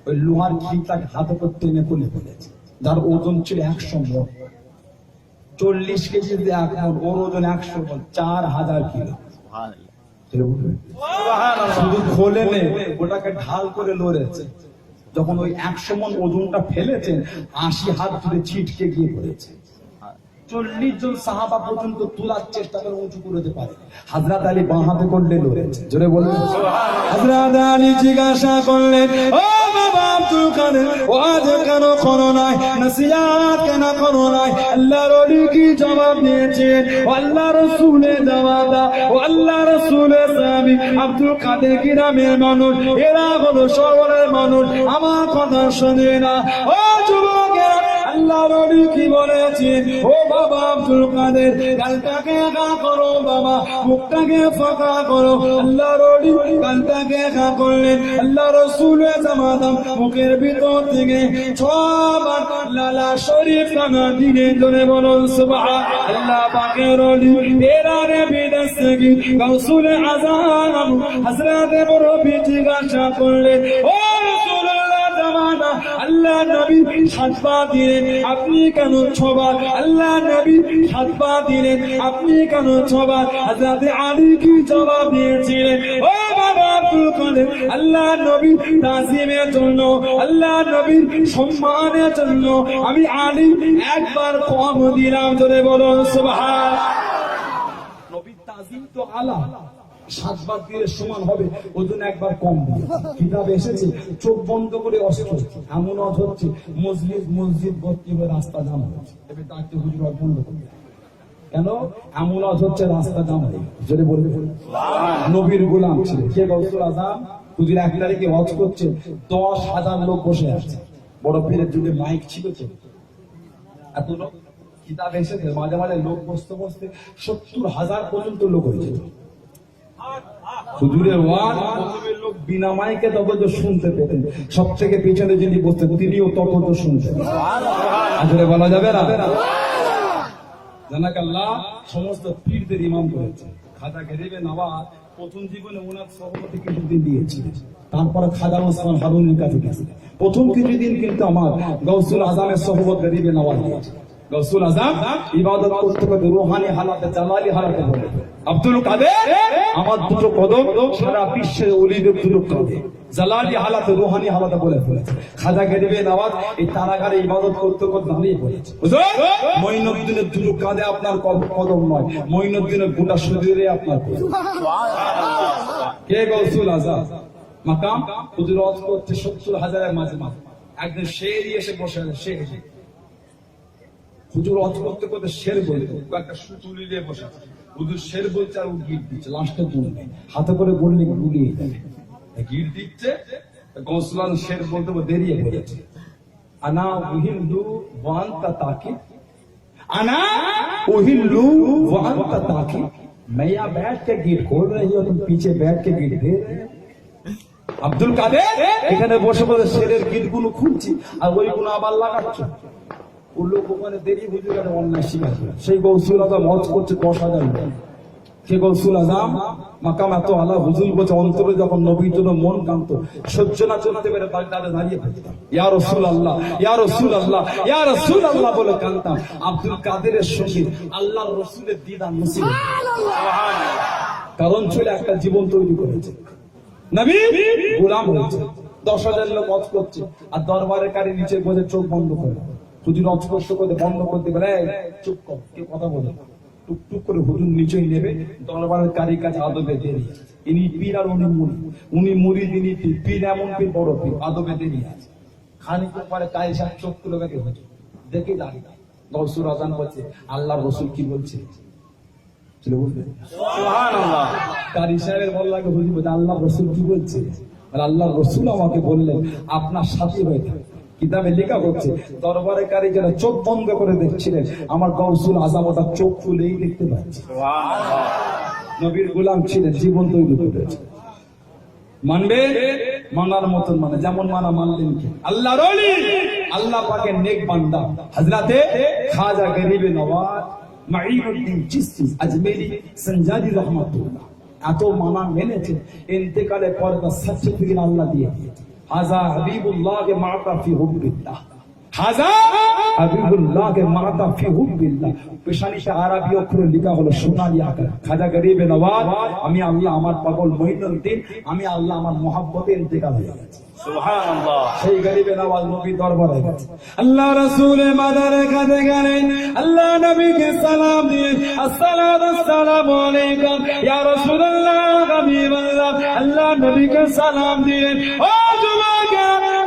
ওই লোহার খিলটাকে হাতে করে টেনে তুলে ফেলেছে, যার ওজন ছিল 100 মণ, 40 কেজি 1 মণ, ওর ওজন 100 মণ, 4000 কিলো। শুধু খোলে নে, ওটাকে ঢাল করে লড়েছে। যখন ওই 100 মণ ওজনটা ফেলেছেন, 80 হাত ধরে ছিটকে গিয়ে পড়েছে। 40 জন সাহাবা পর্যন্ত তোলার চেষ্টা করে উঁচু করতে পারে, হযরত আলী বাঁ হাতে করলে লড়েছে। জোরে বলুন সুবহানাল্লাহ। হযরত আলী জিজ্ঞাসা করলেন, ও বাবা আব্দুল কাদের, ওয়াজ কেন করো নাই? নসিহত কেন করো নাই? আল্লাহর ওলি কি জবাব দিয়েছেন? আল্লাহ রাসূলের জবাব দাও। ও আল্লাহ রাসূলের সাহাবী আব্দুল কাদের গ্রামের মানুষ, এরা হলো শহরের মানুষ, আমার কথা শোনে না। ও যুবকেরা, আল্লাহ নবী কি বলেছেন, ও বাবা আব্দুল কাদের, গালটাকে একা করো বাবা, মুখটাকে ফাঁকা করো। আল্লাহ নবী গালটাকে একা করলেন। আল্লাহ রাসূলের জামাতাম মুখের ভিতর থেকে 6 বার লালা শরীফ টানা দিলেন। জোরে বলুন সুবহান আল্লাহ। পাকের ওলি এরারে বিদেশ থেকে গাউসুল আযম হযরত মুরব্বি জিজ্ঞাসা করলেন, ও রাসূলুল্লাহ জামানা, আল্লাহ নবী 7 বার দিলেন, আপনি কেন 6 বার? আল্লাহ নবী 7 বার দিলেন, আপনি কেন 6 বার? হযরত আলী কি জবাব দিয়েছিলেন, ও বাবা আব্দুল কাদের, আল্লাহ নবী তাজিমের জন্য, আল্লাহ নবীর সম্মানের জন্য আমি আলী একবার কম দিলাম। জোরে বলুন সুবহান। নবীর তাজিম তো আলা, 7 বার দিলে সমান হবে, ওজন একবার কম দিয়ে। কিতাবে এসেছে চোখ বন্ধ করে অস্ত্র এমন হচ্ছে মসজিদ ভর্তি হয়ে রাস্তা জাম হচ্ছে। এবার ডাকতে হুজুর বন্ধ করে কেন? এমন হচ্ছে রাস্তা জাম হয়ে যদি বলবে নবীর গোলাম ছিল কে? গাউসুল আযম হুজুর 1 তারিখে হজ করছে, 10,000 লোক বসে আছে। বড় পীরের যুগে মাইক ছিল তো, এত লোক। কিতাবে এসেছে মাঝে মাঝে লোক বসতে বসতে 70,000 পর্যন্ত লোক হয়েছে। হুজুরের ওয়াজ প্রথমের লোক বিনা মাইকে তত শুনতে পেতেন, সব থেকে পিছনে যিনি বসতেন তিনিও তত শুনতেন। আসলে বলা যাবে না জানাকাল্লাহ সমস্ত পীরদের ইমাম করেছে। খাজা গরিবে নওয়াজ প্রথম জীবনে ওনার সভাপতি কিছুদিন দিয়েছিলেন, তারপরে খাজা ওসমান হারুনের কাছে গেছিলেন। প্রথম কিছুদিন কিন্তু আমার গাউসুল আজমের সহবত গরিবে নওয়াজ দিয়েছে। গাউসুল আজম ইবাদত করতে করতে রুহানি হালাতে জালালি হালাতে বলে, আব্দুল কাদের আমার দুটো কদম সারা বিশ্বের ওলিদের দুটো কদম, জালালি হালাতে রুহানি হালাতে বলে ফেলেছে। খাজা গরিবে নওয়াজ এই তারাগারে ইবাদত করতে করতে দাঁড়িয়ে পড়েছে। মঈনুদ্দিনের দুটো কাঁধে আপনার কদম নয়, মঈনুদ্দিনের গোটা শরীরে আপনার কদম। কে? গাউসুল আজম মাকাম হুজুর ওয়াজ করতে 70,000-এর মাঝে মাঝে একদিন শেরি এসে বসে আছে। শের হুজুর ওয়াজ করতে করতে শের বলতো, একটা সুতুলি নিয়ে বসে আছে। হুজুর শের বলছে আর ও গিট দিচ্ছে, লাস্টে গুনবে হাতে করে বললে গুলিয়ে দেবে। গিট দিচ্ছে, গাউসুল আজম শের বলতে দেরিয়ে বলেছে, আনা উহিল্লু ওয়া আনতা তাকি, আনা उहिल्लू व अंत ताकी, मैं यहाँ बैठ के गीत खोल रही हूँ, तुम पीछे बैठ के गीत दे रहे हो। আব্দুল কাদের এখানে বসে বসে শেরের গীতগুলো খুঁজছি আর ওইগুলো আবার লাগাচ্ছ। ও লোক ওখানে দেরি হুজুরের অন্যায় শিকার করে। সেই গাউসুল আজম হজ করছে 10,000 লোক। কে? গাউসুল আজম মাকাম এত আলা হুজুর বলছে, অন্তরে যখন নবীর জন্য মন কান্ত সহ্য না চলতে পেরে বাগদাদে দাঁড়িয়ে পড়তাম, ইয়া রাসূলুল্লাহ ইয়া রাসূলুল্লাহ ইয়া রাসূলুল্লাহ বলে কাঁদতাম। আব্দুল কাদেরের সঙ্গে আল্লাহর রাসূলের দিদার নসিব, সুবহানাল্লাহ। কারণ ছিল একটা জীবন তৈরি করেছে, নবী গোলাম হয়েছে, 10,000 লোক হজ করছে আর দরবারের কারি নিচে বসে চোখ বন্ধ করে হুজুর হজ করতে করতে বন্ধ করতে পারে, চুপ কর, কেউ কথা বলে। টুকটুক করে হুজুর নিচেই নেবে, দরবারের কারি কাছে আদবে দেরি। ইনি পীর আর উনি মুরিদ, ইনি পীর, এমন পীর বড় পীর, আদবে দেরি আছে। খানিকক্ষণ পরে কারি সাহেব চোখ তুলে গেছে, হুজুর দেখে দাঁড়িয়ে। গাউসুল আজম বলছে, আল্লাহর রাসূল কি বলছে? সুবহানাল্লাহ। কারি সাহেবের বল লাগে, হুজুর বলছে আল্লাহর রাসূল কি বলছে? আর আল্লাহর রাসূল আমাকে বললেন আপনার সাথী হয়ে থাকে। কিতাবে লেখা হচ্ছে দরবারে কারি যারা চোখ বন্ধ করে দেখছিলেন, আমার গাউসুল আজম ওটা চোখ খুলেই দেখতে পাচ্ছে। সুবহানাল্লাহ। নবীর গোলাম ছিলেন, জীবন তৈরি করেছে। মানবে? মানার মতন মানে, যেমন মানা মানলেন কি? আল্লাহর ওলি, আল্লাহ পাকের নেক বান্দা হযরতে খাজা গরিবে নওয়াজ মাঈনুদ্দিন চিশতি আজমেরি সঞ্জাদি রহমাতুল্লাহ এত মানা মেনেছে, ইন্তেকালের পর তার সার্টিফিকেট আল্লাহ দিয়ে দিয়েছে। হাজা হাবিবুল্লাহ কে মাতা ফি হুব্বিল্লাহ, হাজা হাবিবুল্লাহ কে মাতা ফি হুব্বিল্লাহ। পেশানিতে আরবি অক্ষরে লেখা হলো সোনালী আকার, খাজা গরিবে নওয়াজ আমি আল্লাহ, আমার পাগল মঈনুদ্দিন আমি আল্লাহ, আমার মহব্বতে ইন্তেকাল হয়ে গেছে। সুবহানাল্লাহ। সেই গরিবে নওয়াজ নবী দরবারে গেছে, আল্লাহ রাসূলের মাদারে কাঁদে গেলেন, আল্লাহ নবীকে সালাম দিয়ে আসসালামু আলাইকুম ইয়া রাসূলুল্লাহ হাবিবাল্লাহ, আল্লাহ নবীকে সালাম দিলেন। ও যুবক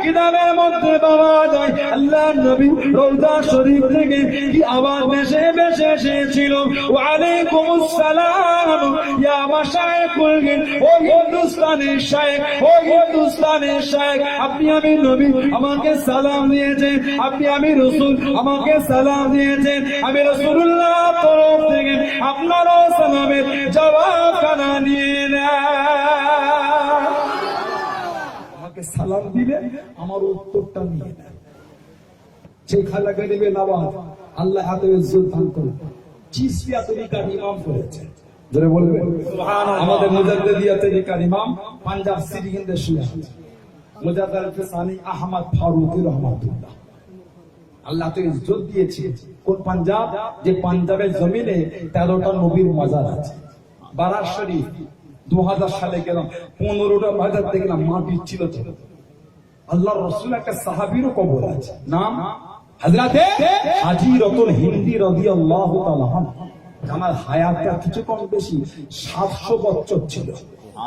কিতাবের মধ্যে পাওয়া যায় আল্লাহ নবী রওজা শরীফ থেকে কি আওয়াজ ভেসে ভেসে এসেছিল, ওয়া আলাইকুমুস সালাম ইয়া মাশায়েখুল হিন্দ। ও হিন্দুস্তানের শায়েখ, ও হিন্দুস্তানের শায়েখ, আপনি আমি নবী আমাকে সালাম দিয়েছেন, আপনি আমি রাসূল আমাকে সালাম দিয়েছেন, আমি রাসূলুল্লাহ তরফ থেকে আপনারও সালামের জবাব খানা নিয়ে নেন। আমাকে সালাম দিলে আমার উত্তরটা নিয়ে নেন। সেই খালাকে দেবে নওয়াজ, আল্লাহ এত ইজ্জত দান করুন। চিশতিয়া তরিকার ইমাম করেছে, জোরে বলবেন সুবহানাল্লাহ। আমাদের মুজাদ্দিদিয়া তরিকার ইমাম পাঞ্জাব সিটি হিন্দে শুয়ে আছে, মুজাদ্দিদ ফিসানি আহমদ ফারুকি রহমাতুল্লাহ। আল্লাহ তো ইজ্জত দিয়েছে। কোন পাঞ্জাব? যে পাঞ্জাবের জমিনে 13টা নবীর মাজার আছে। বারার শরীফ 2000 সালে গেলাম, 15টা মাজার দেখলাম মাটির ছিল। আল্লাহর রাসূল একটা সাহাবীরও কবর আছে, নাম হযরতে হাজী রতুল হিন্দি রাদিয়াল্লাহু তাআলা আনহু। আমার হায়াতটা কিছু কম বেশি 700 বছর ছিল।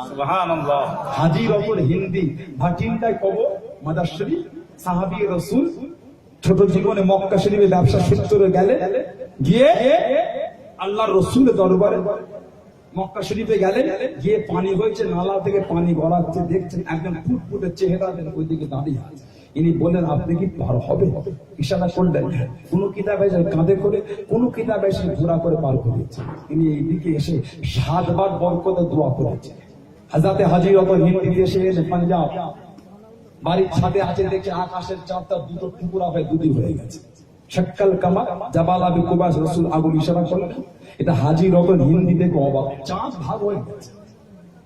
সুবহানাল্লাহ। হাজী রতুল হিন্দি ভাটিন্ডায় কবর, মাজার শরীফ, সাহাবী রাসূল ছোট জীবনে মক্কা শরীফে ব্যবসা সূত্রে গেলে, গিয়ে আল্লাহর রাসূলের দরবারে মক্কা শরীফে গেলেন, গিয়ে পানি হয়েছে, নালা থেকে পানি গড়াচ্ছে, দেখছেন একজন ফুটফুটে চেহারা ওইদিকে দাঁড়িয়ে আছে। ইনি বললেন আপনি কি পার হবে? ইশারা করলেন। কোন কিতাবে কাঁধে করে, কোন কিতাবে এসে ঘোরা করে পার করেছে। তিনি এইদিকে এসে 7 বার বরকতে দোয়া করেছে। হযরতে হাজী রতুল হিন্দি এসে পাঞ্জাব বাড়ির ছাদে আছে, দেখে আকাশের চাঁদটা দুটো টুকরা হয়ে দুটি হয়ে গেছে। শাক্কাল কামা জাবাল আবি কুবাস, রাসূল আগুন ইশারা করলেন। এটা হাজী রতুল হিন্দি দেখে অবাক, চাঁদ ভাগ হয়ে গেছে।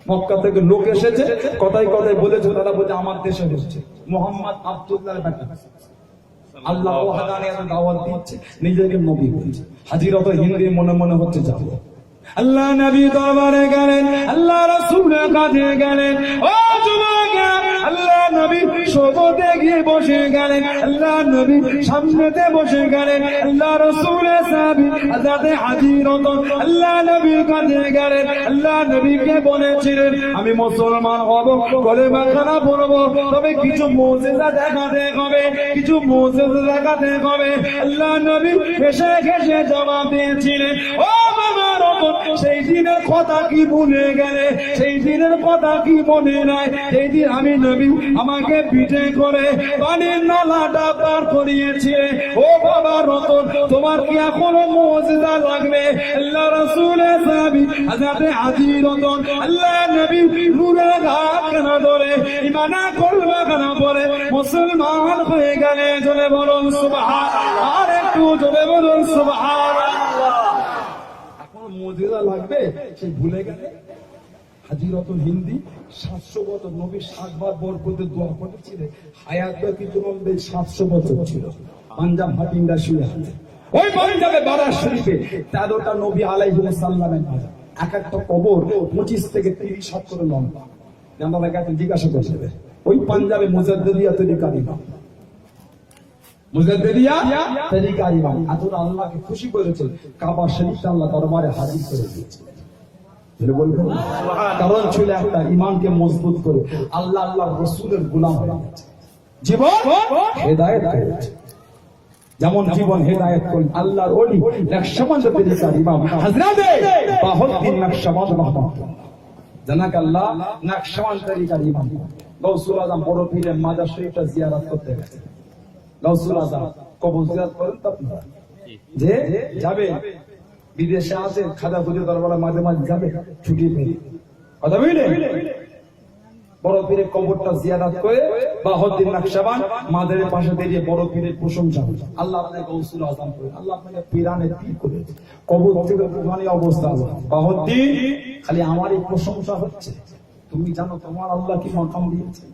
মক্কা থেকে লোক এসেছে, কথায় কথায় বলেছে, তারা বলছে আমার দেশে হচ্ছে মুহাম্মদ আব্দুল্লাহর বেটা। আল্লাহ ওয়াহদানিয়াত দাওয়াত দিচ্ছে, নিজেকে নবী বলছে। হাজী রতুল হিন্দি মনে মনে হচ্ছে যাবো। আল্লাহ নবী দরবারে গেলেন, আল্লাহ রাসূলের কাছে গেলেন। ও যুবকেরা, আল্লাহ নবী সোবতে গিয়ে বসে গেলেন, আল্লাহ নবী সামনেতে বসে গেলেন। আল্লাহ রাসূলের সাহাবী হযরতে হাজী রতুল আল্লাহ নবীর কাছে গেলেন। আল্লাহ নবীকে বলেছিলেন আমি মুসলমান হব, কলেমা খানা পড়বো, তবে কিছু মুজিজা দেখাতে হবে, কিছু মুজিজা দেখাতে হবে। আল্লাহ নবী হেসে হেসে জবাব দিয়েছিলেন, ও বাবা রতুল, সেই দিনের কথা কি ভুলে গেলে? সেই দিনের কথা কি মনে নাই? সেই দিন আমি নবী আমাকে পিঠে করে পানির নালাটা পার করিয়েছে। ও বাবা রতন, তোমার কি এখনো মুজিজা লাগবে? আল্লাহ রাসূলের সাহাবী হযরতে হাজী রতন আল্লাহ নবী নূরের হাত কেন ধরে ইমানা করবা কেন পরে মুসলমান হয়ে গেলে। জোরে বলুন সুবহানাল্লাহ, আর একটু জোরে বলুন সুবহানাল্লাহ। মুজিজা লাগবে সে ভুলে গেলে। হাজী রতুল হিন্দি 700 বছর নবী 7 বার বরকতে দোয়া করেছিলেন। হায়াতটা কিন্তু 700 বছর ছিল। পাঞ্জাব ভাটিন্ডা শুয়ে আছে। ওই পাঞ্জাবে বারার শরীফে 13টা নবী আলাইহিস সালামের মাজার। এক একটা কবর 25 থেকে 30 হাত করে লম্বা। আমরা কাছে জিজ্ঞাসা করছিলেন, ওই পাঞ্জাবে মুজাদ্দিদিয়া তরিকার ইমাম, মুজাদ্দিদিয়া তরিকার ইমাম এতটা আল্লাহকে খুশি করেছে, কাবা শরীফটা আল্লাহ দরবারে হাজির করে দিয়েছে। কারণ ছিল একটা, ইমানকে মজবুত করে আল্লাহ আল্লাহর রাসূলের গোলাম হয়ে গেছে, জীবন হেদায়েত করেছে। যেমন জীবন হেদায়েত করলেন আল্লাহর ওলি নকশবন্দ তরিকার ইমাম হযরতে বাহাউদ্দিন নকশবন্দ রাহমাতুল্লাহ। জানাকাল্লাহ নকশবন্দ তরিকার ইমাম গাউসুল আজম বড় পীরের মাজার শরীফটা জিয়ারত করতে গেছে। গাউসুল আজম কবর জিয়ারত করেন তো আপনারা? যে যাবে বিদেশে আছে, খাজা হুজুর দরবারে মাঝে মাঝে যাবে ছুটি পেয়ে, কথা বুঝলে? বড় পীরের কবরটা জিয়ারত করে বাহাউদ্দিন নকশবন্দ মাজারের পাশে দাঁড়িয়ে বড় পীরের প্রশংসা করে, আল্লাহ আপনাকে গাউসুল আজম করে, আল্লাহ আপনাকে পীরানে পীর করে। কবর থেকে পুরানি অবস্থা আছে, বাহাউদ্দিন খালি আমারই প্রশংসা হচ্ছে। তুমি জানো তোমার আল্লাহ কি মাকাম দিয়েছে?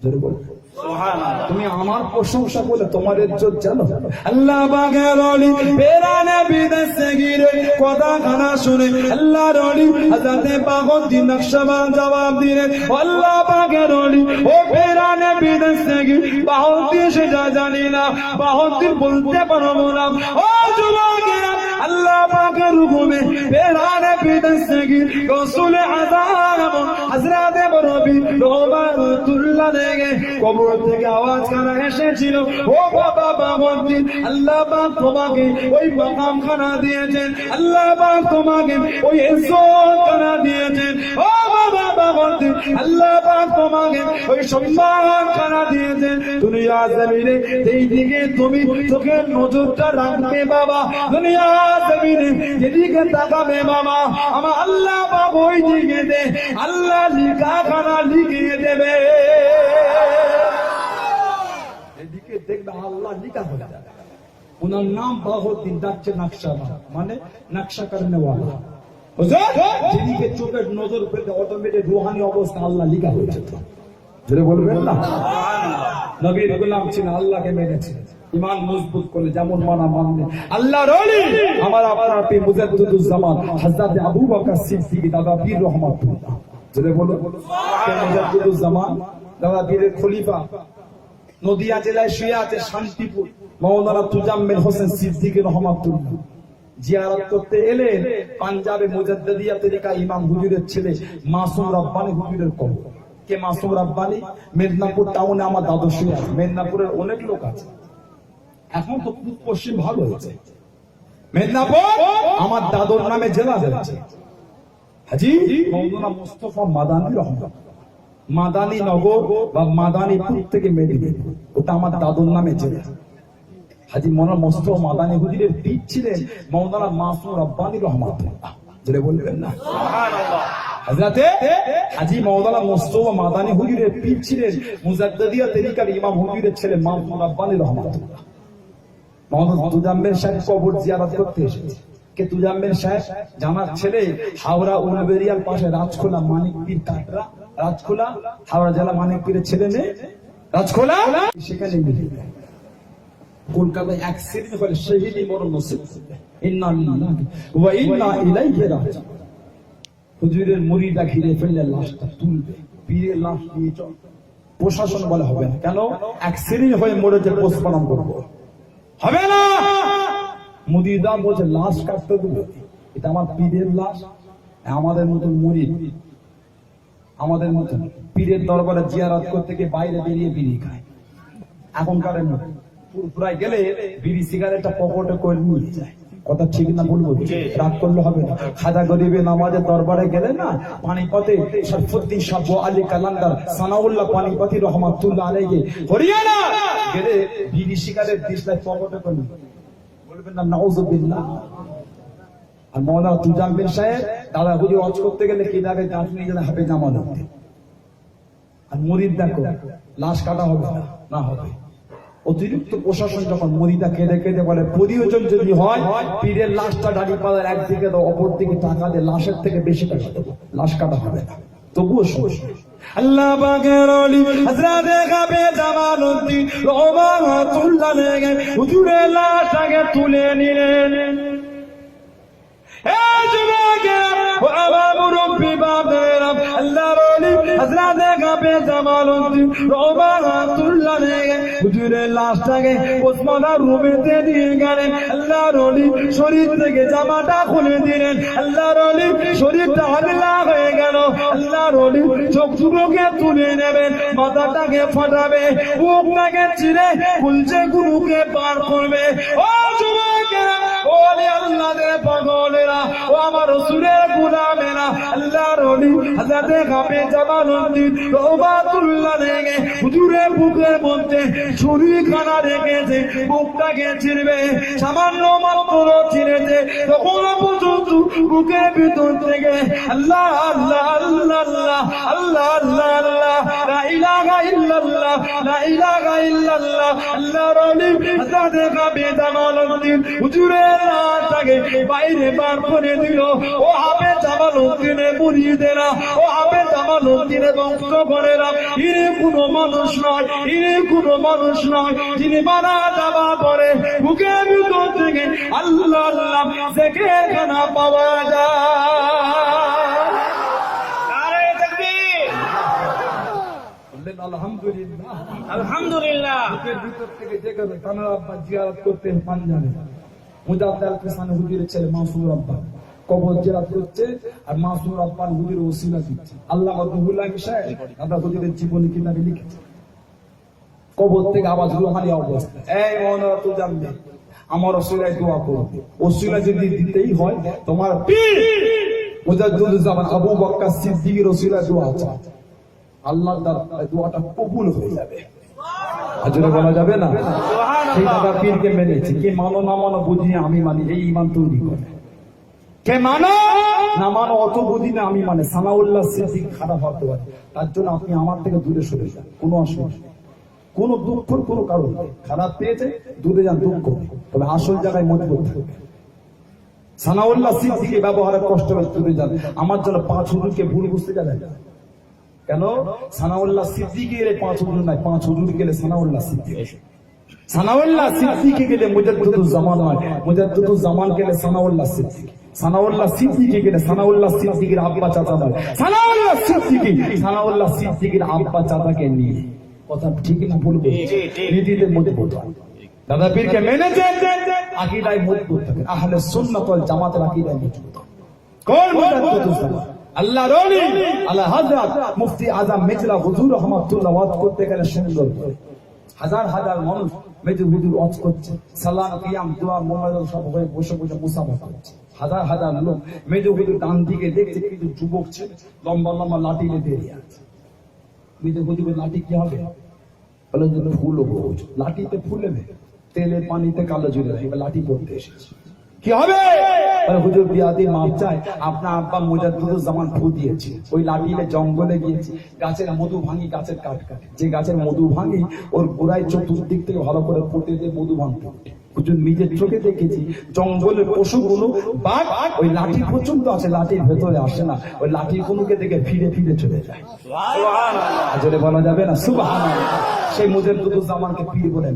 জোরে বলো সুবহানাল্লাহ। তুমি আমার প্রশংসা বলে তোমার ইজ্জত জানো? আল্লাহ পাকের ওলি পেরানে বিদেশে গিয়ে কথা খানা শুনে আল্লাহর ওলি হযরতে বাহাউদ্দিন নকশবন্দ জবাব দিলেন, আল্লাহ পাকের ওলি ও পেরানে বিদেশে গিয়ে বাহাউদ্দিন সেটা জানি না, বাহাউদ্দিন বলতে পারবো না। ও যুবকেরা, আল্লাহ পাকের হুকুমে পেরানে বিদেশে গিয়ে রাসূল আযম হযরতে নবী রহমাতুল্লাহ তুল্লা লেগে কবর থেকে আওয়াজ কানা এসেছিল, ও বাবা বাবরদ্দিন, আল্লাহ পাক তোমাকে ওই মাকাম খানা দিয়েছেন, আল্লাহ পাক তোমাকে ওই ইজ্জত খানা দিয়েছেন, ও বাবা বাবরদ্দিন, আল্লাহ পাক তোমাকে ওই সম্মান খানা দিয়েছেন। দুনিয়া জমিনে এই দিকে তুমি চোখের নজরটা রাখবে বাবা, দুনিয়া জমিনে যেদিকে তাকাবে বাবা, আমার আল্লাহ পাক ওই দিকে দে আল্লাহ লিখা খানা লিখিয়ে দেবে। এদিকে দেখবে আল্লাহ লিখা হয়ে যাবে। ওনার নাম বাবরদ্দিন, ডাকছে নকশা, মানে নকশা করনে ওয়ালা। যেদিকে চোখের নজর পেতে অটোমেটিক রুহানি অবস্থা আল্লাহ লিখা হয়ে যেত। যেটা বলবেন না, নবীর গোলাম ছিল, আল্লাহকে মেনেছে, ইমান মজবুত করলে যেমন মানা মানবে আল্লাহর ওলি। আমার আপনার পীর মুজাদ্দিদুজ্জামান হযরত আবু বকর সিদ্দিক দাদা পীর রহমাতুল্লাহ, যেটা বলো মুজাদ্দিদুজ্জামান দাদা পীরের খলিফা নদিয়া জেলায় শুয়ে আছে শান্তিপুর, মাওলানা তুজাম্মেল হোসেন সিদ্দিক রহমাতুল্লাহ জিয়ারত করতে এলেন পাঞ্জাবে মুজাদ্দিদিয়া তরিকা ইমাম হুজুরের ছেলে মাসুম রব্বানী হুজুরের কবর। কে মাসুম রব্বানী? মেদিনীপুর টাউনে আমার দাদু শুয়ে আছে, মেদিনীপুরের অনেক লোক আছে, এখন তো পশ্চিম ভাগ হয়েছে, মেদিনীপুর আমার দাদুর নামে জেলা হয়েছে। হাজি মাওলানা মুস্তাফা মাদানী রহমান, মাদানী নগর বা মাদানীপুর থেকে মেদিনীপুর, ওটা আমার দাদুর নামে জেলা। হাজি মৌলানা মুস্তাফা মাদানী হুজুরের পীর ছিলেন মাওলানা মাসুম রব্বানী রহমাতুল্লাহ, যেটা বলবেন না সুবহানাল্লাহ। হযরতে হাজি মাওলানা মুস্তাফা মাদানী হুজুরের পীর ছিলেন মুজাদ্দিদিয়া তরিকার ইমাম হুজুরের ছেলে মাসুম রব্বানী রহমাতুল্লাহ। মাওলানা তুজাম্মেল সাহেব কবর জিয়ারত করতে এসেছে। কে তুজাম্মেল সাহেব? জানার ছেলে, হাওড়া উলবেরিয়ার পাশে রাজখোলা মানিকপীর কাটরা, রাজখোলা হাওড়া জেলা মানিকপীরের ছেলে মেয়ে রাজখোলা, সেখানে মিলে কলকাতায় অ্যাক্সিডেন্ট হলে শহীদি মরণ নসিব, ইন্না লিল্লাহি ওয়া ইন্না ইলাইহি রাজিউন। হুজুরের মুরিদা ঘিরে ফেললে লাশটা তুলবে, পীরের লাশ নিয়ে চল, প্রশাসন বলে হবে না, কেন অ্যাক্সিডেন্ট হয়ে মরেছে পোস্টমর্টম করবো, হবে না। মুরিদা বলছে লাশ কাটতে দেবে, এটা আমার পীরের লাশ, আমাদের মতন মুরিদ, আমাদের মতন পীরের দরবারে জিয়ারত করতে গিয়ে বাইরে বেরিয়ে বিড়ি খায়। এখনকার পুরাই গেলে বিড়ি সিগারেটটা পকেটে করে নিয়ে যায়, কথা ঠিক না বলবো? রাগ করলে হবে না। খাজা গরিবে নামাজের দরবারে গেলে না, পানিপথে শরফুদ্দিন শাহ আলী কালান্দার সানাউল্লাহ পানিপথি রহমাতুল্লাহ আলাইহি হরিয়ানা গেলে বিড়ি সিগারেট দিশলাই পকেটে করে বলবেন না নাউজুবিল্লাহ। আর মাওলানা তুজাম্মেল সাহেব দাদা হুজুর ওয়াজ করতে গেলে কি লাগে গাছ নিয়ে গেলে হাফেজ জামাত হতে, আর মুরিদ দেখো লাশ কাটা হবে না হবে। অতিরিক্ত প্রশাসন যখন মুরিদা কেঁদে কেঁদে বলে প্রয়োজন যদি হয় পীরের লাশটা দাঁড়িয়ে পালার একদিকে তো অপর দিকে টাকা দিয়ে লাশের থেকে বেশি টাকা দেবো, লাশ কাটা হবে না, তবুও সমস্যা। আল্লাহ পাকের ওলি হযরত গাবে জামালউদ্দিন রহমাতুল্লাহ আলাইহি হুজুরের লাশটাকে তুলে নিলেন। এ যুবকেরা ও আমার মুরব্বি বাপেরা, আল্লাহর ওলি হযরত গাবে জামালউদ্দিন রহমাতুল্লাহ আলাইহি হুজুরের লাশটাকে ওসমানের রুমেতে দিয়ে গেলেন। আল্লাহর ওলি শরীর থেকে জামাটা খুলে দিলেন, আল্লাহর ওলি শরীরটা আগলা হয়ে গেল। আল্লাহর ওলি চোখ দুটোকে তুলে নেবেন, মাথাটাকে ফাটাবে, বুকটাকে চিরে কুলচে গুরুকে পার করবে। ও যুবকেরা, ও আল্লাহর পাগলেরা, ও আমার রাসূলের গোলামেরা, আল্লাহর ওলি হযরত গাবে জামালউদ্দিন রহমাতুল্লাহ আলাইহি হুজুরের বুকের মধ্যে ছুরিখানা রেখেছে, বুকটাকে ছিঁড়বে, সামান্য মাত্র ছিঁড়েছে, তখন পর্যন্ত বুকের ভিতর থেকে আল্লাহ আল্লাহ আল্লাহ আল্লাহ আল্লাহ আল্লাহ আল্লাহ লা ইলাহা ইল্লাল্লাহ লা ইলাহা ইল্লাল্লাহ। আল্লাহর ওলি হযরত গাবে জামালউদ্দিন হুজুরের লাশটাকে বাইরে বার করে দিল। ও হাফেজ জামালউদ্দিনের মুরিদেরা, ও হাফেজ জামালউদ্দিনের বংশধরেরা, ইনি কোনো মানুষ নয়, ইনি কোনো মানুষ নয় যিনি মারা যাওয়া করে বুকের ভিতর থেকে আল্লাহ আল্লাহ জিকির খানা পাওয়া যায়। নারে তাকবীর, বললেন আলহামদুলিল্লাহ আলহামদুলিল্লাহ। বুকের ভিতর থেকে জিকির খানা আব্বা জিয়ারত করতে পাঞ্জাবে মুজাদ্দিদ আল কিসানি হুজুরের ছেলে মাসুম আব্বা কবর জিয়ারত করছে আর মাসুম রব্বান হুজুর ওসিলা দিচ্ছে। আল্লাহ রব্বুল্লাহ সাহেব আমরা হুজুরের জীবনী কিতাবে লিখেছি। কবর থেকে আওয়াজ রুহানি অবস্থা, এই মনে তুই জানবে আমার ওসিলায় দোয়া করো। ওসিলা যদি দিতেই হয় তোমার পীর মুজাদ্দিদুজ্জামান আবু বকর সিদ্দিকের ওসিলায় দোয়া আছে, আল্লাহর দরবারে দোয়াটা কবুল হয়ে যাবে। আজরে বলা যাবে না সেই দাদা পীরকে মেনেছে। কে মানো না মানো বুঝি আমি মানি, এই ঈমান তৈরি করে। কে মানো না মানো অত বুঝি না আমি মানে সানাউল্লাহ সিদ্দিক খারাপ হতে পারে, তার জন্য আপনি আমার থেকে দূরে সরে যান, কোনো অসুবিধা নেই। কোন দুঃখের কোনো কারণ নেই, খারাপ পেয়েছে দূরে যান, দুঃখ তবে আসল জায়গায় মজবুত থাকবে। সানাউল্লাহ সিদ্দিকে ব্যবহারে কষ্ট হবে, দূরে যান। আমার জন্য 5 হুজুরকে ভুল বুঝতে যাবেন কেন? সানাউল্লাহ সিদ্দিকের 5 হুজুর নাই, 5 হুজুর গেলে সানাউল্লাহ সিদ্দিক, সানাউল্লাহ সিদ্দিকে গেলে মুজাদ্দিদুজ্জামান নয়, মুজাদ্দিদুজ্জামান গেলে সানাউল্লাহ সিদ্দিক, সানাউল্লাহ সিদ্দিকে গেলে সানাউল্লাহ সিদ্দিকের আব্বা চাচা নয়, সানাউল্লাহ সিদ্দিকের আব্বা চাচাকে নিয়ে। কথা ঠিক না ভুল বলছি? নীতিতে মজবুত হয়। দাদা পীরকে মেনেছে, আকীদায় মজবুত থাকে, আহলে সুন্নাত ওয়াল জামাতের আকীদায় মজবুত। কোন মুজাদ্দিদুজ্জামান? আল্লাহর ওলি আলা হযরত মুফতি আযম মির্জা হুজুর রহমাতুল্লাহ ওয়াজ করতে গেলে সুন্দর করে হাজার হাজার মানুষ মেজু হুজুর ওয়াজ করছে, সালাম কিয়াম দোয়া মোনাজাত সব হয়ে বসে বসে মুসাফা করছে। হাজার হাজার লোক মেজু হুজুর ডান দিকে দেখছে কিছু যুবক ছেলে লম্বা লম্বা লাঠি নিয়ে দাঁড়িয়ে আছে। মেজু হুজুরের লাঠি কি হবে? বলে যে ফুল হবে, লাঠিতে ফুলে তেলে পানিতে কালো জুড়ে এবার লাঠি পড়তে এসেছে, কি হবে? হুজুর বিয়াদি মাপ চায়, আপনার আব্বা মুজাদ্দিদুজ্জামান ফু দিয়েছে, ওই লাঠিতে জঙ্গলে গিয়েছে, গাছের মধু ভাঙি, গাছের কাঠ কাটে, যে গাছের মধু ভাঙি ওর গোড়ায় চতুর্দিক থেকে ভালো করে পুঁতে দিয়ে মধু ভাঙতে। হুজুর নিজের চোখে দেখেছি জঙ্গলের পশুগুলো বাঘ ওই লাঠি পর্যন্ত আছে, লাঠির ভেতরে আসে না, ওই লাঠি কোনোকে দেখে ফিরে ফিরে চলে যায়। আজরে বলা যাবে না সুবহানাল্লাহ। সেই মুজাদ্দিদুজ্জামানকে পীর বলে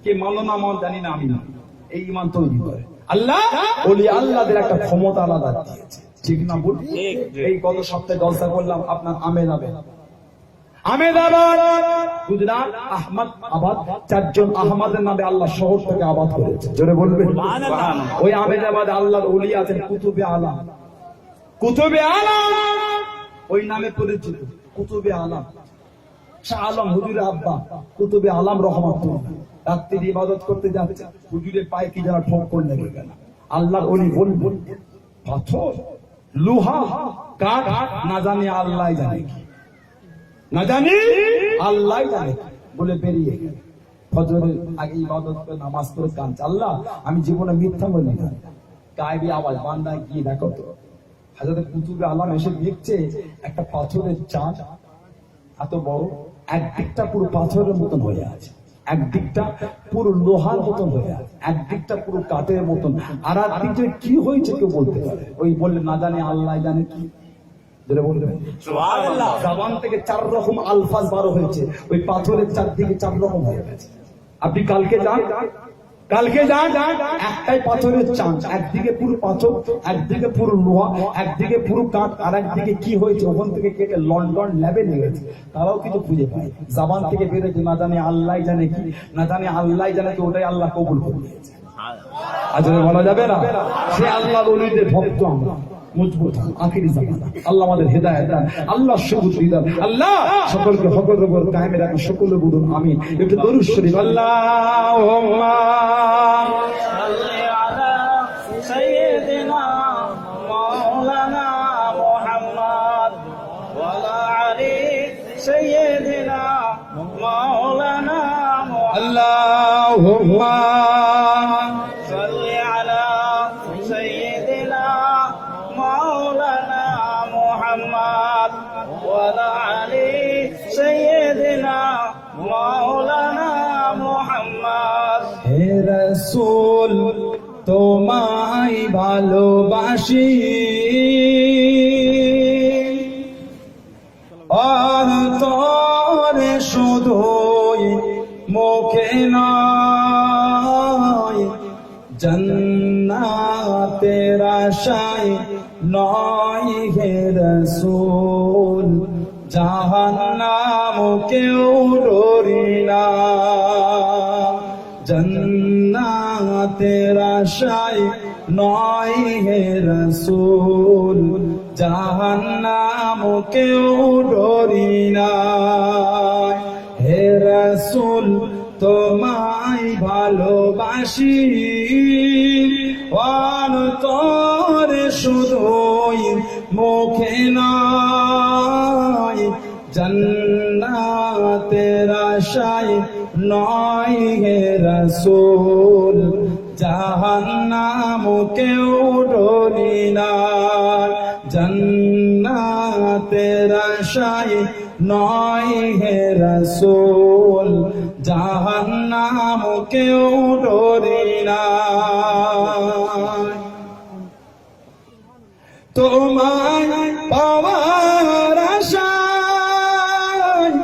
কে মানো না মানো জানি না, আমি না, এই ঈমান তৈরি করে আল্লাহ। ওলি আল্লাহদের একটা ক্ষমতা আলাদা দিয়েছে, ঠিক না বল? এই গত সপ্তাহে জলসা করলাম আপনার আমেদাবাদ গুজরাট আহমদাবাদ, 4 জন আহমদের নামে আল্লাহ শহর থেকে আবাদ করেছে, জোরে বলবেন সুবহানাল্লাহ। ওই আমেদাবাদে আল্লাহর ওলি আছেন কুতুবে আলম, কুতুবে আলম ওই নামে পরিচিত। কুতুবে আলম শাহ আলম হুজুরের আব্বা কুতুবে আলম রহমাতুল্লাহ রাত্রির ইবাদত করতে যাচ্ছে, হুজুরের পায়ে কি যেন ঠোক্কর লেগে গেল। আল্লাহর ওলি বলবেন পাথর লোহা কাঠ না জানি আল্লাহ জানে, না জানি আল্লাহ জানে বলে বেরিয়ে গেল। ফজরের আগে ইবাদত করে নামাজ পড়ে কাঁদছে, আল্লাহ আমি জীবনে মিথ্যা বলি না। গায়েবী আওয়াজ, বান্দা গিয়ে দেখো তো। হযরত কুতুবে আলম এসে দেখছে একটা পাথরের চাঁদ এত বড়, একদিকটা পুরো পাথরের মতন হয়ে আছে, একদিকটা পুরো লোহার মতন হয়ে আছে, একদিকটা পুরো কাঠের মতন, আর একদিকে কি হয়েছে কেউ বলতে পারে? ওই বললে না জানে আল্লাহ জানে। কি বলবেন সুবহানাল্লাহ? জবান থেকে 4 রকম আলফাজ বার হয়েছে, ওই পাথরের চারদিকে 4 রকম হয়ে গেছে। আপনি কালকে যান একটাই পাথরের চাঁদ, একদিকে পুরো পাথর, একদিকে পুরো লোহা, একদিকে পুরো কাঠ, আর একদিকে কি হয়েছে ওখান থেকে কেটে লন্ডন ল্যাবে নিয়ে গেছে, তারাও কিছু খুঁজে পায়। জবান থেকে বেরোচ্ছে না জানে আল্লাহ জানে কি, না জানে আল্লাহ জানে কি, ওটাই আল্লাহ কবুল করে নিয়েছে। আজকে বলা যাবে না সে আল্লাহর ওলিদের ভক্ত আমরা। মজবুত আখিরি জামানা, আল্লাহ আমাদের হেদায়েত দেন, আল্লাহ সবুজ দেন, আল্লাহ সকলকে হকের উপর কায়েমে রাখেন। সকলে বলুন আমিন। একটু দরুদ শরীফ। আল্লাহুম্মা সাল্লি আলা সাইয়্যিদিনা মাওলানা মুহাম্মদ ওয়া আলা আলি সাইয়্যিদিনা মাওলানা মুহাম্মদ। আল্লাহুম্মা সাল্লি আলা সাইয়্যিদিনা মাওলানা মুহাম্মদ ওয়া আলা আলি সাইয়্যিদিনা মাওলানা মুহাম্মদ। হে রাসূল তোমায় ভালোবাসি, অন্তরে শুধুই মুখে নয়, জান্নাতের আশায় নয় হে রাসূল, জাহান্নাম কেউ ডরি না, জান্নাতের আশায় নয় হে রাসূল, জাহান্নাম কেউ ডরি না। হে রাসূল তোমায় ভালোবাসি, অন্তরে শুধুই মুখে নয়, জান্নাতের আশায় নয় হে রাসূল, জাহান্নাম কেউ ডরি না। জান্নাতের আশায় নয় হে রাসূল, জাহান্নাম কেউ ডরি না। তোমায় পাওয়ার আশায়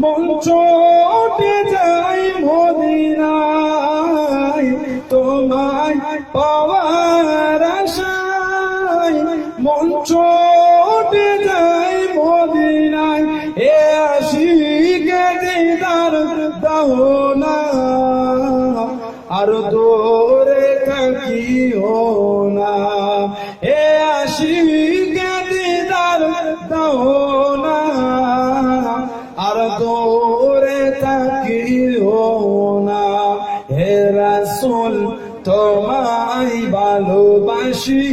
মন ছুটে যায় মদিনায়, তোমায় পাওয়ার আশায় মন ছুটে যায় মদিনায়। এ আশিকে দিদার দাও না, আর দূরে থাকিও না। এ আশিকে দিদার দাও না, আর দূরে থাকিও না। হে রাসূল তোমায় ভালোবাসি,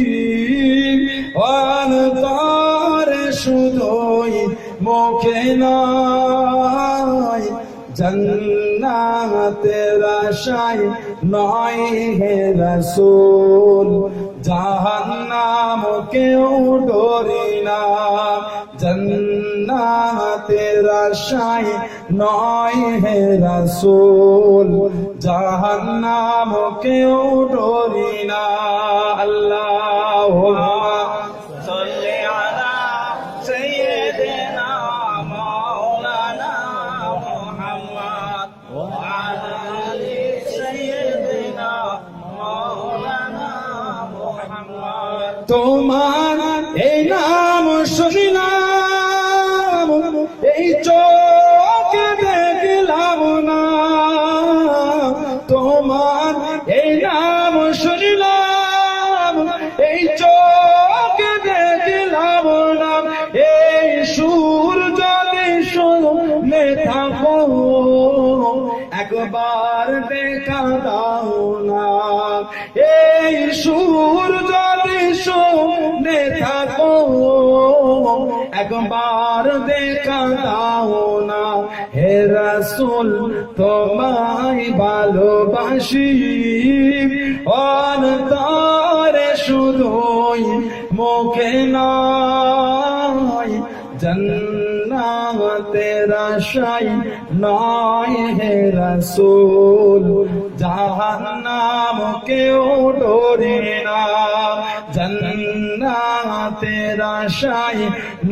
অন্তরে শুধুই মুখে নয়, জান্নাতের আশায় নয় হে রাসূল, জাহান্নাম কেউ ডরি না। জান্নাতের আশায় নয় হে রাসূল, জাহান্নাম কেউ ডরি না। আল্লাহুম্মা সাল্লি আলা সাইয়্যিদিনা মাওলানা মুহাম্মদ ওয়া আলা আলি সাইয়্যিদিনা মাওলানা মুহাম্মদ। তোমার এই নাম শুনলাম, এই চোখে দেখলাম না। তোমার এই নাম শুনলাম, এই চোখে দেখলাম না। এই সুর যদি শুনে থাকো, একবার দেখা দাও না। এই সুর যদি শুনে থাকো, একবার দেখা দাও না। হে রাসূল তোমায় ভালোবাসি, অন্তরে শুধুই মুখে নয়, জান্নাতের আশায় নয় হে রাসূল, জাহান্নাম কেউ ডরে না। জান্নাতের আশায়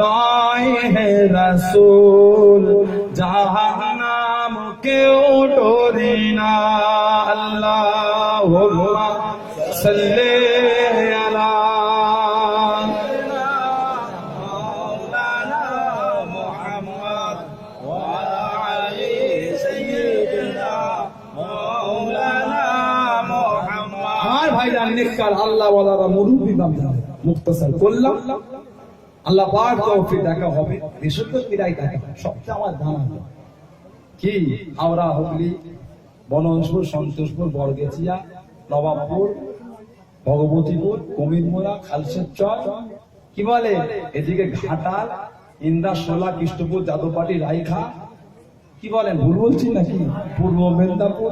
নয় হে রাসূল, জাহান্নাম কেউ ডরে না। আল্লাহুম্মা সাল্লি আলা আল্লাহ ওয়ালারা মুরুব্বি বান্দা মুখতাসার করলাম। আল্লাহ পাক তৌফিক দেখা হবে, বিশুদ্ধ কিরাই দেখা সবচেয়ে আমার জানা কি হাওড়া, হুগলি, বনজপুর, সন্তোষপুর, বরগেছিয়া, নবাবপুর, ভগবতীপুর, কুমিরমোড়া, খালসেরচর, কি বলে এদিকে ঘাটাল, ইন্দ্রাশোলা, কৃষ্ণপুর, যাদবপাটি, রায়খা, কি বলেন ভুল বলছি নাকি, পূর্ব মেদিনীপুর,